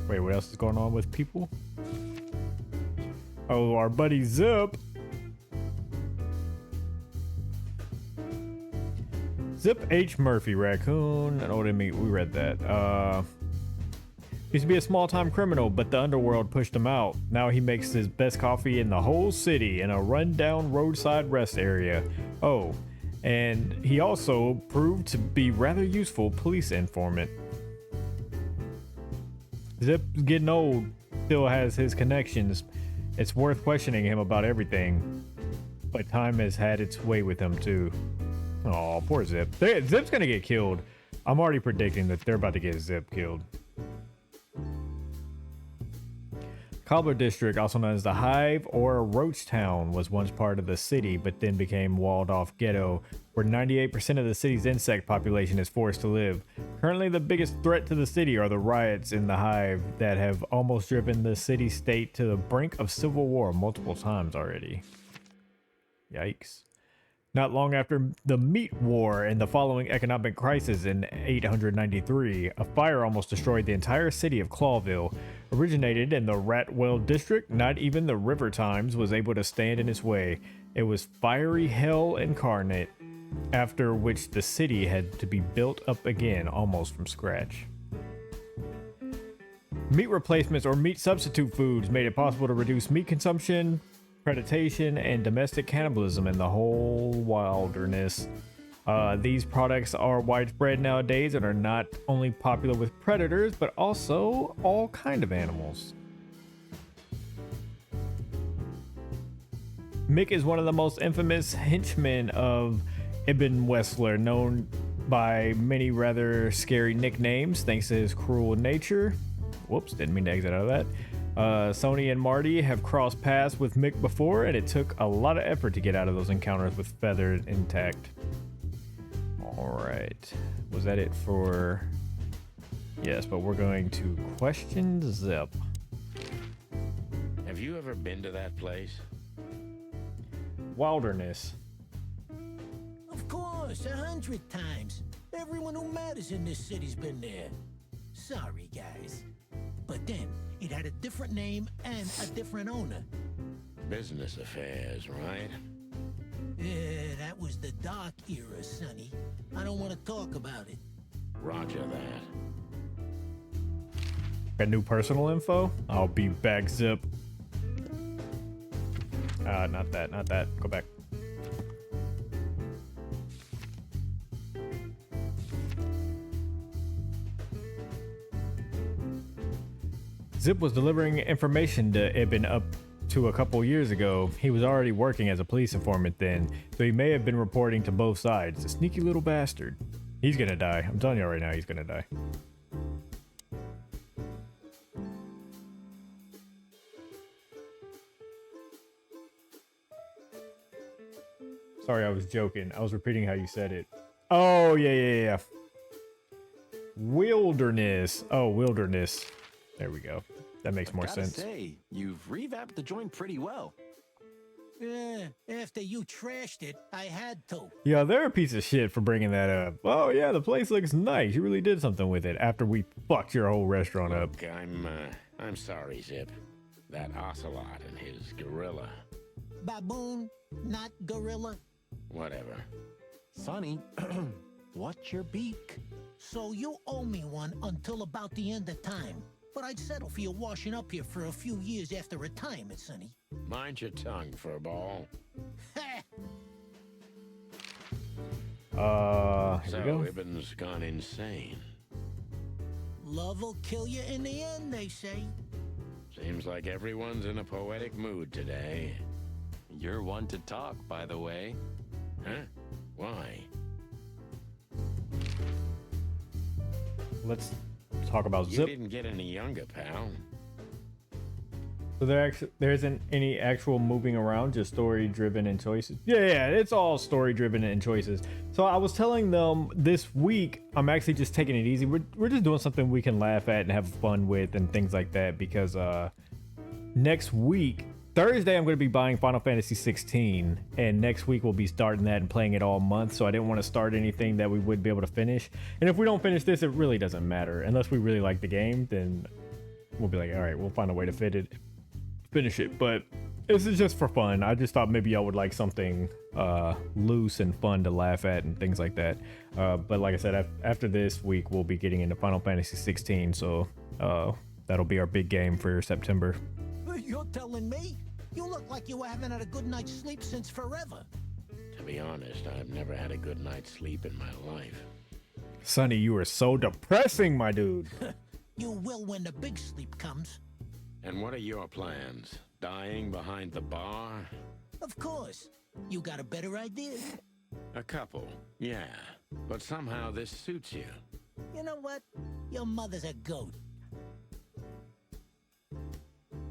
Wait, what else is going on with people? Oh, our buddy Zip. Zip H. Murphy, raccoon. Oh, we read that. Used to be a small-time criminal, but the underworld pushed him out. Now he makes his best coffee in the whole city in a rundown roadside rest area. Oh, and he also proved to be rather useful police informant. Zip's getting old, still has his connections. It's worth questioning him about everything, but time has had its way with him too. Oh, poor Zip. Zip's gonna get killed. I'm already predicting that they're about to get Zip killed. Cobbler District, also known as the Hive or Roach Town, was once part of the city, but then became walled-off ghetto where 98% of the city's insect population is forced to live. Currently, the biggest threat to the city are the riots in the Hive that have almost driven the city-state to the brink of civil war multiple times already. Yikes. Not long after the Meat War and the following economic crisis in 893, a fire almost destroyed the entire city of Clawville. Originated in the Ratwell district, not even the River Times was able to stand in its way. It was fiery hell incarnate, after which the city had to be built up again almost from scratch. Meat replacements or meat substitute foods made it possible to reduce meat consumption, predation, and domestic cannibalism in the whole wilderness. These products are widespread nowadays and are not only popular with predators, but also all kind of animals. Mick is one of the most infamous henchmen of Ibn Wessler, known by many rather scary nicknames thanks to his cruel nature. Whoops, didn't mean to exit out of that. Sony and Marty have crossed paths with Mick before, and it took a lot of effort to get out of those encounters with Feather intact. Alright, was that it for... Yes, but we're going to question Zip.
Have you ever been to that place?
Wilderness.
Of course, 100 times. Everyone who matters in this city's been there. Sorry, guys. But then, it had a different name and a different owner.
Business affairs, right?
Yeah, that was the dark era, Sonny. I don't want to talk about it.
Roger that.
Got new personal info? I'll be back, Zip. Not that. Go back. Zip was delivering information to Ibn up to a couple years ago. He was already working as a police informant then, so he may have been reporting to both sides. A sneaky little bastard. He's gonna die. I'm telling you right now, he's gonna die. Sorry, I was joking. I was repeating how you said it. Oh, yeah. Wilderness. Oh, wilderness. There we go. That makes more sense.
Say, you've revamped the joint pretty well.
Yeah, after you trashed it, I had to.
Yeah, they're a piece of shit for bringing that up. Oh yeah, the place looks nice. You really did something with it after we fucked your whole restaurant up.
Look, I'm sorry, Zip. That ocelot and his gorilla.
Baboon, not gorilla.
Whatever.
Sonny, what's your beak?
So you owe me one until about the end of time. But I'd settle for you washing up here for a few years after retirement, Sonny.
Mind your tongue, furball.
Here we go.
Ibn's gone insane.
Love will kill you in the end, they say.
Seems like everyone's in a poetic mood today.
You're one to talk, by the way.
Huh? Why?
Let's talk about
You
Zip.
didn't get any younger, pal.
So there isn't any actual moving around, just story driven and choices. Yeah, it's all story driven and choices. So I was telling them this week I'm actually just taking it easy. We're just doing something we can laugh at and have fun with and things like that, because next week, Thursday, I'm going to be buying Final Fantasy 16, and next week we'll be starting that and playing it all month. So I didn't want to start anything that we wouldn't be able to finish. And if we don't finish this, it really doesn't matter. Unless we really like the game, then we'll be like, all right, we'll find a way to finish it. But this is just for fun. I just thought maybe y'all would like something loose and fun to laugh at and things like that. But like I said, after this week, we'll be getting into Final Fantasy 16. So that'll be our big game for September.
You're telling me? You look like you haven't had a good night's sleep since forever.
To be honest, I've never had a good night's sleep in my life.
Sonny, you are so depressing, my dude.
You will when the big sleep comes.
And what are your plans? Dying behind the bar?
Of course. You got a better idea?
A couple, yeah. But somehow this suits you.
You know what? Your mother's a goat.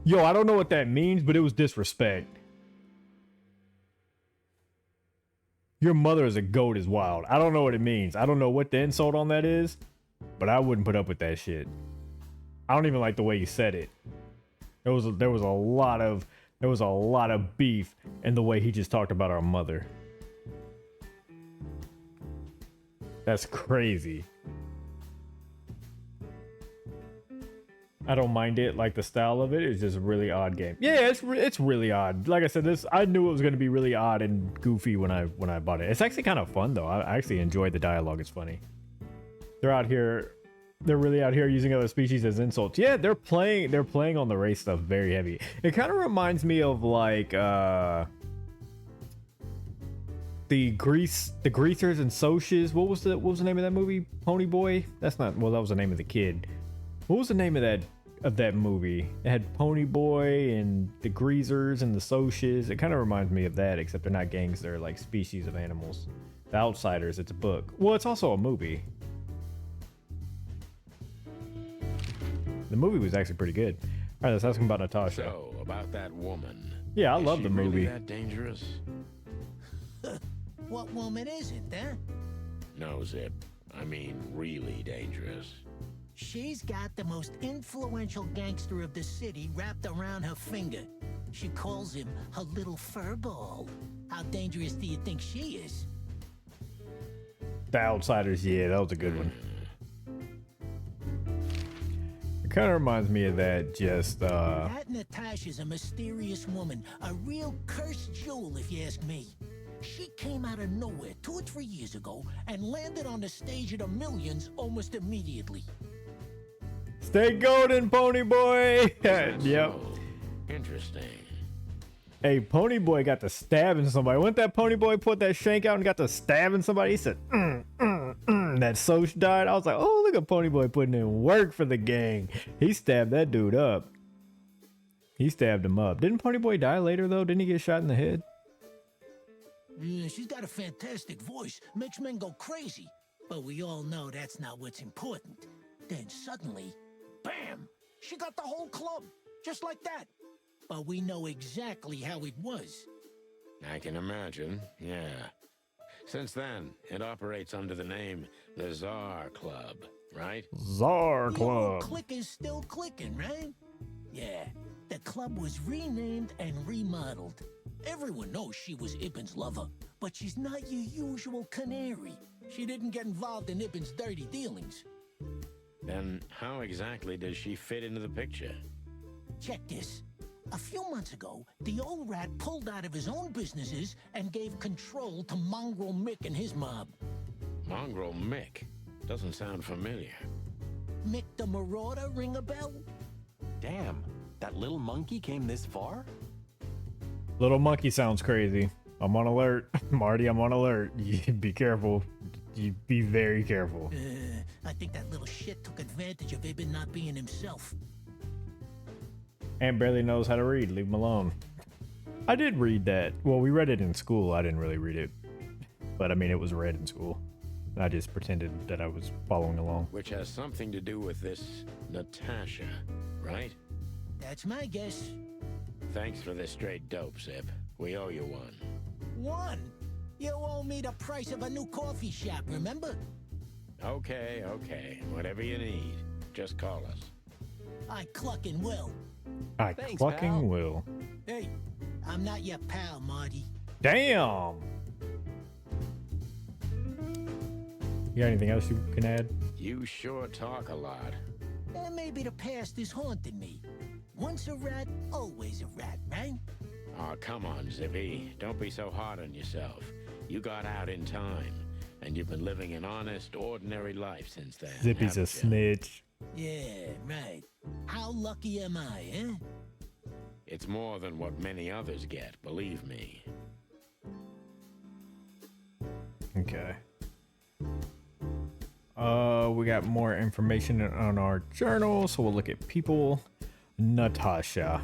Yo, I don't know what that means, but it was disrespect. Your mother is a goat is wild. I don't know what it means. I don't know what the insult on that is, but I wouldn't put up with that shit. I don't even like the way you said it. There was a lot of beef in the way he just talked about our mother. That's crazy. I don't mind it. Like the style of it is just a really odd game. Yeah, it's really odd. Like I said, I knew it was going to be really odd and goofy when I bought it. It's actually kind of fun though. I actually enjoyed the dialogue. It's funny. They're really out here using other species as insults. Yeah, they're playing on the race stuff very heavy. It kind of reminds me of like the Greasers and Socs. What was the name of that movie? Pony Boy? That's not, well, that was the name of the kid. What was the name of that movie? It had Pony Boy and the Greasers and the Socs. It kind of reminds me of that, except they're not gangs, they're like species of animals. The Outsiders, it's a book. Well, it's also a movie. The movie was actually pretty good. All right, let's ask him about Natasha.
So, about that woman.
Yeah, I love the
Is she
movie.
really that dangerous?
What woman is it, huh?
No, Zip. I mean, really dangerous.
She's got the most influential gangster of the city wrapped around her finger. She calls him her little furball. How dangerous do you think she is?
The Outsiders, yeah, that was a good one. It kind of reminds me of that, just
That Natasha's a mysterious woman, a real cursed jewel if you ask me. She came out of nowhere 2 or 3 years ago and landed on the stage of the Millions almost immediately.
Stay golden, Pony Boy. Yep.
Interesting.
Hey, Pony Boy got to stabbing somebody. Wouldn't that Pony Boy put that shank out and got to stabbing somebody? He said, that Soch died. I was like, oh, look at Pony Boy putting in work for the gang. He stabbed that dude up. He stabbed him up. Didn't Pony Boy die later, though? Didn't he get shot in the head?
Yeah, she's got a fantastic voice, makes men go crazy. But we all know that's not what's important. Then suddenly, bam, she got the whole club, just like that. But we know exactly how it was.
I can imagine, yeah. Since then, it operates under the name the Czar Club, right?
Czar
The old
Club.
click is still clicking, right? Yeah, the club was renamed and remodeled. Everyone knows she was Ibn's lover, but she's not your usual canary. She didn't get involved in Ibn's dirty dealings.
Then how exactly does she fit into the picture?
Check this. A few months ago, the old rat pulled out of his own businesses and gave control to Mongrel Mick and his mob.
Mongrel Mick? Doesn't sound familiar.
Mick the Marauder, ring a bell?
Damn, that little monkey came this far?
Little monkey sounds crazy. I'm on alert. Marty, I'm on alert. You be careful. You be very careful.
I think that little shit took advantage of Ibn not being himself.
And barely knows how to read. Leave him alone. I did read that. Well, we read it in school. I didn't really read it. But I mean, it was read in school. I just pretended that I was following along.
Which has something to do with this Natasha, right?
That's my guess.
Thanks for the straight dope, Zip. We owe you one.
One? You owe me the price of a new coffee shop, remember?
Okay, okay. Whatever you need. Just call us.
I clucking will.
I
Thanks,
clucking
pal.
will.
Hey, I'm not your pal, Marty.
Damn! You got anything else you can add?
You sure talk a lot.
And maybe the past is haunting me. Once a rat, always a rat, right?
Oh, come on, Zippy. Don't be so hard on yourself. You got out in time, and you've been living an honest, ordinary life since then.
Zippy's a
haven't you?
snitch.
Yeah, right. How lucky am I, eh?
It's more than what many others get, believe me.
Okay. We got more information on our journal, so we'll look at people. Natasha.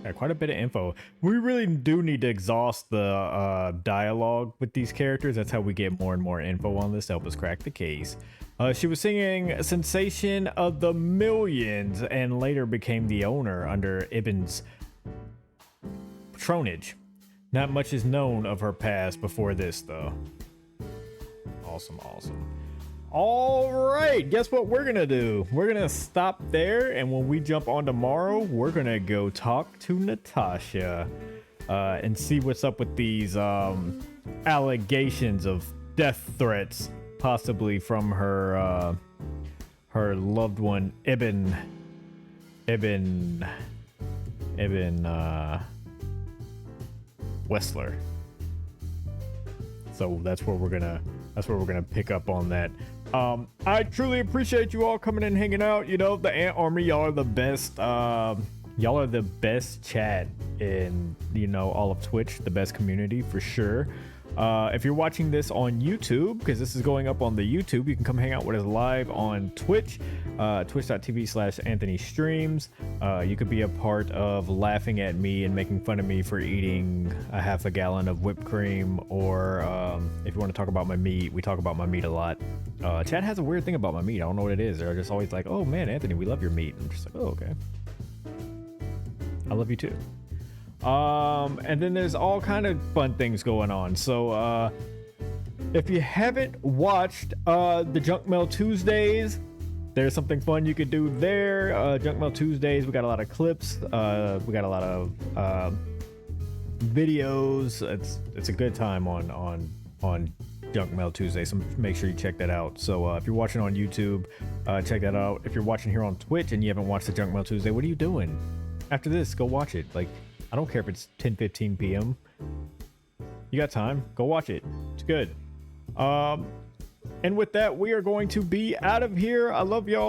Got quite a bit of info. We really do need to exhaust the dialogue with these characters. That's how we get more and more info on this to help us crack the case. She was singing Sensation of the Millions and later became the owner under Ibn's patronage. Not much is known of her past before this, though. Awesome. All right, guess what we're gonna do? We're gonna stop there, and when we jump on tomorrow, we're gonna go talk to Natasha and see what's up with these allegations of death threats, possibly from her her loved one Ibn Wessler. So that's where we're gonna pick up on that. I truly appreciate you all coming and hanging out. You know, the Ant Army, y'all are the best. Y'all are the best chat in, you know, all of Twitch, the best community for sure. If you're watching this on YouTube, because this is going up on the YouTube, you can come hang out with us live on Twitch, twitch.tv/AnthonyStreams. You could be a part of laughing at me and making fun of me for eating a half a gallon of whipped cream, or if you want to talk about my meat, we talk about my meat a lot. Chat has a weird thing about my meat. I don't know what it is. They're just always like, oh man, Anthony, we love your meat. I'm just like, oh, okay. I love you too. And then there's all kind of fun things going on. So if you haven't watched the Junk Mail Tuesdays, there's something fun you could do there. Junk Mail Tuesdays, we got a lot of clips, we got a lot of videos. It's a good time on Junk Mail Tuesday, so make sure you check that out. So if you're watching on YouTube, check that out. If you're watching here on Twitch and you haven't watched the Junk Mail Tuesday, what are you doing? After this, go watch it. Like, I don't care if it's 10:15 p.m. You got time, go watch it. It's good. And with that, we are going to be out of here. I love y'all.